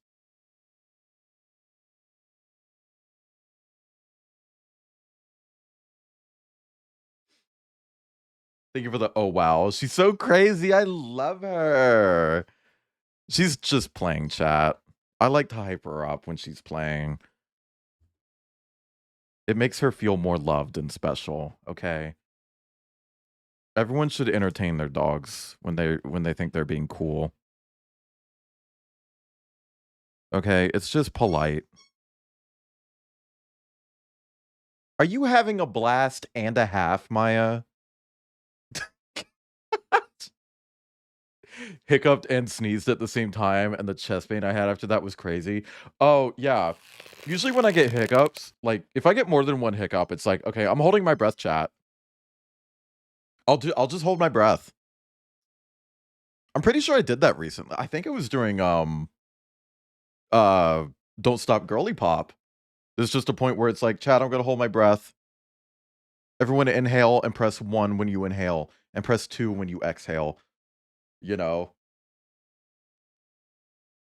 Thank you for the oh, wow. She's so crazy. I love her. She's just playing, chat. I like to hype her up when she's playing. It makes her feel more loved and special, okay? Everyone should entertain their dogs when they think they're being cool. Okay, it's just polite. Are you having a blast and a half, Maya? Hiccuped and sneezed at the same time, and the chest pain I had after that was crazy. Oh, yeah. Usually when I get hiccups, like, if I get more than one hiccup, it's like, okay, I'm holding my breath, chat. I'll just hold my breath. I'm pretty sure I did that recently. I think it was during, Don't Stop Girly Pop. There's just a point where it's like, chat, I'm gonna hold my breath. Everyone inhale and press 1 when you inhale, and press 2 when you exhale. You know?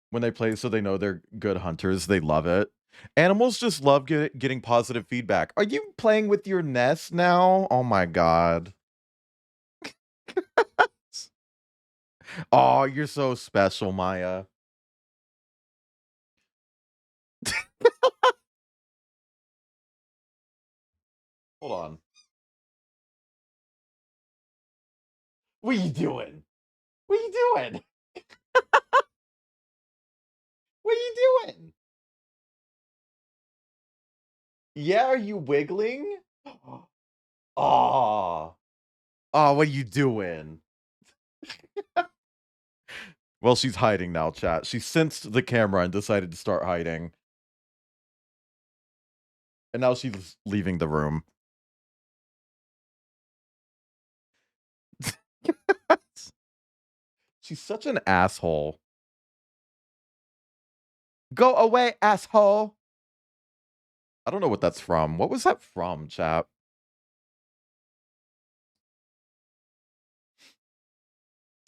When they play so they know they're good hunters, they love it. Animals just love getting positive feedback. Are you playing with your nest now? Oh my God. Oh, you're so special, Maya. Hold on. What are you doing? What are you doing? What are you doing? Yeah, are you wiggling? Oh. Oh, what are you doing? Well, she's hiding now, chat. She sensed the camera and decided to start hiding. And now she's leaving the room. She's such an asshole. Go away, asshole. I don't know what that's from. What was that from, chap?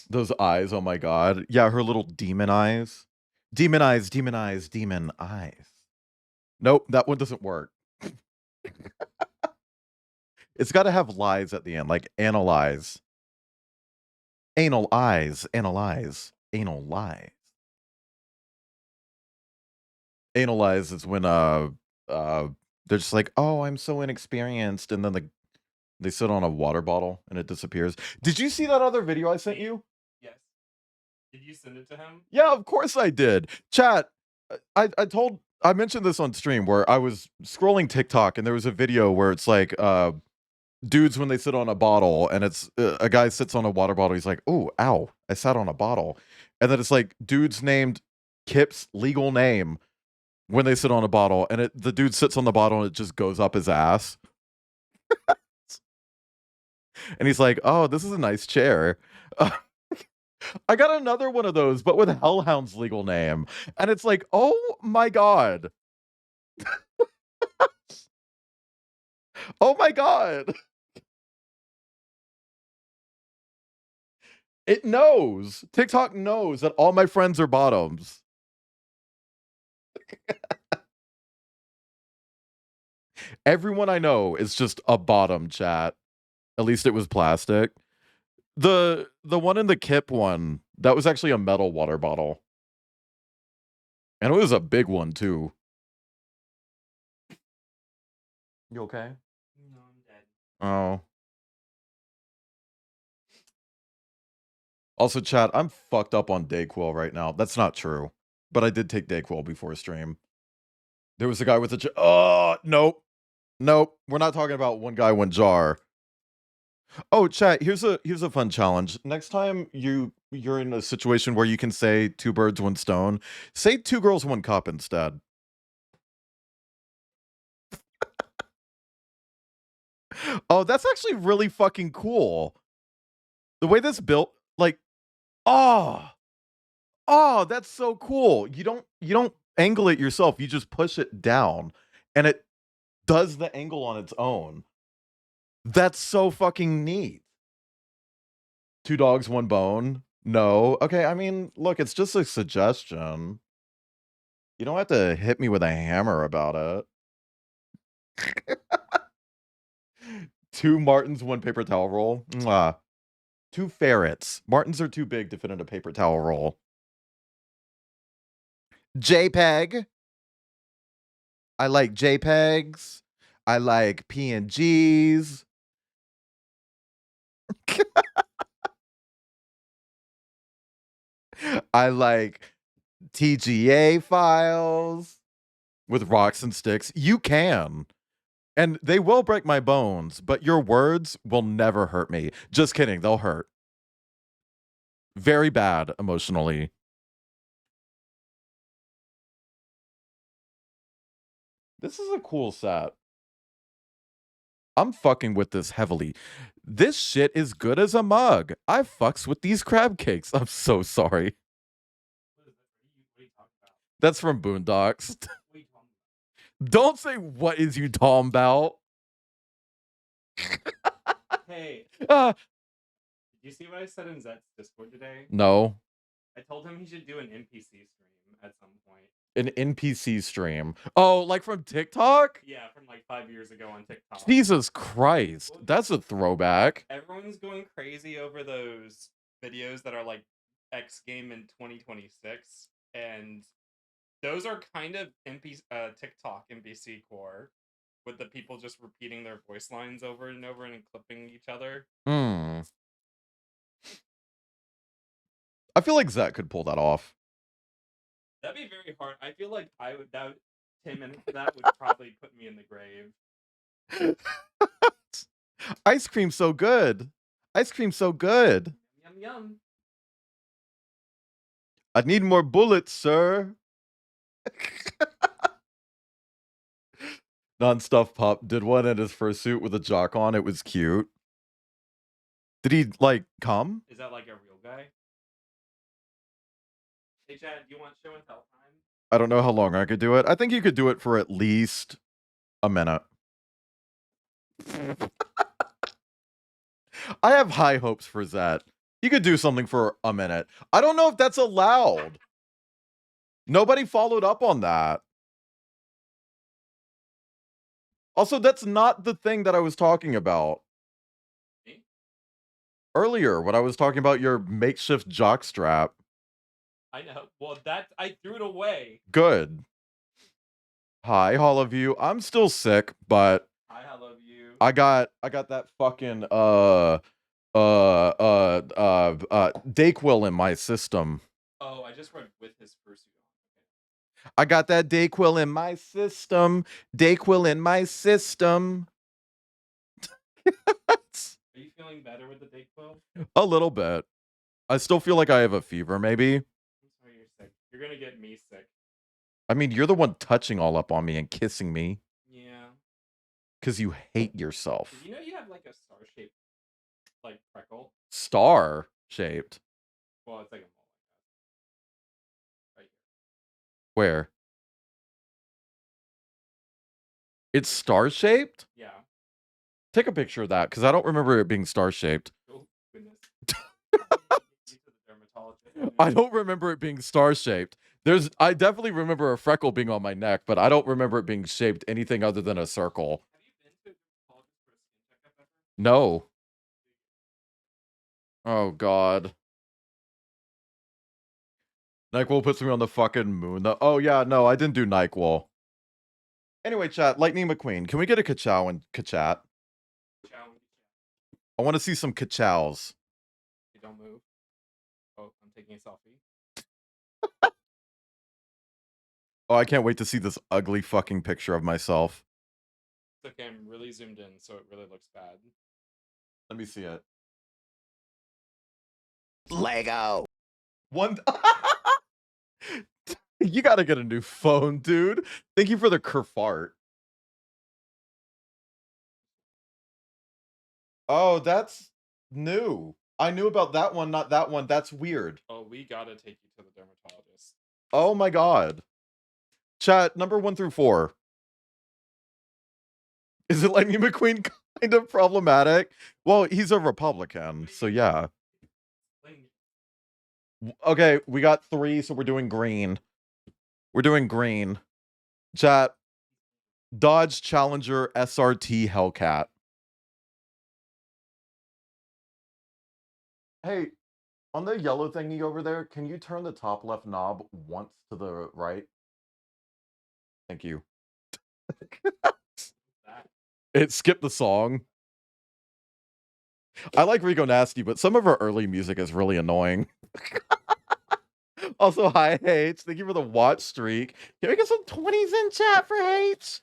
Those eyes, oh my God. Yeah, her little demon eyes. Demon eyes, demon eyes, demon eyes. Nope, that one doesn't work. It's got to have lies at the end, like analyze. Anal eyes, analyze, anal lies. Analyze is when they're just like, oh, I'm so inexperienced, and then they sit on a water bottle and it disappears. Did you see that other video I sent you? Yes. Did you send it to him? Yeah, of course I did. Chat, I told I mentioned this on stream where I was scrolling TikTok and there was a video where it's like dudes when they sit on a bottle and it's a guy sits on a water bottle. He's like, "Oh, ow, I sat on a bottle," and then it's like dudes named Kip's legal name when they sit on a bottle, and the dude sits on the bottle and it just goes up his ass. And he's like, "Oh, this is a nice chair." I got another one of those, but with Hellhound's legal name, and it's like, oh my god. Oh my god. It knows. TikTok knows that all my friends are bottoms. Everyone I know is just a bottom, chat. At least it was plastic. The one in the Kip one, that was actually a metal water bottle. And it was a big one too. You okay? No, I'm dead. Oh. Also, chat, I'm fucked up on Dayquil right now. That's not true. But I did take Dayquil before stream. There was a guy with a oh, nope. Nope. We're not talking about one guy, one jar. Oh, chat, here's a fun challenge. Next time you're in a situation where you can say 2 birds, 1 stone, say 2 girls, 1 cup instead. Oh, that's actually really fucking cool. The way this built, like, oh, that's so cool. You don't angle it yourself. You just push it down and it does the angle on its own. That's so fucking neat. 2 dogs, 1 bone. No. Okay, I mean, look, it's just a suggestion. You don't have to hit me with a hammer about it. 2 Martins, 1 paper towel roll. Mwah. 2 ferrets. Martins are too big to fit in a paper towel roll. JPEG. I like JPEGs. I like PNGs. I like TGA files with rocks and sticks. You can. And they will break my bones, but your words will never hurt me. Just kidding, they'll hurt. Very bad emotionally. This is a cool set. I'm fucking with this heavily. This shit is good as a mug. I fucks with these crab cakes. I'm so sorry. What are you talking about? That's from Boondocks. What are you talking about? Don't say what is you talking about. Hey, did you see what I said in Zet's Discord today? No. I told him he should do an NPC stream at some point. An NPC stream. Oh, like from TikTok? Yeah, from like 5 years ago on TikTok. Jesus Christ. That's a throwback. Everyone's going crazy over those videos that are like X game in 2026, and those are kind of TikTok NPC core, with the people just repeating their voice lines over and over and clipping each other. I feel like Zach could pull that off. That'd be very hard. I feel like 10 minutes of that would probably put me in the grave. Ice cream so good. Ice cream so good. Yum yum. I need more bullets, sir. Non-stuff Pup did one in his fursuit with a jock on. It was cute. Did he, like, come? Is that like a real guy? Hey, Chad, do you want show and tell time? I don't know how long I could do it. I think you could do it for at least a minute. I have high hopes for Zet. You could do something for a minute. I don't know if that's allowed. Nobody followed up on that. Also, that's not the thing that I was talking about. Me? Earlier, when I was talking about your makeshift jockstrap. I know. Well, I threw it away. Good. Hi, all of you. I'm still sick, but I love you. I got that fucking Dayquil in my system. Oh, I just read with his fursuit on. I got that Dayquil in my system. Dayquil in my system. Are you feeling better with the Dayquil? A little bit. I still feel like I have a fever, maybe. I'm sorry you're sick. You're gonna get me sick. I mean, you're the one touching all up on me and kissing me. Yeah. Because you hate yourself. Did you know you have like a star-shaped like freckle? Star shaped. Well, it's like a mole like that. Right here. Where? It's star shaped? Yeah. Take a picture of that because I don't remember it being star shaped. Oh goodness. You to the dermatologist. I don't remember it being star shaped. I definitely remember a freckle being on my neck, but I don't remember it being shaped anything other than a circle. Have you been to a dermatologist for a skin checkup ever? No. Oh God. NyQuil puts me on the fucking moon. Oh yeah, no, I didn't do NyQuil. Anyway, chat, Lightning McQueen, can we get a kachow and kachat? Chow. I want to see some kachows. You don't move. Oh, I'm taking a selfie. Oh, I can't wait to see this ugly fucking picture of myself. It's okay, I'm really zoomed in, so it really looks bad. Let me see it. Lego. One. You gotta get a new phone, dude. Thank you for the kerfart. Oh, that's new. I knew about that one, not that one. That's weird. Oh, we gotta take you to the dermatologist. Oh my God. Chat, number 1 through 4. Is it Lightning McQueen kind of problematic? Well, he's a Republican, so yeah. Okay, we got 3, so we're doing green. We're doing green. Chat, Dodge Challenger SRT Hellcat. Hey, on the yellow thingy over there, can you turn the top left knob once to the right? Thank you. It skipped the song. I like Rico Nasty, but some of her early music is really annoying. Also, hi, H. Thank you for the watch streak. Can we get some 20s in chat for H?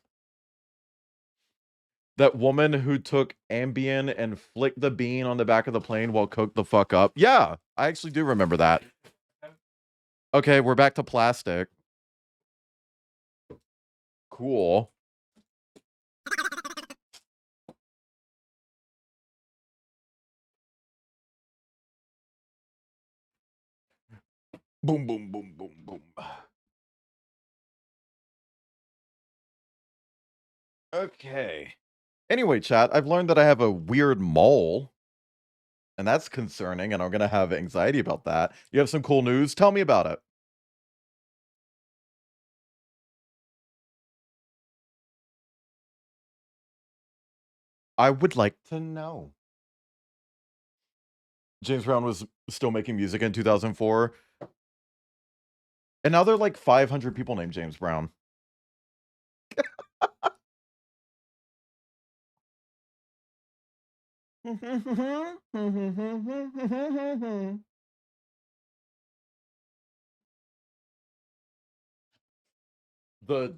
That woman who took Ambien and flicked the bean on the back of the plane while coked the fuck up. Yeah, I actually do remember that. Okay, we're back to plastic. Cool. Boom, boom, boom, boom, boom. Okay. Anyway, chat, I've learned that I have a weird mole. And that's concerning, and I'm going to have anxiety about that. You have some cool news? Tell me about it. I would like to know. James Brown was still making music in 2004. And now there are like 500 people named James Brown. The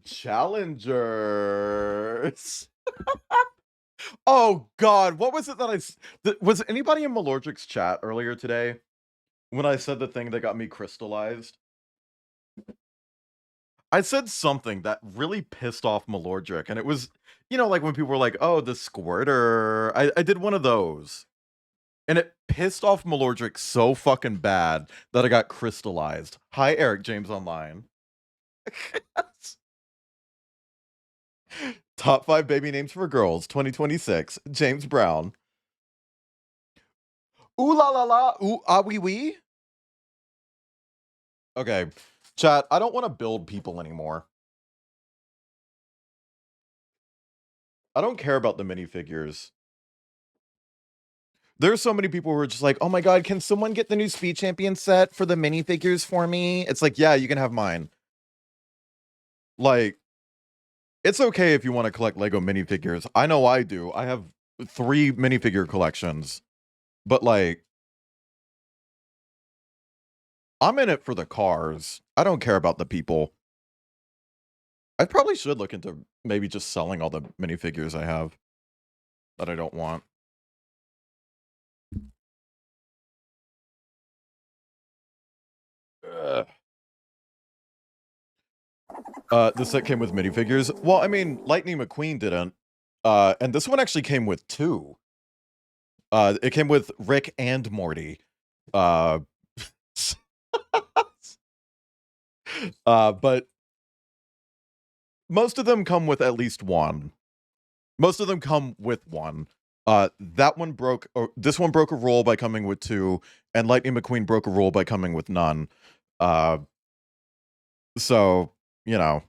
Challengers. Oh God, what was it that was anybody in Malordric's chat earlier today when I said the thing that got me crystallized? I said something that really pissed off Malordric, and it was, you know, like when people were like, oh, the squirter. I did one of those. And it pissed off Malordric so fucking bad that I got crystallized. Hi, Eric James Online. Top 5 baby names for girls, 2026. James Brown. Ooh la la la, ooh ah wee wee. Okay, chat, I don't want to build people anymore. I don't care about the minifigures. There's so many people who are just like, oh my God, can someone get the new Speed Champion set for the minifigures for me? It's like, yeah, you can have mine. Like, it's okay if you want to collect Lego minifigures. I know I do. I have 3 minifigure collections. But like, I'm in it for the cars. I don't care about the people. I probably should look into maybe just selling all the minifigures I have that I don't want. Ugh. This set came with minifigures. Well, I mean, Lightning McQueen didn't. And this one actually came with 2. It came with Rick and Morty. But most of them come with at least 1. Most of them come with 1. That one broke, or this one broke a rule by coming with 2, and Lightning McQueen broke a rule by coming with none. So, you know.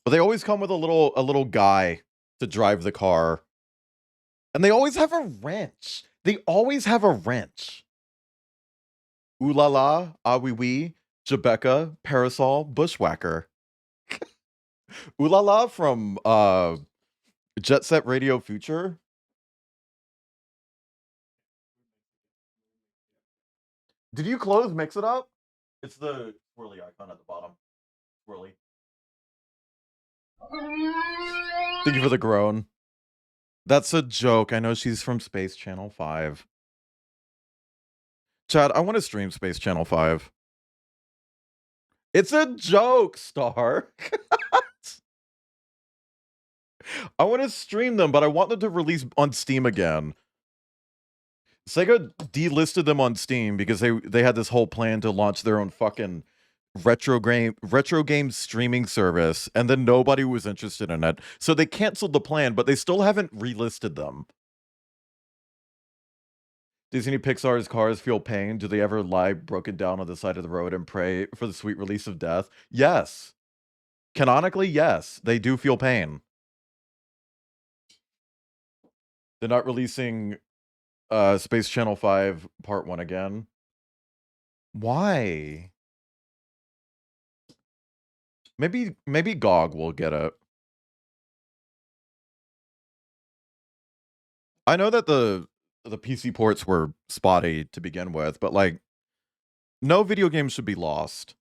But they always come with a little guy to drive the car. And they always have a wrench. They always have a wrench. Ooh la la, ah wee wee, Jabecca, Parasol, Bushwhacker. Ooh la la from Jet Set Radio Future. Did you close Mix It Up? It's the swirly icon at the bottom. Swirly. Thank you for the groan. That's a joke. I know she's from Space Channel 5. Chad, I want to stream Space Channel 5. It's a joke, Star. I want to stream them, but I want them to release on Steam again. Sega delisted them on Steam because they had this whole plan to launch their own fucking retro game streaming service, and then nobody was interested in it. So they canceled the plan, but they still haven't relisted them. Disney Pixar's cars feel pain. Do they ever lie broken down on the side of the road and pray for the sweet release of death? Yes. Canonically, yes. They do feel pain. They're not releasing Space Channel 5 Part 1 again. Why? Maybe GOG will get it. I know that the PC ports were spotty to begin with, but like, no video game should be lost.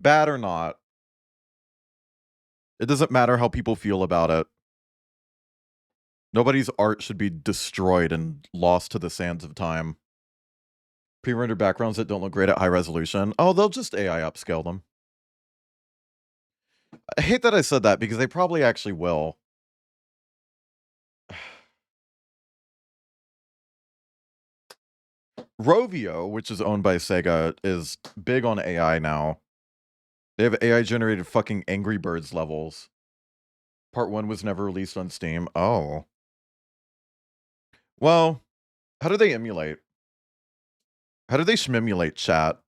Bad or not. It doesn't matter how people feel about it. Nobody's art should be destroyed and lost to the sands of time. Pre-rendered backgrounds that don't look great at high resolution. Oh, they'll just AI upscale them. I hate that I said that because they probably actually will. Rovio, which is owned by Sega, is big on AI now. They have AI-generated fucking Angry Birds levels. Part 1 was never released on Steam. Oh. Well, how do they emulate? How do they shmemulate, chat?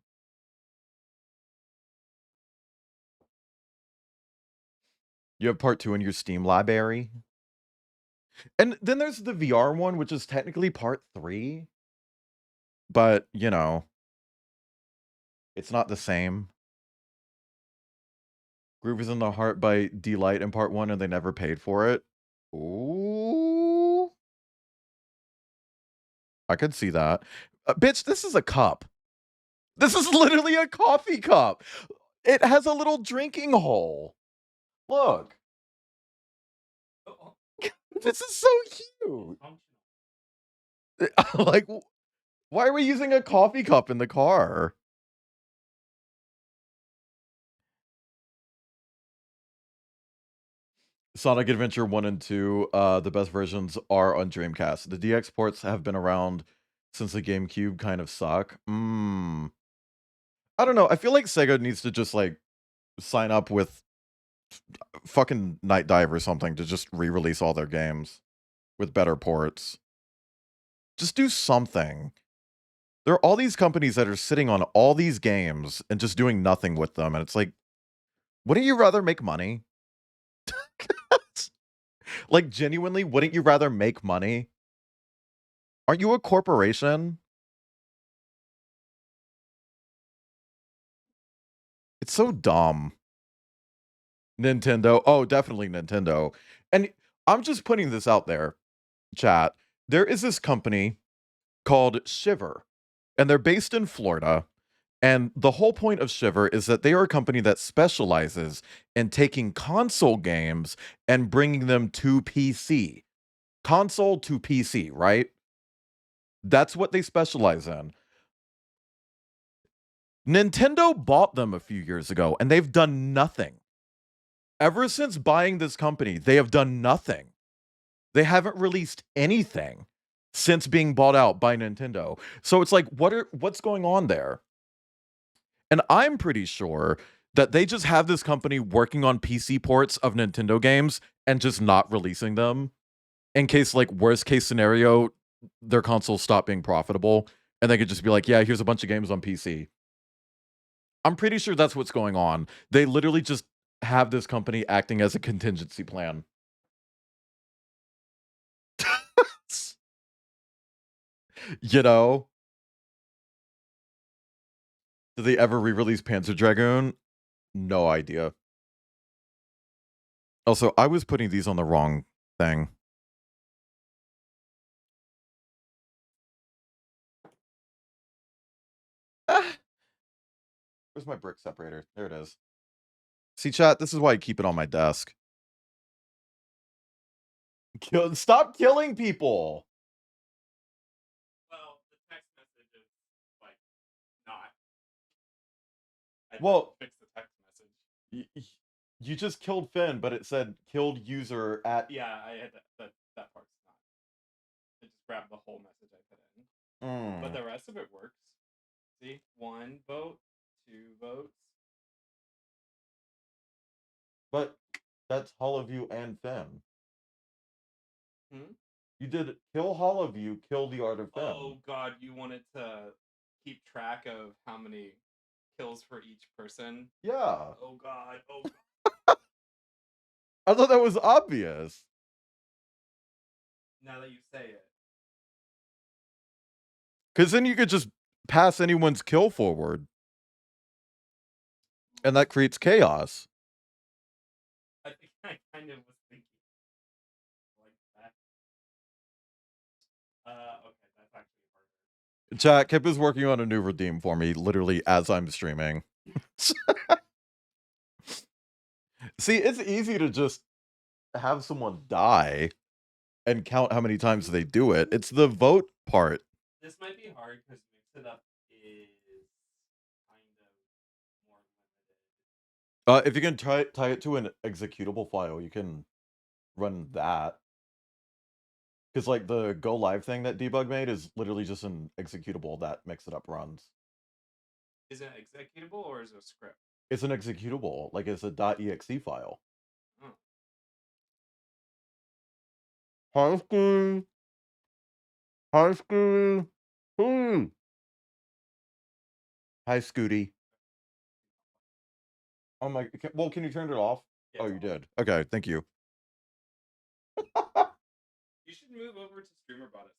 You have Part 2 in your Steam library? And then there's the VR one, which is technically Part 3. But, you know, it's not the same. Groove is in the Heart by Delight in Part 1, and they never paid for it. Ooh. I could see that. Bitch, this is a cup. This is literally a coffee cup. It has a little drinking hole. Look. This is so cute. Like, why are we using a coffee cup in the car? Sonic Adventure 1 and 2, the best versions are on Dreamcast. The DX ports have been around since the GameCube kind of suck. I don't know. I feel like Sega needs to just, like, sign up with fucking Night Dive or something to just re-release all their games with better ports. Just do something. There are all these companies that are sitting on all these games and just doing nothing with them. And it's like, wouldn't you rather make money? Like, genuinely, wouldn't you rather make money? Aren't you a corporation? It's so dumb. Nintendo. Oh, definitely Nintendo. And I'm just putting this out there, chat. There is this company called Shiver, and they're based in Florida, And the whole point of Shiver is that they are a company that specializes in taking console games and bringing them to PC. Console to PC, right? That's what they specialize in. Nintendo bought them a few years ago, and they've done nothing. Ever since buying this company, they have done nothing. They haven't released anything since being bought out by Nintendo. So it's like, what's going on there? And I'm pretty sure that they just have this company working on PC ports of Nintendo games and just not releasing them in case, like, worst case scenario, their consoles stop being profitable and they could just be like, yeah, here's a bunch of games on PC. I'm pretty sure that's what's going on. They literally just have this company acting as a contingency plan. You know? Did they ever re-release Panzer Dragoon? No idea. Also, I was putting these on the wrong thing. Ah. Where's my brick separator? There it is. See, chat, this is why I keep it on my desk. Stop killing people! Well, the text message is like not. I Well, fix the text message. You just killed Finn, but it said killed user at. Yeah, I had that part's not. I just grabbed the whole message I put in, but the rest of it works. See, 1 vote, 2 votes. But that's Hollowview and Finn. You did kill Hollowview, kill the Art of Finn. Oh god, you wanted to keep track of how many kills for each person? Yeah. Oh god, oh god. I thought that was obvious. Now that you say it. Because then you could just pass anyone's kill forward. And that creates chaos. I think I kind of was thinking like that. Okay, that's actually harder. Chat, Kip is working on a new redeem for me, literally as I'm streaming. See, it's easy to just have someone die and count how many times they do it. It's the vote part. This might be hard because Mix It Up is kind of more limited. If you can tie it to an executable file, you can run that. Because like the go live thing that Debug made is literally just an executable that Mix It Up runs. Is it executable or is it a script? It's an executable, like it's a .exe file. Oh. Hi, school. Hi, Scooty. Hi, Scooty. Oh my, well, can you turn it off? Yeah, oh, you did. Okay, thank you. You should move over to StreamerBot.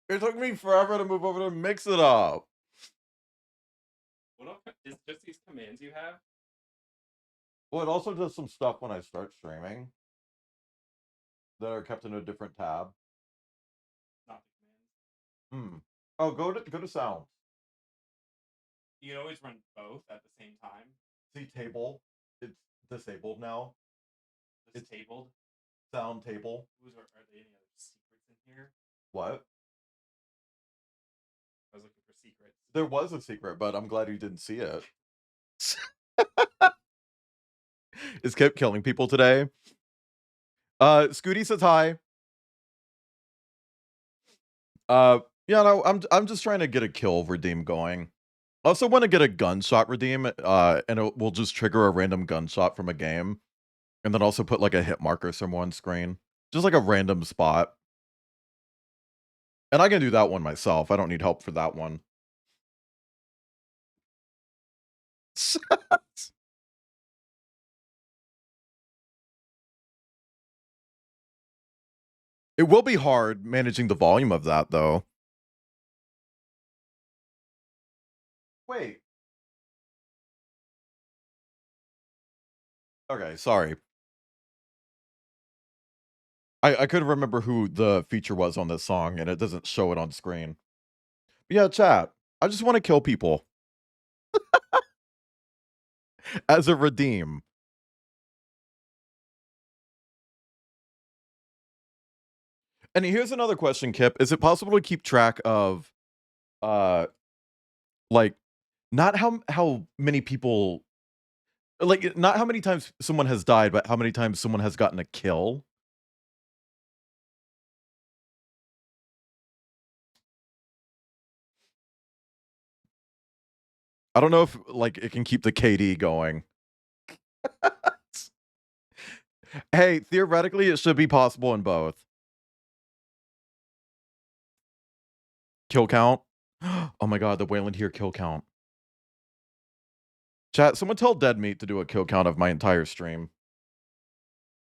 It took me forever to move over to Mix It Up. What is just these commands you have? Well, it also does some stuff when I start streaming that are kept in a different tab. Not the commands. Oh, go to sound. You can always run both at the same time. See table? It's disabled now. It's tabled. Sound table. Are there any other secrets in here? What? I was looking for secrets. There was a secret, but I'm glad you didn't see it. Is Kip killing people today? Scooty says hi. Yeah, no, I'm just trying to get a kill redeem going. I also want to get a gunshot redeem, and it will just trigger a random gunshot from a game. And then also put like a hit marker somewhere on screen. Just like a random spot. And I can do that one myself. I don't need help for that one. It will be hard managing the volume of that, though. Wait. Okay, sorry. I couldn't remember who the feature was on this song, and it doesn't show it on screen. Yeah, chat. I just want to kill people as a redeem. And here's another question, Kip. Is it possible to keep track of like not how many people, like not how many times someone has died, but how many times someone has gotten a kill? I don't know if like it can keep the KD going. Hey, theoretically it should be possible in both. Kill count. Oh my god, the Wayland here kill count. Chat, someone tell Dead Meat to do a kill count of my entire stream.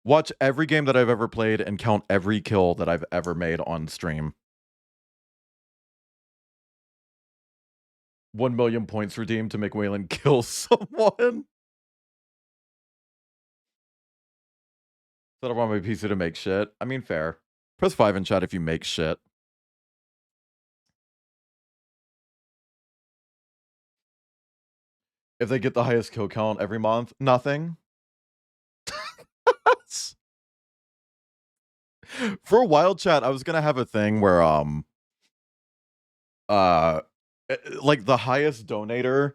Watch every game that I've ever played and count every kill that I've ever made on stream. 1 million points redeemed to make Wayland kill someone. So I don't want my PC to make shit. I mean, fair. Press 5 in chat if you make shit. If they get the highest kill count every month, nothing. For a while, chat, I was gonna have a thing where like the highest donator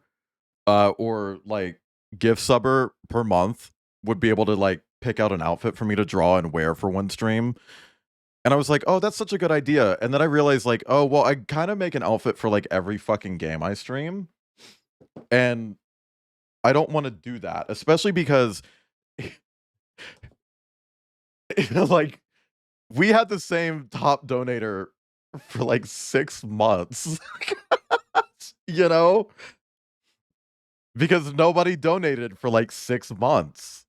or like gift subber per month would be able to like pick out an outfit for me to draw and wear for one stream. And I was like, oh, that's such a good idea. And then I realized like, oh, well, I kind of make an outfit for like every fucking game I stream. And I don't want to do that, especially because like we had the same top donator for like 6 months. You know? Because nobody donated for like 6 months.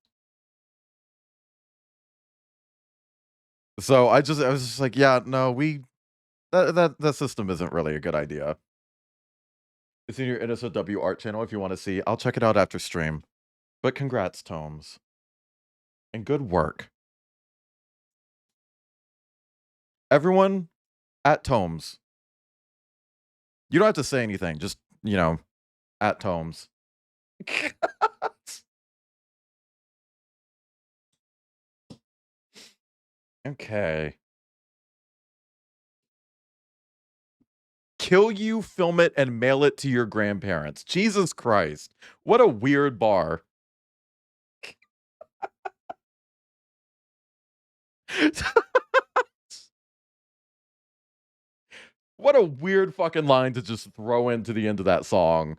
So I was just like, yeah, no, that system isn't really a good idea. It's in your NSOW art channel if you want to see. I'll check it out after stream. But congrats, Tomes. And good work. Everyone at Tomes. You don't have to say anything, just, you know, at Tomes. Okay. Kill you, film it, and mail it to your grandparents. Jesus Christ. What a weird bar. What a weird fucking line to just throw into the end of that song.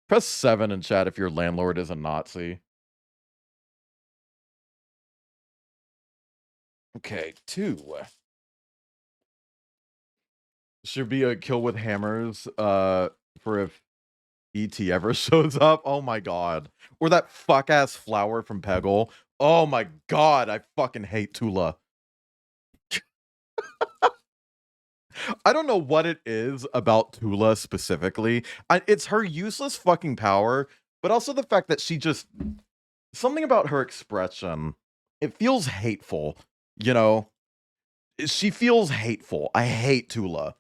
Press 7 in chat if your landlord is a Nazi. Okay, 2. Should be a kill with hammers for if ET ever shows up. Oh my god. Or that fuck ass flower from Peggle. Oh my god, I fucking hate Tula. I don't know what it is about Tula specifically. It's her useless fucking power, but also the fact that she just something about her expression. It feels hateful, you know? She feels hateful. I hate Tula.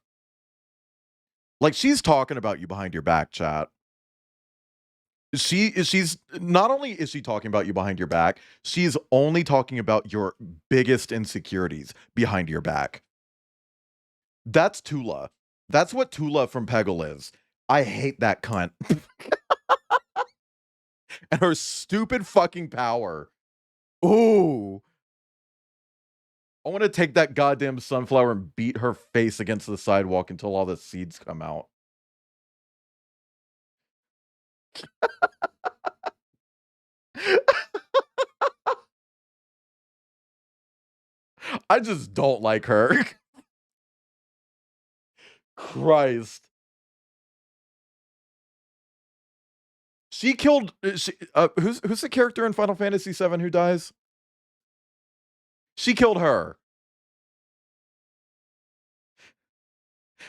Like she's talking about you behind your back, chat. She's not only is she talking about you behind your back, she's only talking about your biggest insecurities behind your back. That's Tula. That's what Tula from Peggle is. I hate that cunt. And her stupid fucking power. Ooh. I want to take that goddamn sunflower and beat her face against the sidewalk until all the seeds come out. I just don't like her. Christ. She killed who's the character in Final Fantasy VII who dies? She killed her.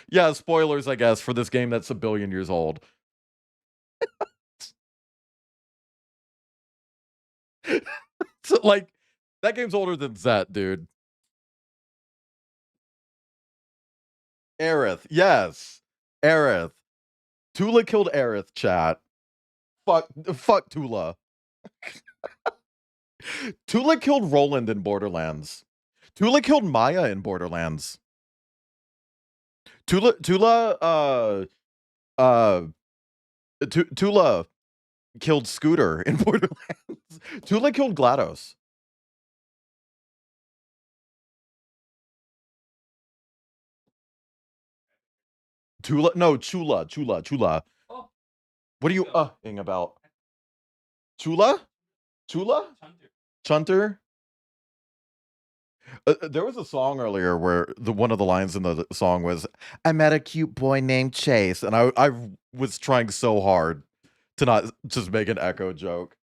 Yeah, spoilers, I guess, for this game that's a billion years old. So, like, that game's older than Zet, dude. Aerith, yes. Aerith. Tula killed Aerith, chat. Fuck Tula. Tula killed Roland in Borderlands. Tula killed Maya in Borderlands. Tula killed Scooter in Borderlands. Tula killed GLaDOS. Chula. Oh, What are you ing about? Chula? Chunter. Chunter? There was a song earlier where one of the lines in the song was, "I met a cute boy named Chase," and I was trying so hard to not just make an Echo joke.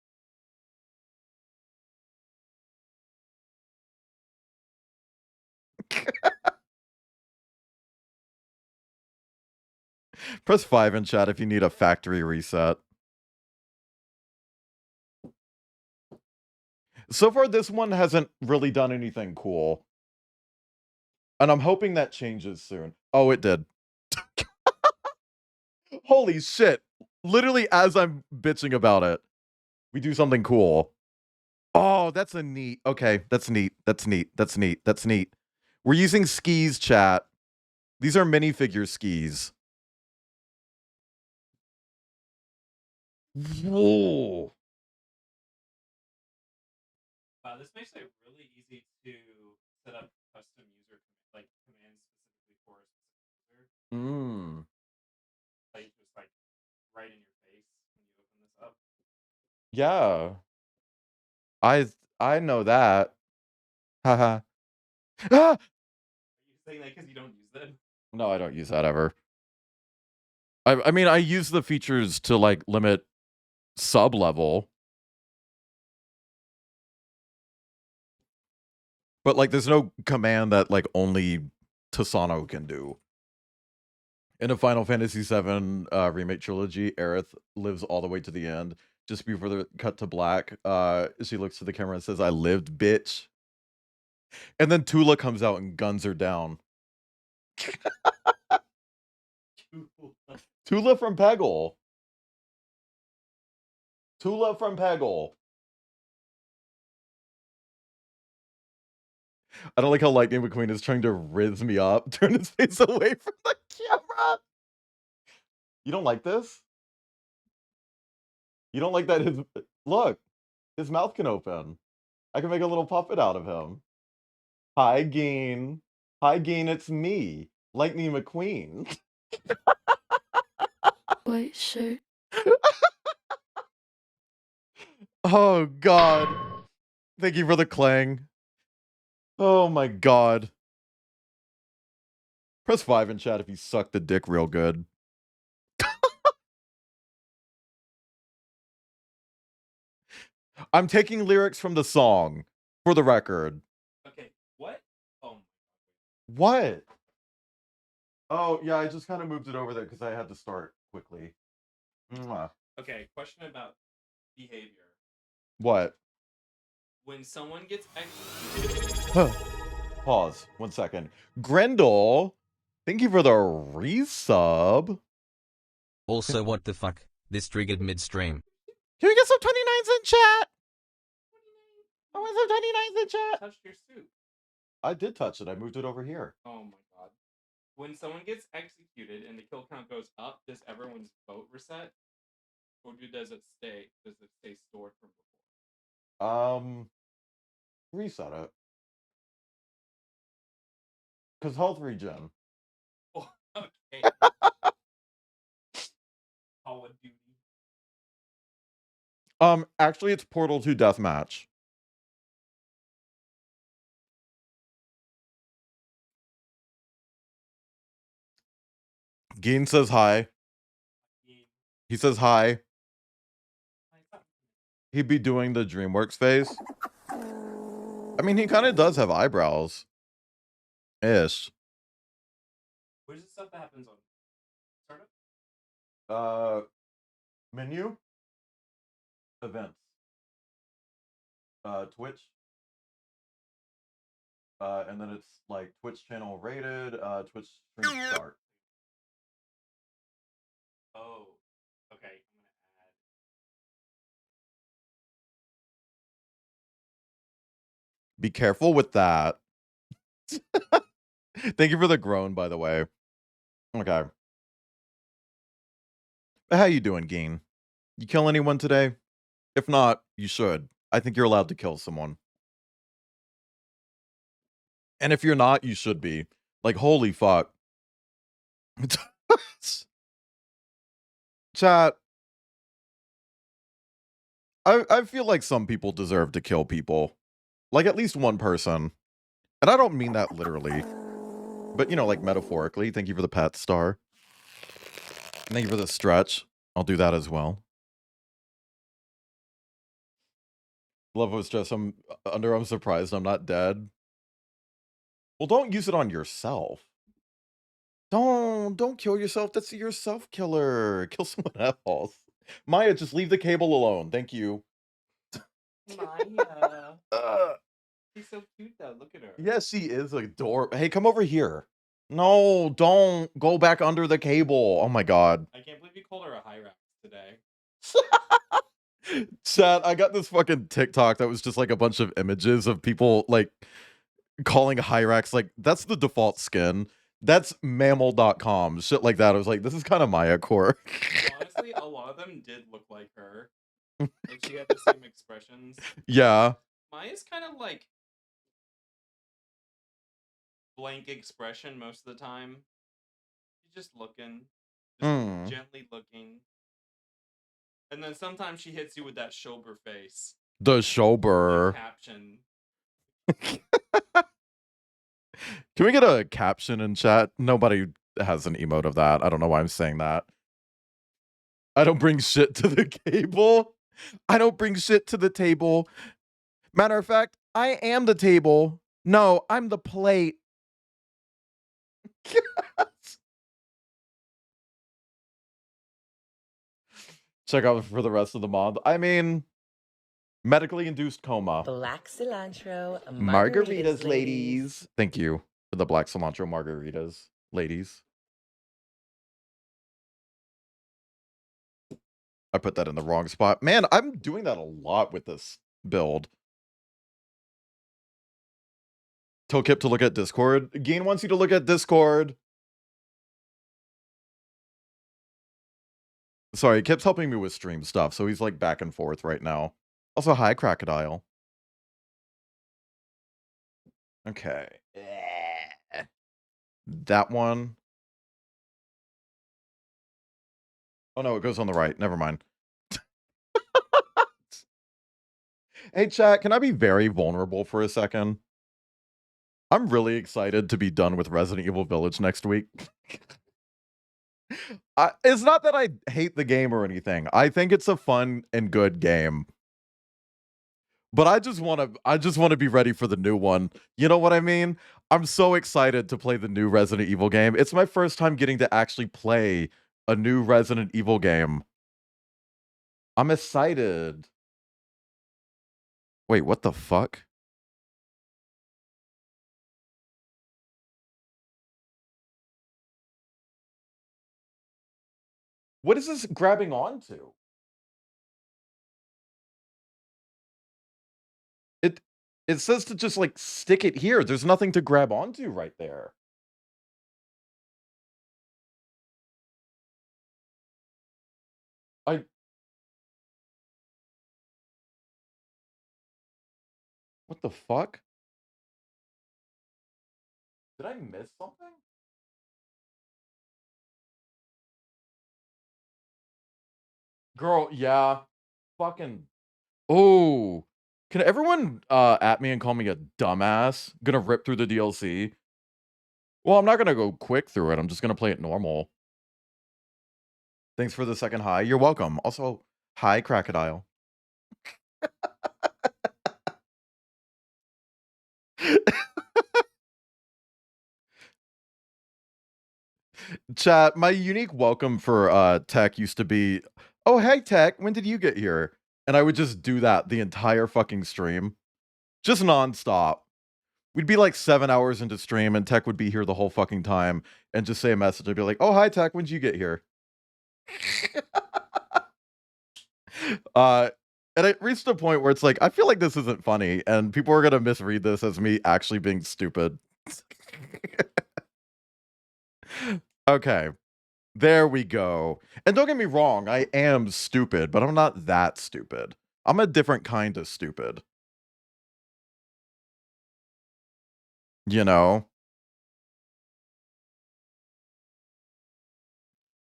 Press 5 in chat if you need a factory reset. So far, this one hasn't really done anything cool. And I'm hoping that changes soon. Oh, it did. Holy shit. Literally, as I'm bitching about it, we do something cool. Oh, that's a neat. Okay, that's neat. That's neat. We're using skis, chat. These are minifigure skis. Whoa. Wow, this makes it really easy to set up custom user commands specifically for a specific user. Like just like right in your face when you open this up. Yeah. I know that. Haha. Ah! Are you saying that because you don't use them? No, I don't use that ever. I mean, I use the features to like limit sub level. But like there's no command that like only Tasano can do. In a Final Fantasy VII remake trilogy, Aerith lives all the way to the end. Just before the cut to black, she looks to the camera and says, "I lived, bitch." And then Tula comes out and guns her down. Tula from Peggle. Tula from Peggle. I don't like how Lightning McQueen is trying to rizz me up, turn his face away from the camera. You don't like this? You don't like that look, his mouth can open. I can make a little puppet out of him. Hi, Geen. Hi, Geen, it's me, Lightning McQueen. White shirt. Oh, God. Thank you for the clang. Oh, my God. Press 5 in chat if you suck the dick real good. I'm taking lyrics from the song, for the record. Okay, what? Oh. What? Oh, yeah, I just kind of moved it over there because I had to start quickly. Mwah. Okay, question about behavior. What? When someone gets executed. Pause. 1 second. Grendel, thank you for the resub. Also, what the fuck? This triggered midstream. Can we get some 29s in chat? I want some 29s in chat. Touched your suit. I did touch it. I moved it over here. Oh my god. When someone gets executed and the kill count goes up, does everyone's vote reset? Or does it stay? Does it stay stored from before? Reset it. Because health regen. Oh, okay. Call of Duty. Actually, it's Portal 2 Deathmatch. Geen says hi. He says hi. He'd be doing the DreamWorks face. I mean, he kind of does have eyebrows. Ish. Where's the stuff that happens on startup? Menu. Events. Twitch. And then it's like Twitch channel rated, Twitch stream start. Oh, okay. I'm gonna add. Be careful with that. Thank you for the groan, by the way. Okay. How you doing, Geen? You kill anyone today? If not, you should. I think you're allowed to kill someone. And if you're not, you should be. Like, holy fuck. Chat. I feel like some people deserve to kill people. Like, at least one person. And I don't mean that literally. But, you know, like, metaphorically. Thank you for the pat star. Thank you for the stretch. I'll do that as well. Love was just I'm surprised I'm not dead. Well, don't use it on yourself. Don't kill yourself. That's your self killer. Kill someone else. Maya, just leave the cable alone. Thank you. Maya. She's so cute though. Look at her. Yes, she is adorable. Hey, come over here. No, don't go back under the cable. Oh my god. I can't believe you called her a Hyrax today. Chat, I got this fucking TikTok that was just like a bunch of images of people like calling Hyrax like that's the default skin. That's mammal.com. Shit like that. I was like, this is kind of Maya core. Honestly, a lot of them did look like her. Like she had the same expressions. Yeah. Maya's kind of like blank expression most of the time. She's just looking. Just gently looking. And then sometimes she hits you with that Shober face. The Shober. Caption. Can we get a caption in chat? Nobody has an emote of that. I don't know why I'm saying that. I don't bring shit to the cable. I don't bring shit to the table. Matter of fact, I am the table. No, I'm the plate. Check out for the rest of the mod. I mean, medically induced coma. Black cilantro Margaritas, ladies. Thank you for the black cilantro margaritas, ladies. I put that in the wrong spot. Man, I'm doing that a lot with this build. Tell Kip to look at Discord. Geen wants you to look at Discord. Sorry, Kip's helping me with stream stuff, so he's like back and forth right now. Also, hi, Crocodile. Okay. That one. Oh no, it goes on the right. Never mind. Hey, chat, can I be very vulnerable for a second? I'm really excited to be done with Resident Evil Village next week. It's not that I hate the game or anything. I think it's a fun and good game. But I just want to be ready for the new one. You know what I mean? I'm so excited to play the new Resident Evil game. It's my first time getting to actually play a new Resident Evil game. I'm excited. Wait, what the fuck? What is this grabbing onto? It says to just like stick it here. There's nothing to grab onto right there. What the fuck? Did I miss something? Girl, yeah. Fucking. Oh. Can everyone at me and call me a dumbass? Gonna rip through the DLC? Well, I'm not gonna go quick through it. I'm just gonna play it normal. Thanks for the second hi. You're welcome. Also, hi, Crocodile. Chat, my unique welcome for Tech used to be, oh, hey, Tech, when did you get here? And I would just do that the entire fucking stream. Just nonstop. We'd be like 7 hours into stream, and Tech would be here the whole fucking time, and just say a message. I'd be like, "Oh, hi, Tech. When'd you get here?" And it reached a point where it's like, I feel like this isn't funny, and people are gonna misread this as me actually being stupid. Okay, there we go. And don't get me wrong, I am stupid, but I'm not that stupid. I'm a different kind of stupid. You know?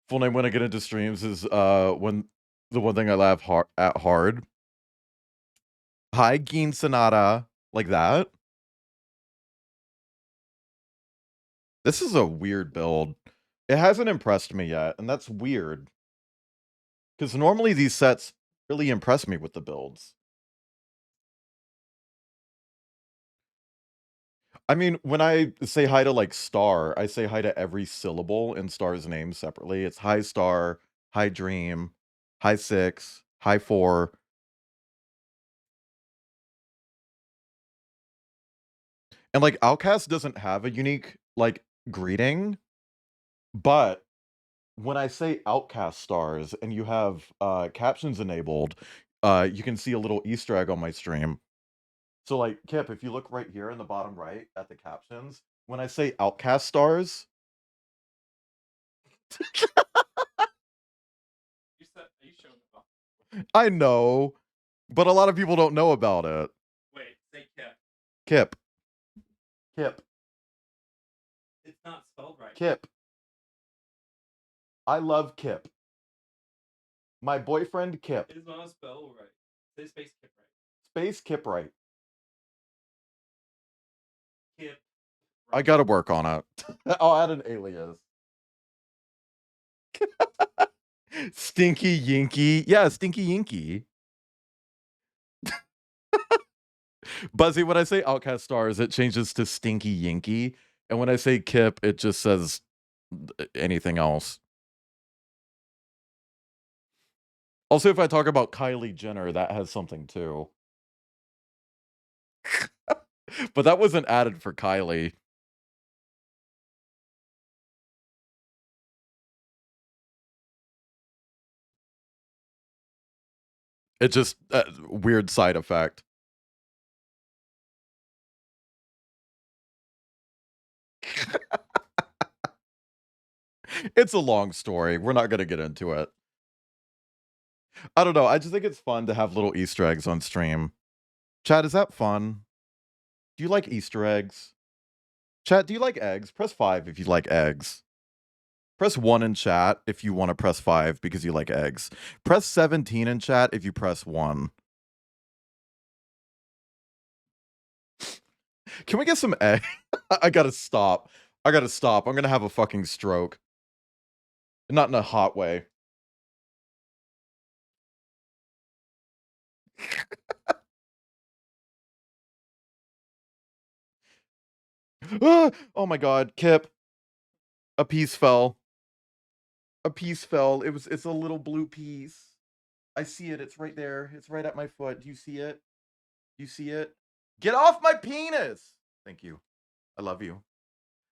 Full name when I get into streams is when the one thing I laugh at hard. Hi, Geen Sonata, like that. This is a weird build. It hasn't impressed me yet, and that's weird. Because normally these sets really impress me with the builds. I mean, when I say hi to like Star, I say hi to every syllable in Star's name separately. It's hi Star, hi Dream, hi 6, hi 4. And like Outcast doesn't have a unique like greeting, but when I say Outcast Stars and you have captions enabled, you can see a little Easter egg on my stream. So like Kip, if you look right here in the bottom right at the captions, when I say Outcast Stars, You showing the box. I know, but a lot of people don't know about it. Wait, say Kip. Kip. Kip. It's not spelled right. Kip. I love Kip. My boyfriend Kip. It's not spelled right. Say space Kip right. Space Kip right. Kip. I gotta work on it. I'll add an alias. Stinky Yinky. Yeah, Stinky Yinky. Buzzy, when I say Outcast Stars, it changes to Stinky Yinky. And when I say Kip, it just says anything else. Also, if I talk about Kylie Jenner, that has something too. But that wasn't added for Kylie. It just weird side effect. It's a long story. We're not going to get into it. I don't know. I just think it's fun to have little Easter eggs on stream. Chat, is that fun? Do you like Easter eggs? Chat, do you like eggs? Press 5 if you like eggs. Press 1 in chat if you want to press 5 because you like eggs. Press 17 in chat if you press 1. Can we get some egg? I gotta stop. I gotta stop. I'm gonna have a fucking stroke. Not in a hot way. Oh my god, Kip. A piece fell. A piece fell. It's a little blue piece. I see it. It's right there. It's right at my foot. Do you see it? Do you see it? Get off my penis! Thank you. I love you.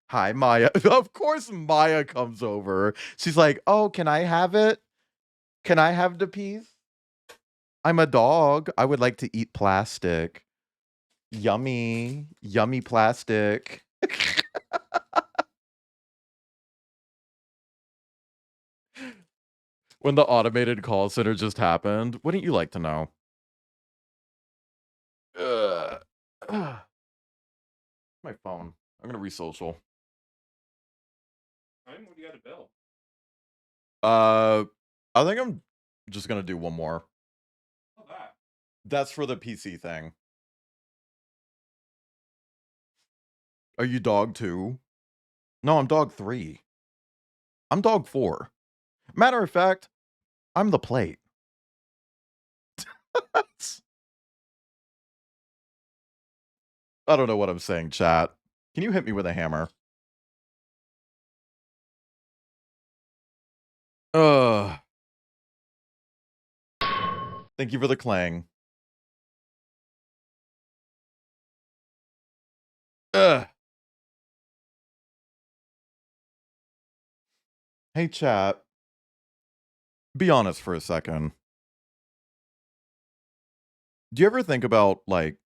Hi, Maya. Of course Maya comes over. She's like, "Oh, can I have it? Can I have the piece? I'm a dog. I would like to eat plastic. Yummy. Yummy plastic." When the automated call center just happened, wouldn't you like to know? My phone. I'm gonna re-social. What do you got to build? I think I'm just gonna do one more. Oh, that. That's for the PC thing. Are you dog 2? No, I'm dog 3. I'm dog 4. Matter of fact, I'm the plate. I don't know what I'm saying, chat. Can you hit me with a hammer? Thank you for the clang. Ugh. Hey, chat. Be honest for a second. Do you ever think about, like,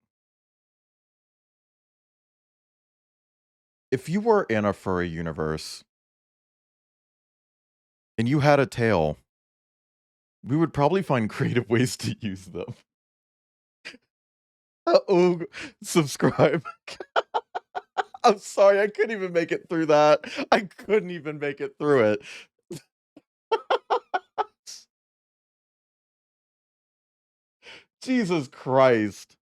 if you were in a furry universe and you had a tail, we would probably find creative ways to use them. Oh, subscribe. I'm sorry, I couldn't even make it through that. I couldn't even make it through it. Jesus Christ.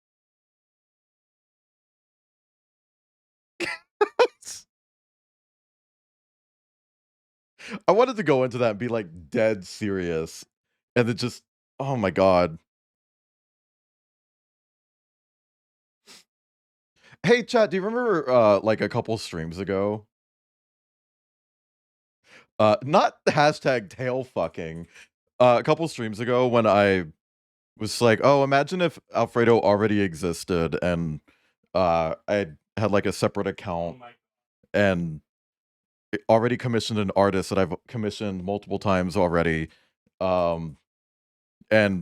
I wanted to go into that and be like dead serious. And then just, oh my God. Hey, chat, do you remember like a couple streams ago? Not hashtag tail fucking. A couple streams ago when I was like, oh, imagine if Alfredo already existed and I had like a separate Oh account my and already commissioned an artist that I've commissioned multiple times already. And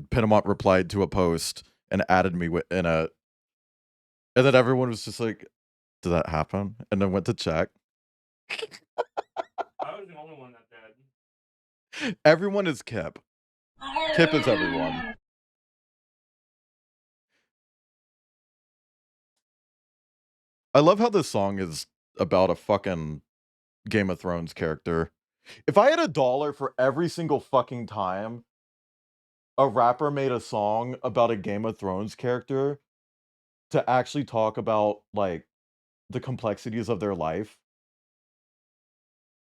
Pinamont replied to a post and added me in a, and then everyone was just like, did that happen? And then went to check. I was the only one that did. Everyone is Kip. Kip is everyone. I love how this song is about a fucking Game of Thrones character. If I had $1 for every single fucking time a rapper made a song about a Game of Thrones character to actually talk about, like, the complexities of their life,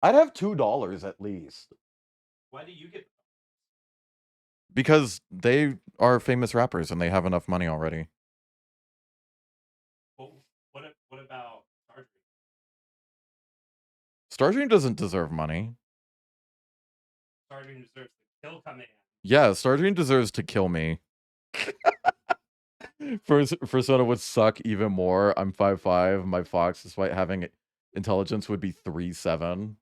I'd have $2 at least. Why do you get? Because they are famous rappers and they have enough money already. Well, what about Starstream? Starstream doesn't deserve money. Starstream deserves the kill command. Yeah, Starstream deserves to kill me. Persona would suck even more. I'm 5'5". My Fox, despite having intelligence, would be 3'7".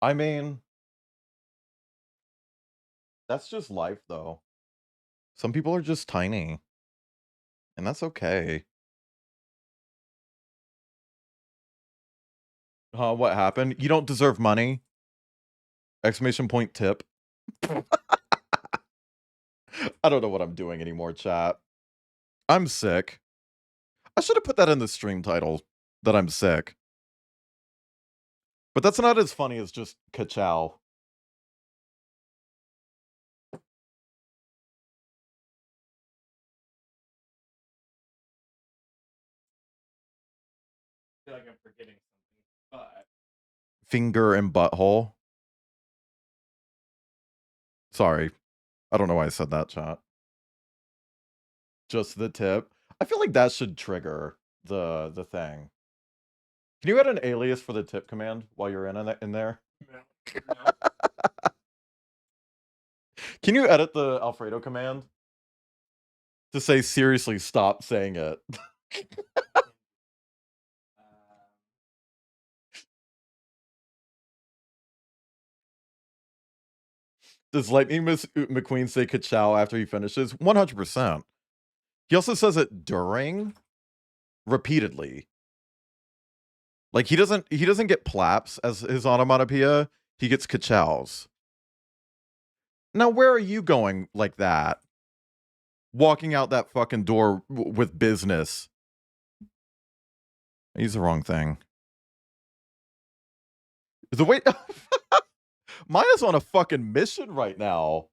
I mean, that's just life, though. Some people are just tiny. And that's okay. What happened? You don't deserve money? Exclamation point tip. I don't know what I'm doing anymore, chat. I'm sick. I should have put that in the stream title, that I'm sick. But that's not as funny as just ka-chow. I feel like I'm forgetting something, but Finger and butthole. Sorry. I don't know why I said that, chat. Just the tip. I feel like that should trigger the thing. Can you add an alias for the tip command while you're in there? no. Can you edit the Alfredo command to say seriously stop saying it? Does Lightning McQueen say ka-chow after he finishes? 100%. He also says it during, repeatedly. Like he doesn't get plaps as his onomatopoeia. He gets ka-chows. Now where are you going like that? Walking out that fucking door with business. He's the wrong thing. The way Maya's on a fucking mission right now.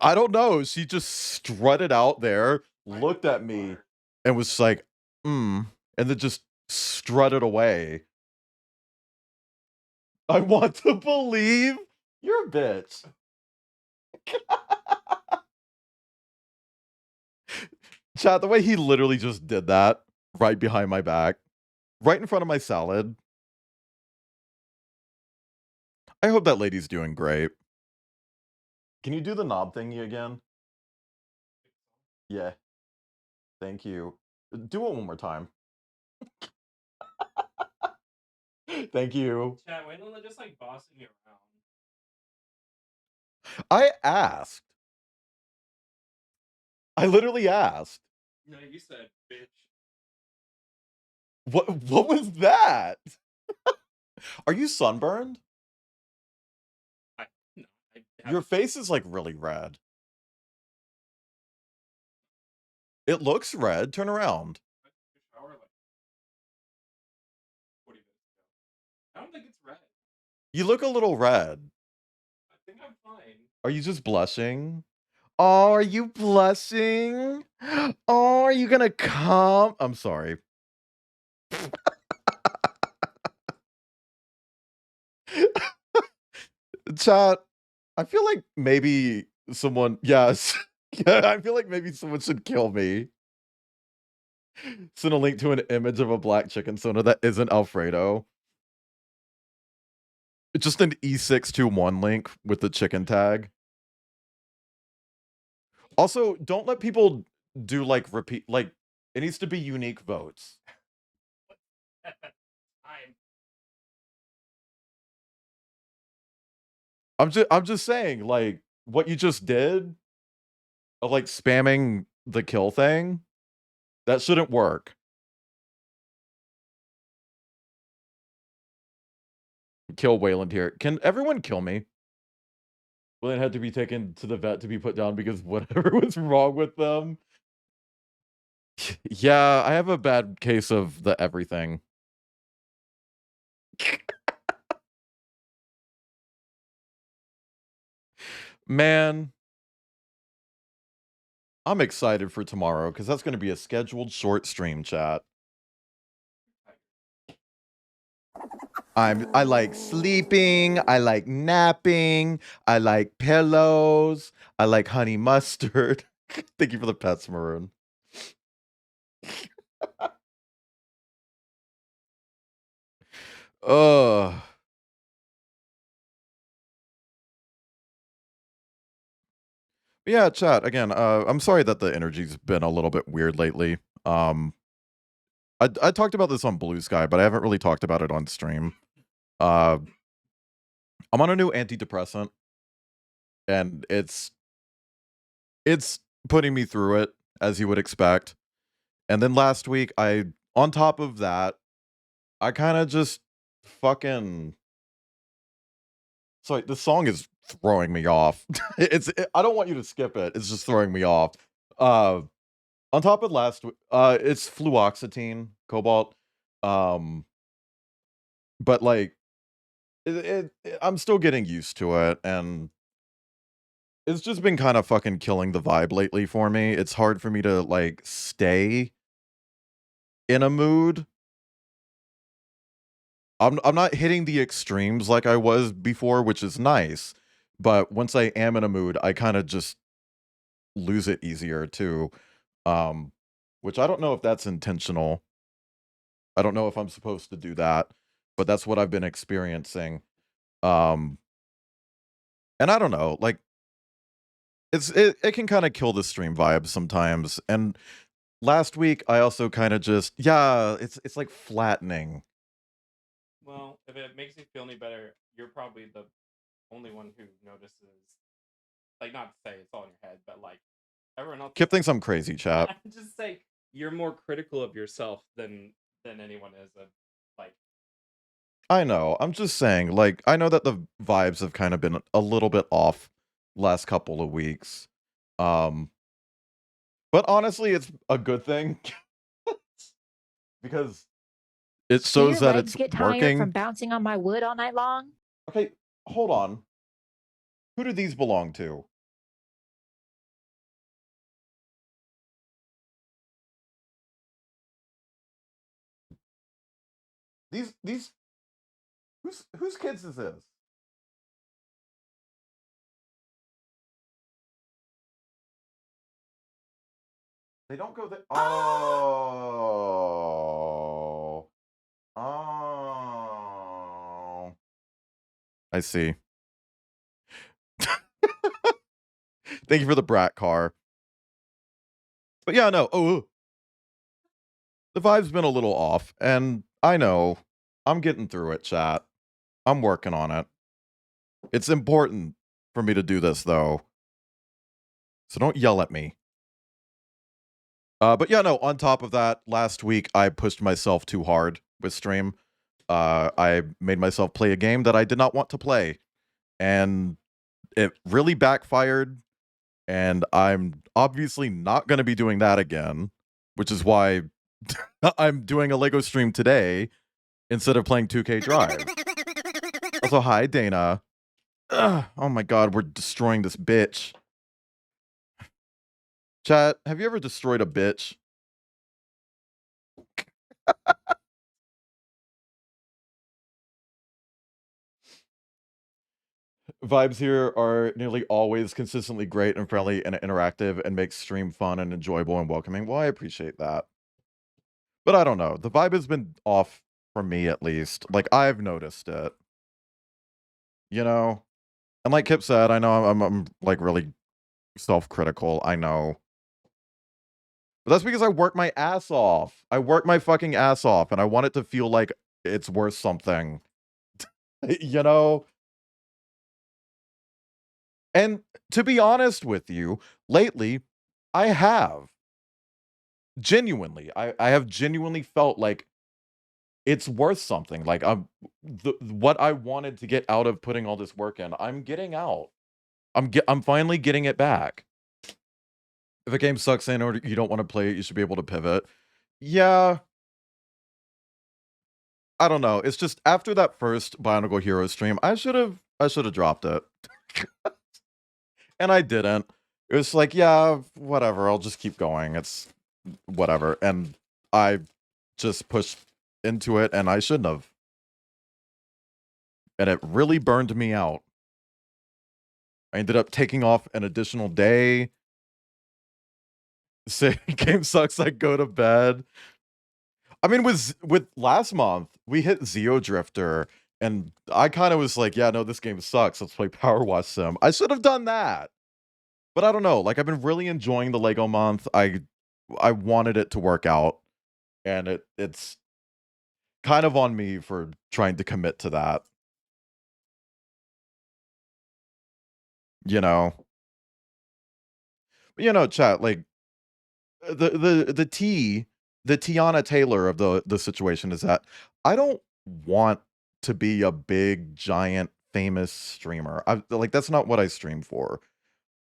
I don't know. She just strutted out there, looked at me, and was like, and then just strutted away. I want to believe you're a bitch. Chat, the way he literally just did that right behind my back, right in front of my salad. I hope that lady's doing great. Can you do the knob thingy again? Yeah. Thank you. Do it one more time. Thank you. Chat, wait until they're just like bossing you around. I asked. I literally asked. No, you said bitch. What was that? Are you sunburned? No, Your face is like really red. It looks red. Turn around. Shower like 40 minutes ago. I don't think it's red. You look a little red. I think I'm fine. Are you just blushing? Oh, are you blushing? Oh, are you gonna come? I'm sorry. Chat, I feel like maybe someone, yes. Yeah, I feel like maybe someone should kill me. Send a link to an image of a black chicken soda that isn't Alfredo. Just an E621 link with the chicken tag. Also, don't let people do like repeat, like it needs to be unique votes. I'm just saying, like what you just did of like spamming the kill thing, that shouldn't work. Kill Wayland here. Can everyone kill me? Wayland had to be taken to the vet to be put down because whatever was wrong with them. Yeah, I have a bad case of the everything. Man, I'm excited for tomorrow because that's going to be a scheduled short stream, chat. I like sleeping, I like napping, I like pillows, I like honey mustard. Thank you for the pets, Maroon. Ugh. Yeah, chat, again, I'm sorry that the energy's been a little bit weird lately. I talked about this on Blue Sky, but I haven't really talked about it on stream. I'm on a new antidepressant, and it's putting me through it, as you would expect. And then last week, on top of that, I kind of just fucking. Sorry, the song is throwing me off. I don't want you to skip it. It's just throwing me off. On top of it's fluoxetine, cobalt. But like, I'm still getting used to it, and it's just been kind of fucking killing the vibe lately for me. It's hard for me to like stay in a mood. I'm not hitting the extremes like I was before, which is nice. But once I am in a mood, I kind of just lose it easier too. Which I don't know if that's intentional. I don't know if I'm supposed to do that, but that's what I've been experiencing. And I don't know, like it can kind of kill the stream vibe sometimes. And last week I also kind of just it's like flattening. Well, if it makes you feel any better, you're probably the only one who notices. Like, not to say it's all in your head, but like everyone else. Kip thinks I'm crazy, chat. I'm just saying you're more critical of yourself than anyone is. Like, I know. I'm just saying, like, I know that the vibes have kind of been a little bit off last couple of weeks. But honestly, it's a good thing because it Do your shows that legs it's get tired working. from bouncing on my wood all night long? Okay, hold on. Who do these belong to? These whose kids is this? They don't go there. Oh. Oh. I see. Thank you for the brat car. But yeah, no. Oh. The vibe's been a little off, and I know. I'm getting through it, chat. I'm working on it. It's important for me to do this, though. So don't yell at me. But yeah, no, on top of that, last week I pushed myself too hard with stream. I made myself play a game that I did not want to play. And it really backfired. And I'm obviously not going to be doing that again, which is why I'm doing a Lego stream today instead of playing 2K Drive. Also, hi, Dana. Ugh, oh my god, we're destroying this bitch. Chat, have you ever destroyed a bitch? Vibes here are nearly always consistently great and friendly and interactive and makes stream fun and enjoyable and welcoming. Well, I appreciate that. But I don't know. The vibe has been off for me, at least. Like, I've noticed it. You know? And like Kip said, I know I'm like really self-critical. I know. But that's because I work my ass off. I work my fucking ass off, and I want it to feel like it's worth something. You know? And to be honest with you, lately, I have. Genuinely. I have genuinely felt like it's worth something. Like, what I wanted to get out of putting all this work in, I'm getting out. I'm finally getting it back. If a game sucks in or you don't want to play it, you should be able to pivot. Yeah. I don't know. It's just after that first Bionicle Hero stream, I should have dropped it. And I didn't. It was like, yeah, whatever. I'll just keep going. It's whatever. And I just pushed into it, and I shouldn't have. And it really burned me out. I ended up taking off an additional day. Say game sucks, I go to bed. I mean, with last month, we hit Zeo Drifter, and I kind of was like, yeah, no, this game sucks. Let's play Power Wash Sim. I should have done that. But I don't know. Like, I've been really enjoying the Lego month. I wanted it to work out, and it's kind of on me for trying to commit to that. You know? But, you know, chat, like, the Tiana Taylor of the situation is that I don't want to be a big, giant, famous streamer. Like, that's not what I stream for.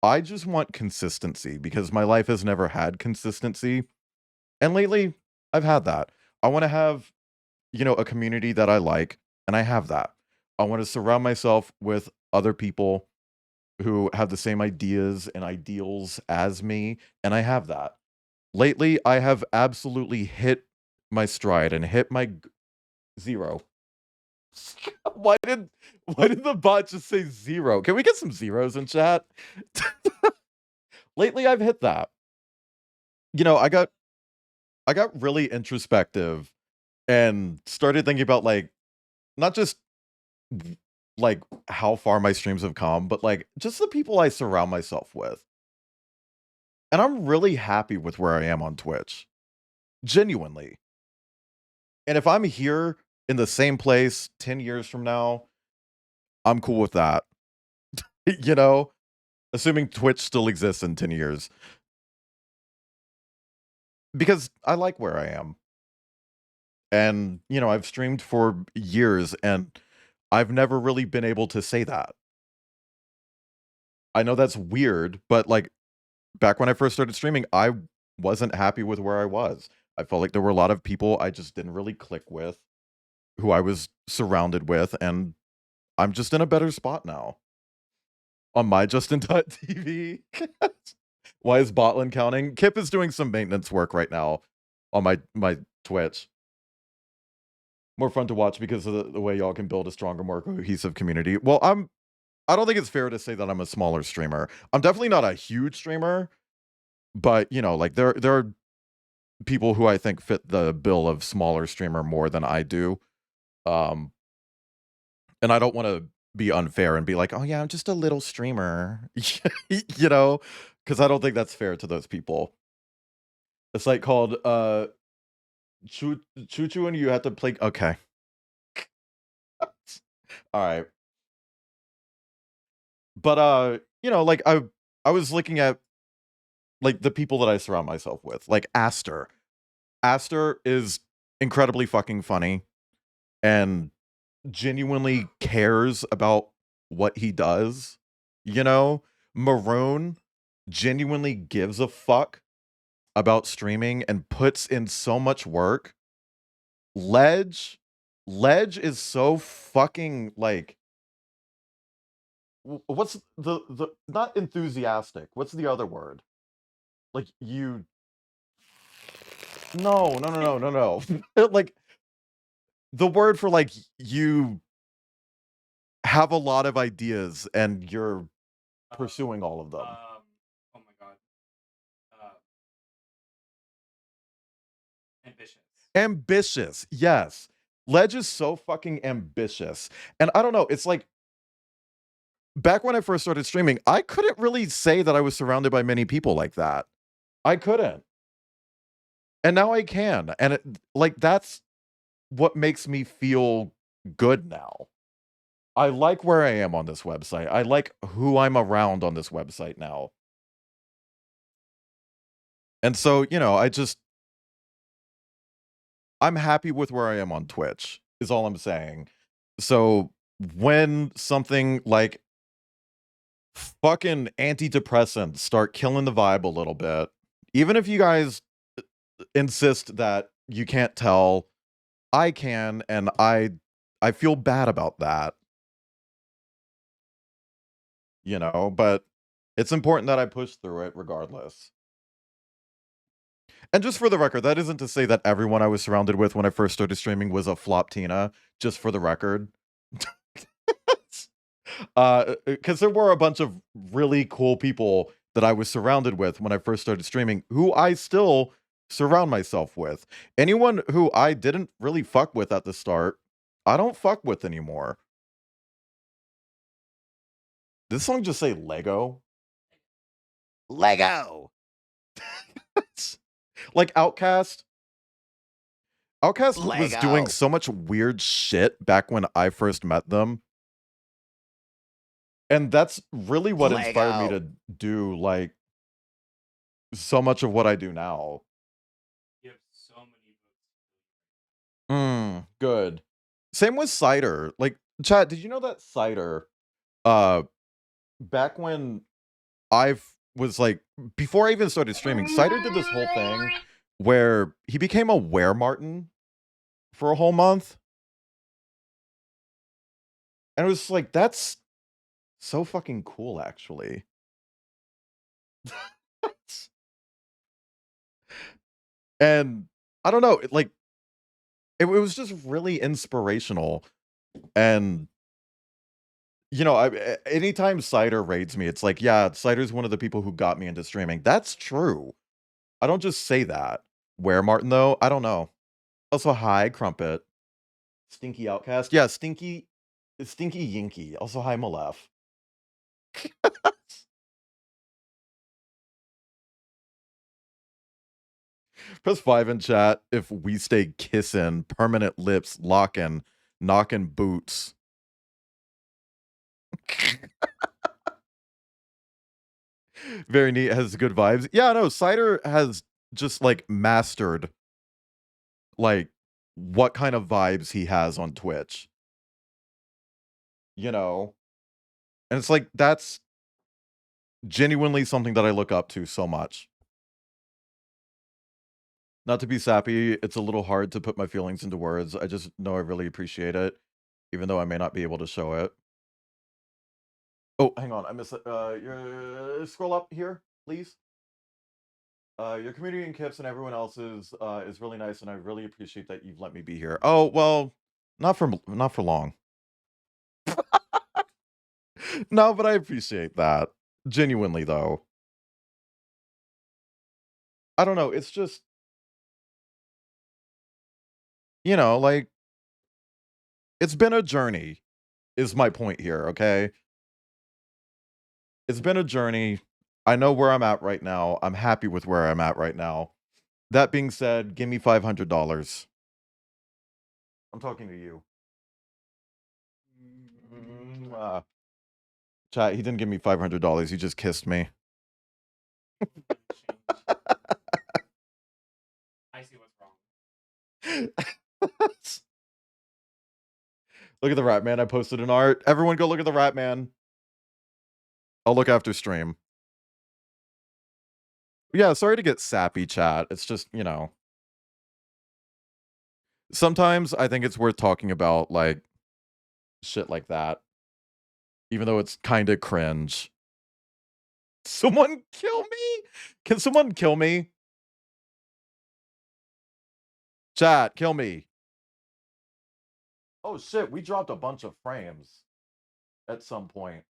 I just want consistency because my life has never had consistency. And lately, I've had that. I want to have, you know, a community that I like, and I have that. I want to surround myself with other people who have the same ideas and ideals as me, and I have that. Lately, I have absolutely hit my stride and hit my zero. Why did the bot just say zero? Can we get some zeros in chat? Lately, I've hit that. You know, I got really introspective and started thinking about, like, not just like how far my streams have come, but like just the people I surround myself with. And I'm really happy with where I am on Twitch. Genuinely. And if I'm here in the same place 10 years from now, I'm cool with that. You know, assuming Twitch still exists in 10 years. Because I like where I am. And, you know, I've streamed for years and I've never really been able to say that. I know that's weird, but like back when I first started streaming, I wasn't happy with where I was. I felt like there were a lot of people I just didn't really click with, who I was surrounded with, and I'm just in a better spot now. On my Justin.tv. Why is Botlin counting? Kip is doing some maintenance work right now on my Twitch. More fun to watch because of the way y'all can build a stronger, more cohesive community. Well, I don't think it's fair to say that I'm a smaller streamer. I'm definitely not a huge streamer, but you know, like there are people who I think fit the bill of smaller streamer more than I do. And I don't want to be unfair and be like, oh yeah, I'm just a little streamer, you know, because I don't think that's fair to those people. A site called Choo Choo and you had to play. Okay. All right. But like I was looking at like the people that I surround myself with, like Aster. Aster is incredibly fucking funny and genuinely cares about what he does. You know, Maroon genuinely gives a fuck about streaming and puts in so much work. Ledge, Ledge is so fucking like what's the not enthusiastic. What's the other word? Like you no. Like the word for like you have a lot of ideas and you're pursuing all of them. Oh my god. Ambitious. Ambitious, yes. Ledge is so fucking ambitious. And I don't know, it's like back when I first started streaming, I couldn't really say that I was surrounded by many people like that. I couldn't. And now I can. And like that's what makes me feel good now. I like where I am on this website. I like who I'm around on this website now. And so, I'm happy with where I am on Twitch, is all I'm saying. So when something like fucking antidepressants start killing the vibe a little bit, even if you guys insist that you can't tell, I can, and I feel bad about that. But it's important that I push through it regardless. And just for the record, that isn't to say that everyone I was surrounded with when I first started streaming was a flop Tina, just for the record. Because there were a bunch of really cool people that I was surrounded with when I first started streaming, who I still surround myself with. Anyone who I didn't really fuck with at the start, I don't fuck with anymore. Did this song just say Lego? Lego! Like Outkast. Outkast was doing so much weird shit back when I first met them. And that's really what inspired me to do like so much of what I do now. You have so many books. Good. Same with Cider. Like, chat, did you know that Cider, back when I was like, before I even started streaming, Cider did this whole thing where he became a Weremartin for a whole month. And it was like, that's so fucking cool, actually. And I don't know, it was just really inspirational. And anytime Cider raids me, it's like, yeah, Cider's one of the people who got me into streaming. That's true. I don't just say that. Where Martin though? I don't know. Also, hi, Crumpet. Stinky Outcast. Yeah, Stinky Yinky. Also, hi, Malef. Press 5 in chat if we stay kissing, permanent lips, locking, knocking boots. Very neat, has good vibes. Yeah, no, Cider has just like mastered like what kind of vibes he has on Twitch. And it's like that's genuinely something that I look up to so much. Not to be sappy, it's a little hard to put my feelings into words. I just know I really appreciate it, even though I may not be able to show it. Oh, hang on, I missed it. Scroll up here, please. Your community and Kips and everyone else's is really nice, and I really appreciate that you've let me be here. Oh well, not for long. No, but I appreciate that genuinely, though. I don't know. It's just like it's been a journey. Is my point here? Okay, it's been a journey. I know where I'm at right now. I'm happy with where I'm at right now. That being said, give me $500. I'm talking to you. Chat, he didn't give me $500. He just kissed me. I see what's wrong. Look at the Rat Man. I posted an art. Everyone go look at the Rat Man. I'll look after stream. Yeah, sorry to get sappy, chat. It's just, you know. Sometimes I think it's worth talking about, like, shit like that. Even though it's kind of cringe. Someone kill me? Can someone kill me? Chat, kill me. Oh shit, we dropped a bunch of frames at some point.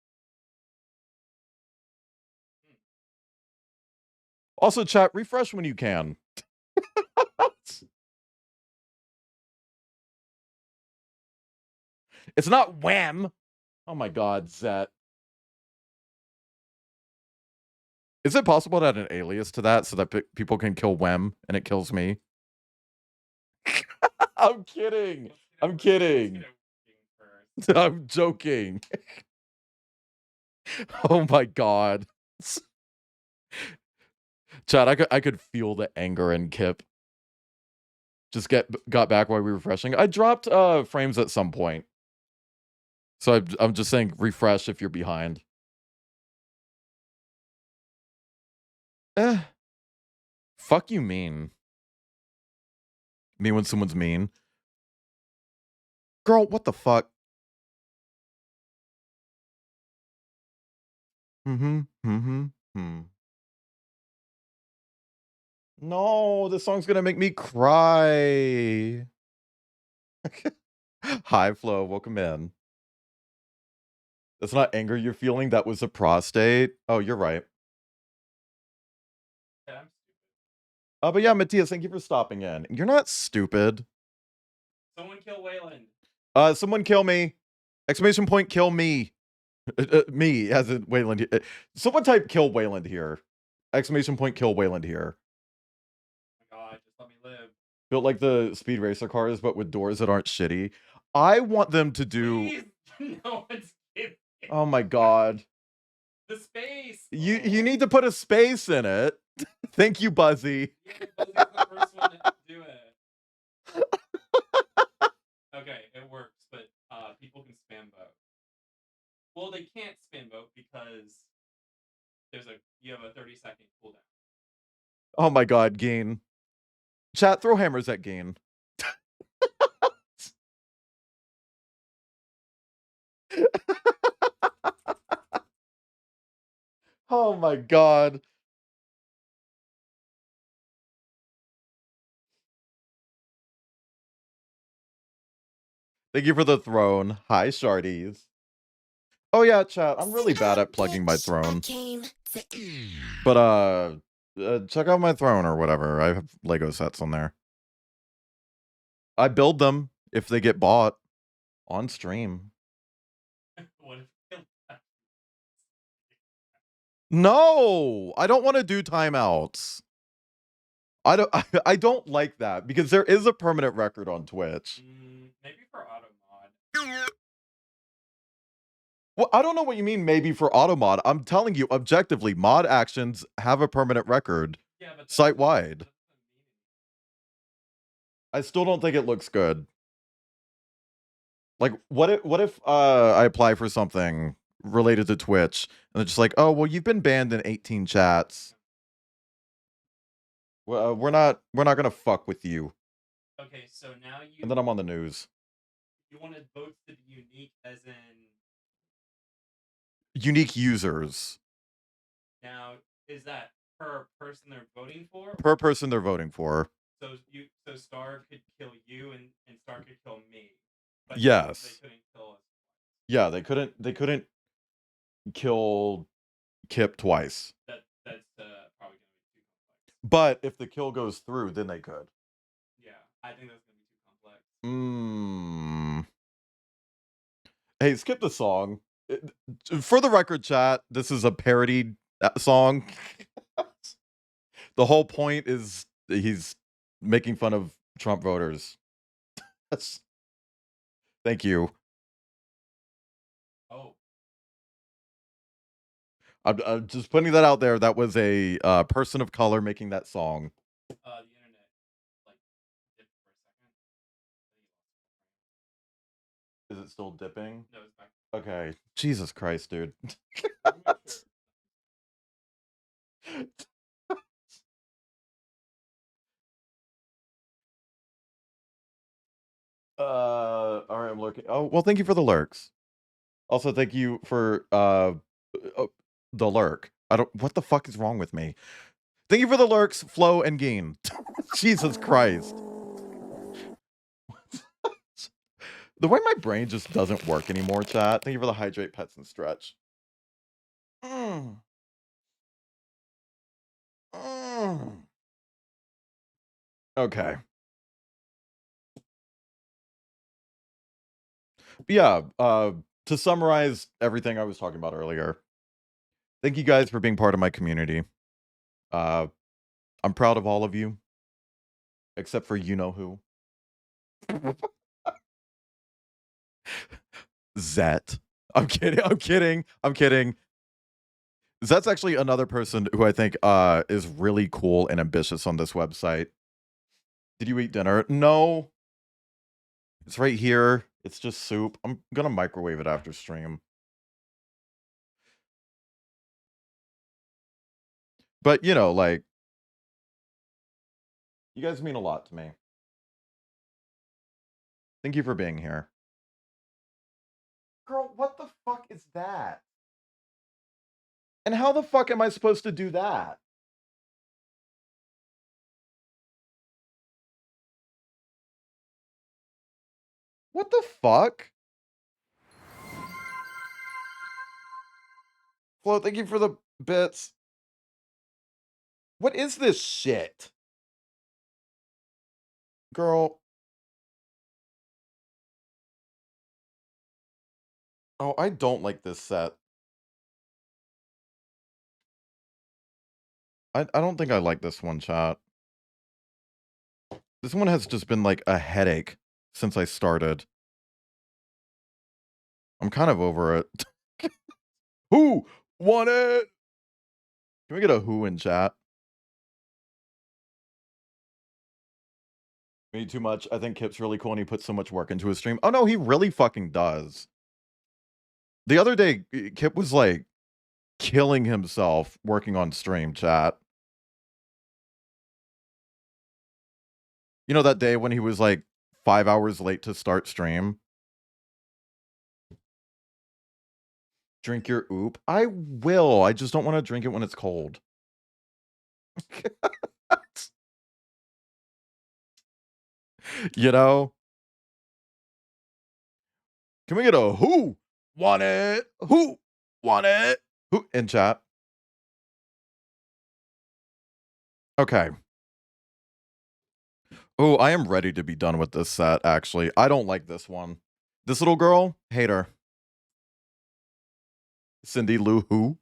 Also, chat, refresh when you can. It's not wham. Oh my god, Zet. Is it possible to add an alias to that so that people can kill Wem and it kills me? I'm kidding. I'm kidding. I'm joking. Oh my god. Chad, I could feel the anger in Kip. Just got back while we were refreshing. I dropped frames at some point. So I'm just saying refresh if you're behind. Fuck you mean. Mean when someone's mean. Girl, what the fuck? No, this song's gonna make me cry. Hi, Flo, welcome in. That's not anger you're feeling, that was a prostate. Oh, you're right. Yeah, But yeah, Matthias, thank you for stopping in. You're not stupid. someone kill Wayland. Someone kill me. Exclamation point, kill me. Me, as in Wayland. Someone type kill Wayland here. Exclamation point, kill Wayland here. Oh my god, just let me live. Built like the Speed Racer cars, but with doors that aren't shitty. I want them to do... Please, no one's kidding. Oh my god. The space. You need to put a space in it. Thank you, Buzzy. Yeah, Buzzy's the first one to do it. Okay, it works, but people can spam vote. Well, they can't spam vote because you have a 30-second cooldown. Oh my god, Gain. Chat, throw hammers at Gain. Oh my god. Thank you for the throne. Hi, Shardies. Oh yeah, chat, I'm really bad at plugging my throne. But check out my throne or whatever. I have Lego sets on there. I build them if they get bought on stream. What if No, I don't want to do timeouts. I don't like that because there is a permanent record on Twitch. maybe for auto mod. Well, I don't know what you mean maybe for auto mod. I'm telling you objectively, mod actions have a permanent record. Yeah, but site-wide. I still don't think it looks good. Like, what if I apply for something related to Twitch and they're just like, oh, well, you've been banned in 18 chats. Well, we're not gonna fuck with you. Okay, so now you. And then I'm on the news. You wanted votes to be unique, as in. Unique users. Now, is that per person they're voting for? Per person they're voting for. So Star could kill you and Star could kill me. But Yes. They couldn't kill us. Yeah, they couldn't kill Kip twice. That's probably gonna be too complex. But if the kill goes through, then they could. Yeah, I think that's gonna be too complex. Hey, skip the song. For the record, chat, this is a parodied song. The whole point is he's making fun of Trump voters. Thank you. Oh, I'm just putting that out there. That was a person of color making that song. the internet like dipped for a second. Is it still dipping? No, it's back. Okay. Jesus Christ, dude. Let me make sure. All right, I'm lurking. Oh, well, thank you for the lurks. Also, thank you for the lurk. What the fuck is wrong with me? Thank you for the lurks, Flo and Geen. Jesus Christ. The way my brain just doesn't work anymore, chat. Thank you for the hydrate, pets, and stretch. Okay. But yeah, to summarize everything I was talking about earlier, thank you guys for being part of my community. I'm proud of all of you, except for you know who. Zet. I'm kidding. I'm kidding. I'm kidding. Zet's actually another person who I think is really cool and ambitious on this website. Did you eat dinner? No. It's right here. It's just soup. I'm gonna microwave it after stream. But you know, like, you guys mean a lot to me. Thank you for being here. Girl, what the fuck is that? And how the fuck am I supposed to do that? What the fuck? Flo, thank you for the bits. What is this shit? Girl. Oh, I don't like this set. I don't think I like this one, chat. This one has just been like a headache since I started. I'm kind of over it. Who won it? Can we get a who in chat? Me too much. I think Kip's really cool and he puts so much work into his stream. Oh no, he really fucking does. The other day, Kip was like killing himself working on stream, chat. You know that day when he was like 5 hours late to start stream? Drink your oop. I will. I just don't want to drink it when it's cold. You know? Can we get a who want it? Who want it? Who in chat? Okay. Oh, I am ready to be done with this set, actually. I don't like this one. This little girl, hate her. Cindy Lou Who?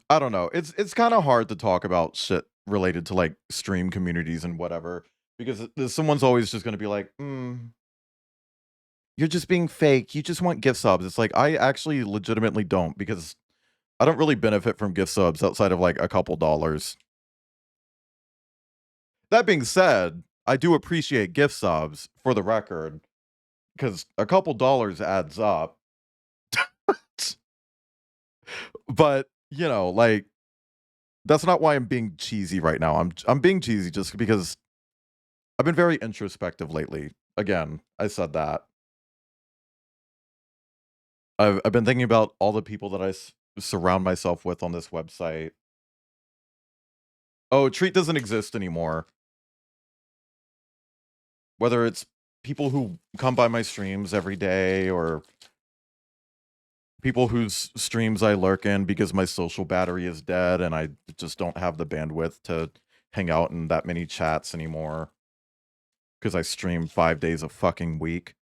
I don't know. It's kind of hard to talk about shit related to like stream communities and whatever because someone's always just going to be like, you're just being fake. You just want gift subs. It's like I actually legitimately don't because I don't really benefit from gift subs outside of like a couple dollars. That being said, I do appreciate gift subs for the record because a couple dollars adds up. But, you know, like that's not why I'm being cheesy right now. I'm being cheesy just because I've been very introspective lately. Again, I said that. I've been thinking about all the people that I surround myself with on this website. Oh, Treat doesn't exist anymore. Whether it's people who come by my streams every day or people whose streams I lurk in because my social battery is dead and I just don't have the bandwidth to hang out in that many chats anymore because I stream 5 days a fucking week.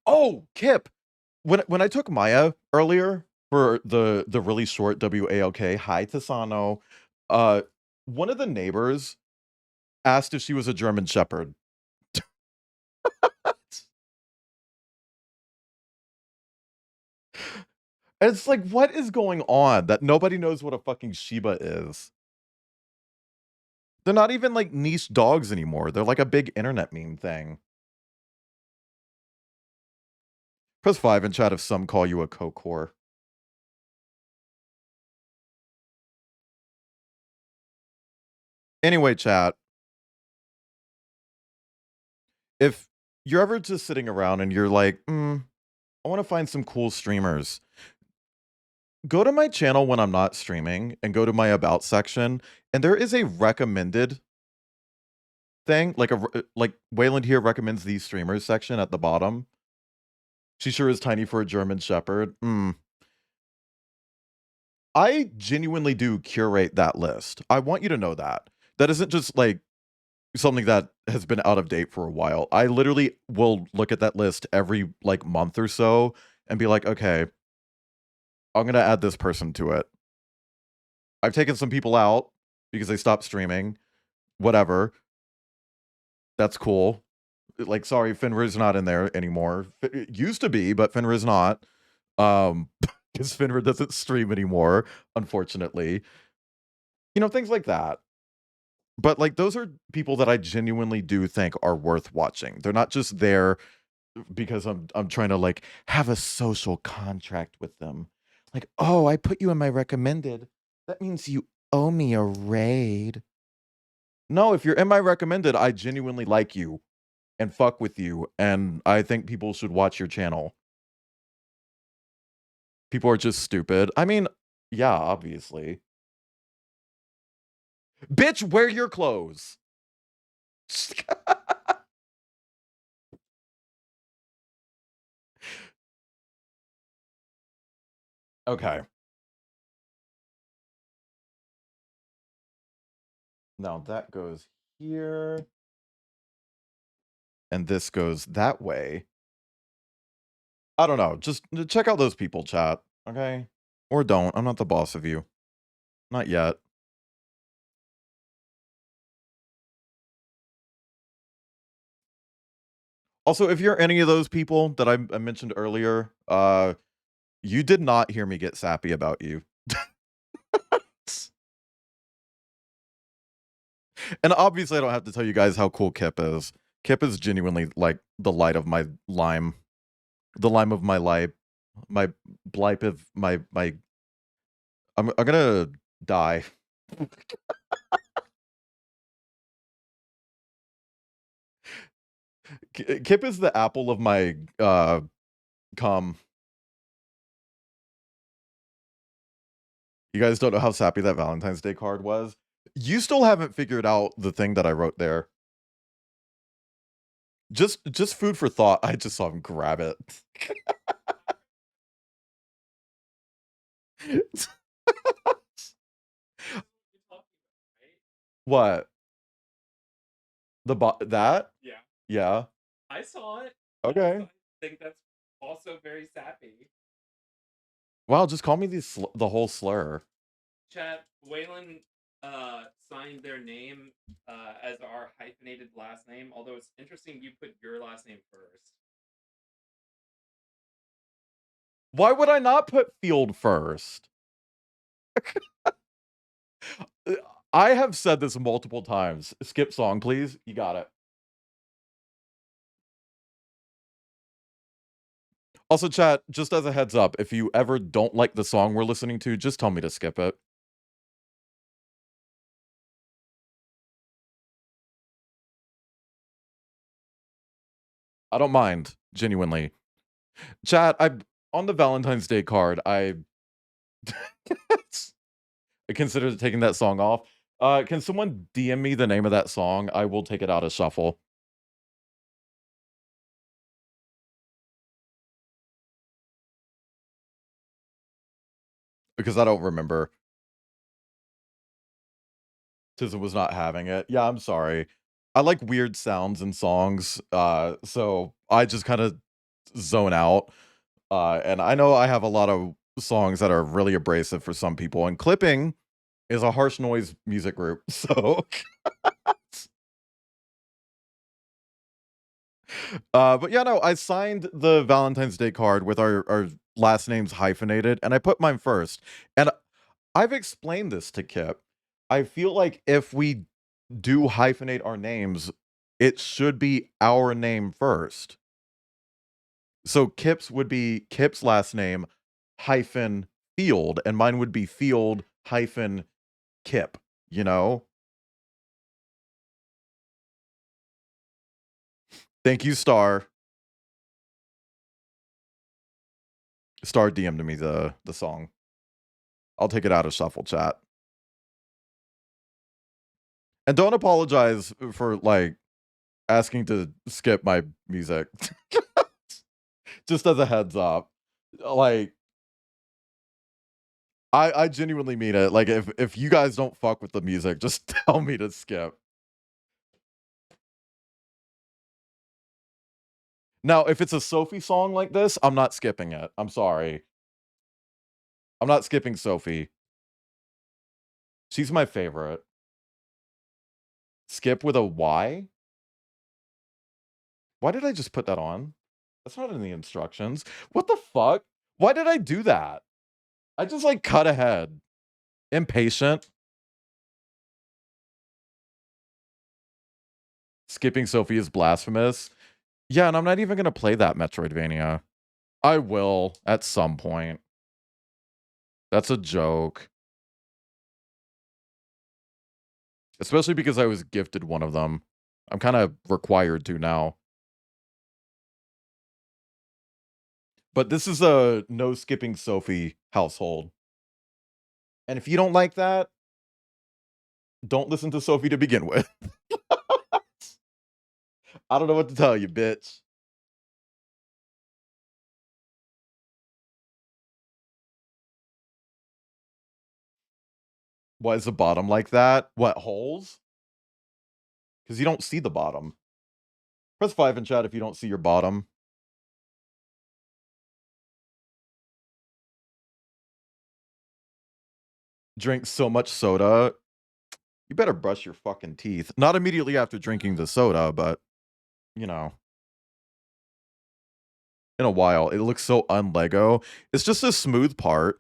Oh, Kip, when I took Maya earlier for the really short WALK, hi Tisano, one of the neighbors asked if she was a German Shepherd. And it's like, what is going on that nobody knows what a fucking Shiba is? They're not even like niche dogs anymore. They're like a big internet meme thing. Press 5 in chat if some call you a Kokor. Anyway, chat. If you're ever just sitting around and you're like, I want to find some cool streamers, go to my channel when I'm not streaming and go to my about section, and there is a recommended thing, like Wayland here recommends these streamers section at the bottom. She sure is tiny for a German Shepherd. I genuinely do curate that list. I want you to know that. That isn't just like something that has been out of date for a while. I literally will look at that list every like month or so and be like, okay, I'm going to add this person to it. I've taken some people out because they stopped streaming. Whatever. That's cool. Like, sorry, Fenrir's not in there anymore. It used to be, but Fenrir's not. Because Fenrir doesn't stream anymore, unfortunately. You know, things like that. But like those are people that I genuinely do think are worth watching. They're not just there because I'm trying to like have a social contract with them. Like, oh, I put you in my recommended. That means you owe me a raid. No, if you're in my recommended, I genuinely like you and fuck with you, and I think people should watch your channel. People are just stupid. I mean, yeah, obviously. Bitch, wear your clothes. Okay. Now that goes here. And this goes that way. I don't know. Just check out those people, chat. Okay? Or don't. I'm not the boss of you. Not yet. Also, if you're any of those people that I mentioned earlier, you did not hear me get sappy about you. And obviously, I don't have to tell you guys how cool Kip is. Kip is genuinely like the light of my lime, the lime of my life, my blipe of my. I'm gonna die. Kip is the apple of my cum. You guys don't know how sappy that Valentine's Day card was? You still haven't figured out the thing that I wrote there. Just food for thought. I just saw him grab it. What? That? Yeah. Yeah. I saw it. Okay. I think that's also very sappy. Wow, just call me the whole slur. Chat, Waylon signed their name as our hyphenated last name, although it's interesting you put your last name first. Why would I not put Field first? I have said this multiple times. Skip song, please. You got it. Also, chat, just as a heads up, if you ever don't like the song we're listening to, just tell me to skip it. I don't mind, genuinely. Chat, on the Valentine's Day card, I considered taking that song off. Can someone DM me the name of that song? I will take it out of shuffle. Because I don't remember. Tism was not having it. Yeah, I'm sorry. I like weird sounds in songs, so I just kind of zone out. And I know I have a lot of songs that are really abrasive for some people, and Clipping is a harsh noise music group, so but yeah, no, I signed the Valentine's Day card with our last names hyphenated, and I put mine first. And I've explained this to Kip. I feel like if we do hyphenate our names, it should be our name first. So Kip's would be Kip's last name hyphen Field, and mine would be Field hyphen Kip, you know? Thank you, Star. Star DM'd me the song. I'll take it out of shuffle chat. And don't apologize for like asking to skip my music. Just as a heads up. Like I genuinely mean it. Like if you guys don't fuck with the music, just tell me to skip. Now, if it's a Sophie song like this, I'm not skipping it. I'm sorry. I'm not skipping Sophie. She's my favorite. Skip with a Y? Why did I just put that on? That's not in the instructions. What the fuck? Why did I do that? I just like cut ahead. Impatient. Skipping Sophie is blasphemous. Yeah, and I'm not even going to play that Metroidvania. I will at some point. That's a joke. Especially because I was gifted one of them. I'm kind of required to now. But this is a no skipping Sophie household. And if you don't like that, don't listen to Sophie to begin with. I don't know what to tell you, bitch. Why is the bottom like that? What, holes? Because you don't see the bottom. Press 5 in chat if you don't see your bottom. Drink so much soda. You better brush your fucking teeth. Not immediately after drinking the soda, but, you know. In a while. It looks so un-Lego. It's just a smooth part.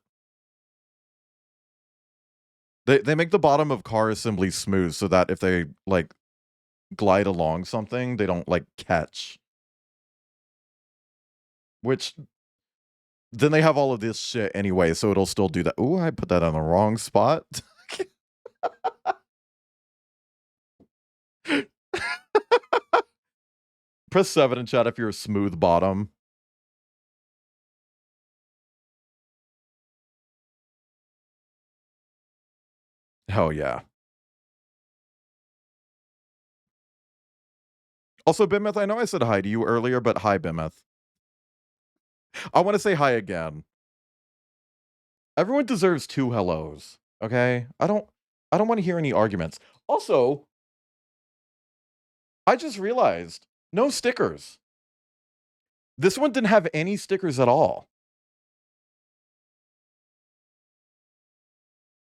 They make the bottom of car assemblies smooth so that if they, like, glide along something, they don't, like, catch. Which, then they have all of this shit anyway, so it'll still do that. Ooh, I put that on the wrong spot. Press 7 in chat if you're a smooth bottom. Hell yeah. Also, Bimeth, I know I said hi to you earlier, but hi, Bimeth. I want to say hi again. Everyone deserves 2 hellos, okay? I don't want to hear any arguments. Also, I just realized, no stickers. This one didn't have any stickers at all.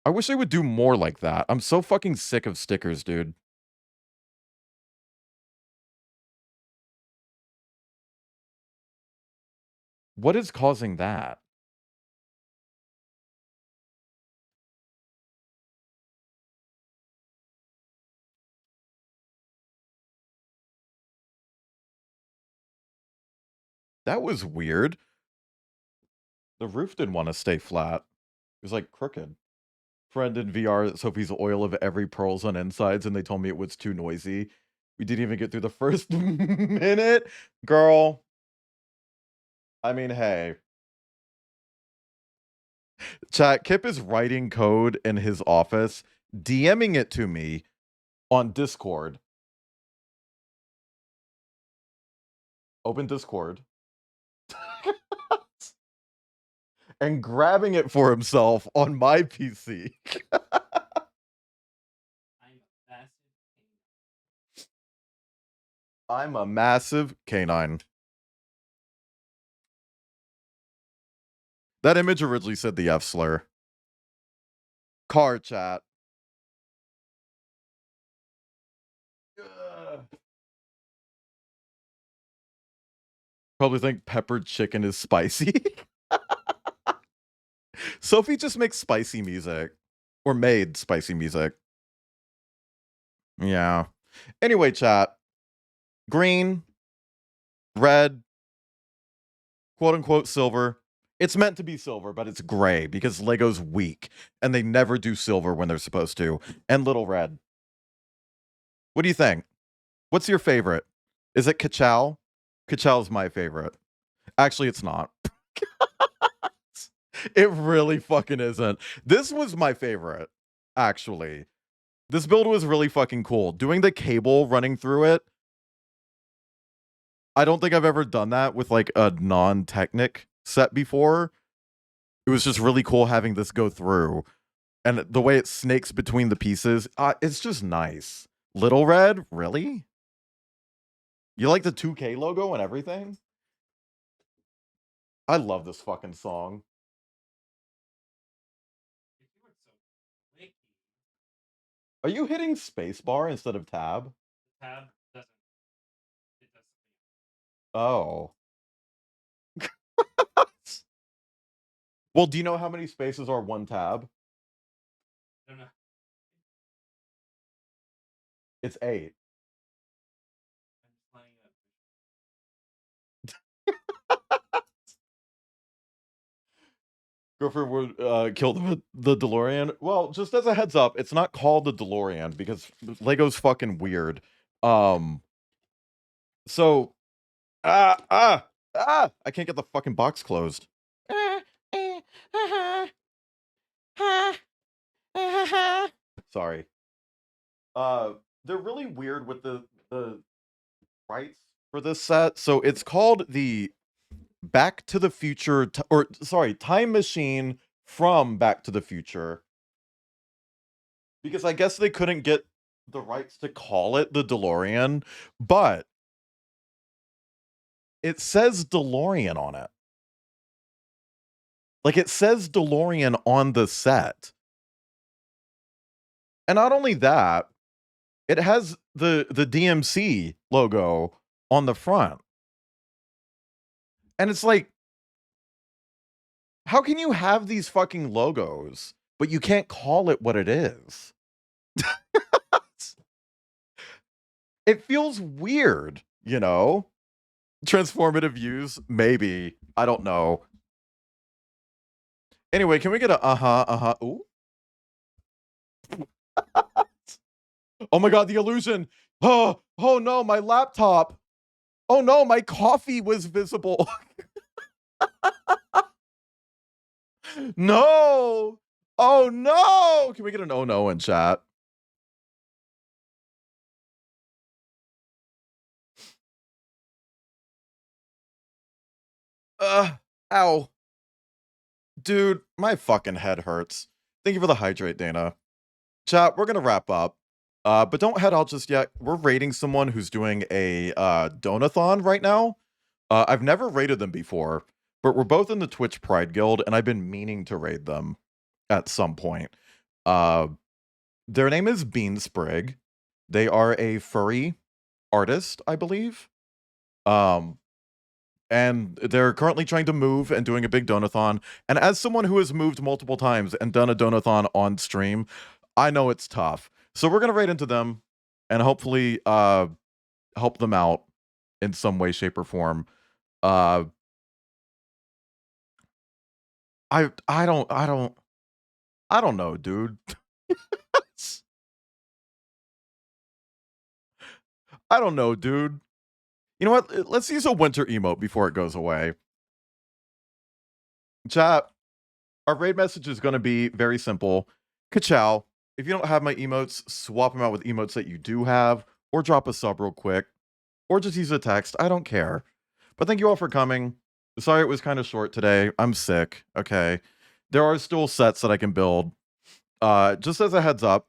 I wish I would do more like that. I'm so fucking sick of stickers, dude. What is causing that? That was weird. The roof didn't want to stay flat. It was like crooked. Friend in VR, Sophie's oil of every pearls on insides, and they told me it was too noisy. We didn't even get through the first minute. Girl. I mean, hey. Chat, Kip is writing code in his office, DMing it to me on Discord. Open Discord. And grabbing it for himself on my PC. I'm a massive canine. That image originally said the F slur. Car chat. Ugh. Probably think peppered chicken is spicy. Sophie just makes spicy music. Or made spicy music. Yeah. Anyway, chat. Green, red, quote unquote silver. It's meant to be silver, but it's gray because Lego's weak and they never do silver when they're supposed to. And little red. What do you think? What's your favorite? Is it Ka-Chow? Ka-Chow's my favorite. Actually, it's not. It really fucking isn't. This was my favorite, actually. This build was really fucking cool. Doing the cable running through it. I don't think I've ever done that with like a non-Technic set before. It was just really cool having this go through. And the way it snakes between the pieces, it's just nice. Little Red? Really? You like the 2K logo and everything? I love this fucking song. Are you hitting spacebar instead of tab? Tab doesn't. It does. Oh. Well, do you know how many spaces are one tab? I don't know. It's 8. I'm just playing it. Girlfriend would kill the DeLorean. Well, just as a heads up, it's not called the DeLorean because Lego's fucking weird. So I can't get the fucking box closed. Sorry. They're really weird with the rights for this set. So it's called the Back to the Future, Time Machine from Back to the Future. Because I guess they couldn't get the rights to call it the DeLorean, but it says DeLorean on it. Like, it says DeLorean on the set. And not only that, it has the DMC logo on the front. And it's like, how can you have these fucking logos, but you can't call it what it is? It feels weird, you know? Transformative use, maybe. I don't know. Anyway, can we get a ooh? Oh my god, the illusion. Oh no, my laptop. Oh no, my coffee was visible. No. Oh no. Can we get an oh no in chat? Ow. Dude, my fucking head hurts. Thank you for the hydrate, Dana. Chat, we're gonna wrap up. But don't head out just yet. We're raiding someone who's doing a donathon right now. I've never raided them before, but we're both in the Twitch Pride Guild, and I've been meaning to raid them at some point. Their name is Beansprig. They are a furry artist, I believe. And they're currently trying to move and doing a big donathon. And as someone who has moved multiple times and done a donathon on stream, I know it's tough. So we're gonna raid into them and hopefully help them out in some way, shape, or form. I don't know, dude. I don't know, dude. You know what? Let's use a winter emote before it goes away. Chat, our raid message is going to be very simple. Ka-chow. If you don't have my emotes, swap them out with emotes that you do have, or drop a sub real quick, or just use a text. I don't care. But thank you all for coming. Sorry it was kind of short today. I'm sick. Okay. There are still sets that I can build. Just as a heads up.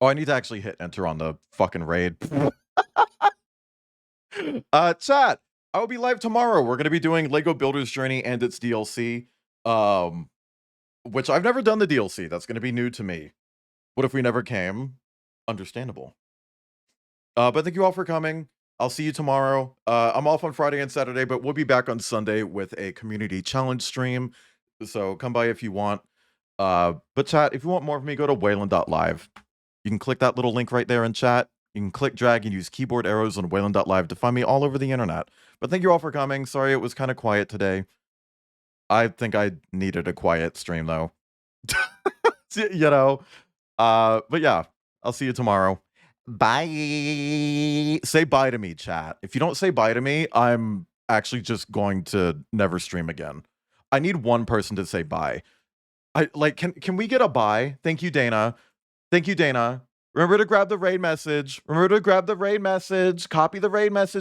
Oh, I need to actually hit enter on the fucking raid. Chat, I will be live tomorrow. We're going to be doing Lego Builder's Journey and its DLC, which I've never done the DLC. That's going to be new to me. What if we never came? Understandable. But thank you all for coming. I'll see you tomorrow. I'm off on Friday and Saturday, but we'll be back on Sunday with a community challenge stream. So come by if you want. But chat, if you want more of me, go to wayland.live. You can click that little link right there in chat. You can click, drag, and use keyboard arrows on wayland.live to find me all over the internet. But thank you all for coming. Sorry it was kind of quiet today. I think I needed a quiet stream, though. You know? But yeah, I'll see you tomorrow. Bye. Say bye to me, chat. If you don't say bye to me, I'm actually just going to never stream again. I need one person to say bye. Can we get a bye? Thank you, Dana. Thank you, Dana. Remember to grab the raid message. Remember to grab the raid message. Copy the raid message.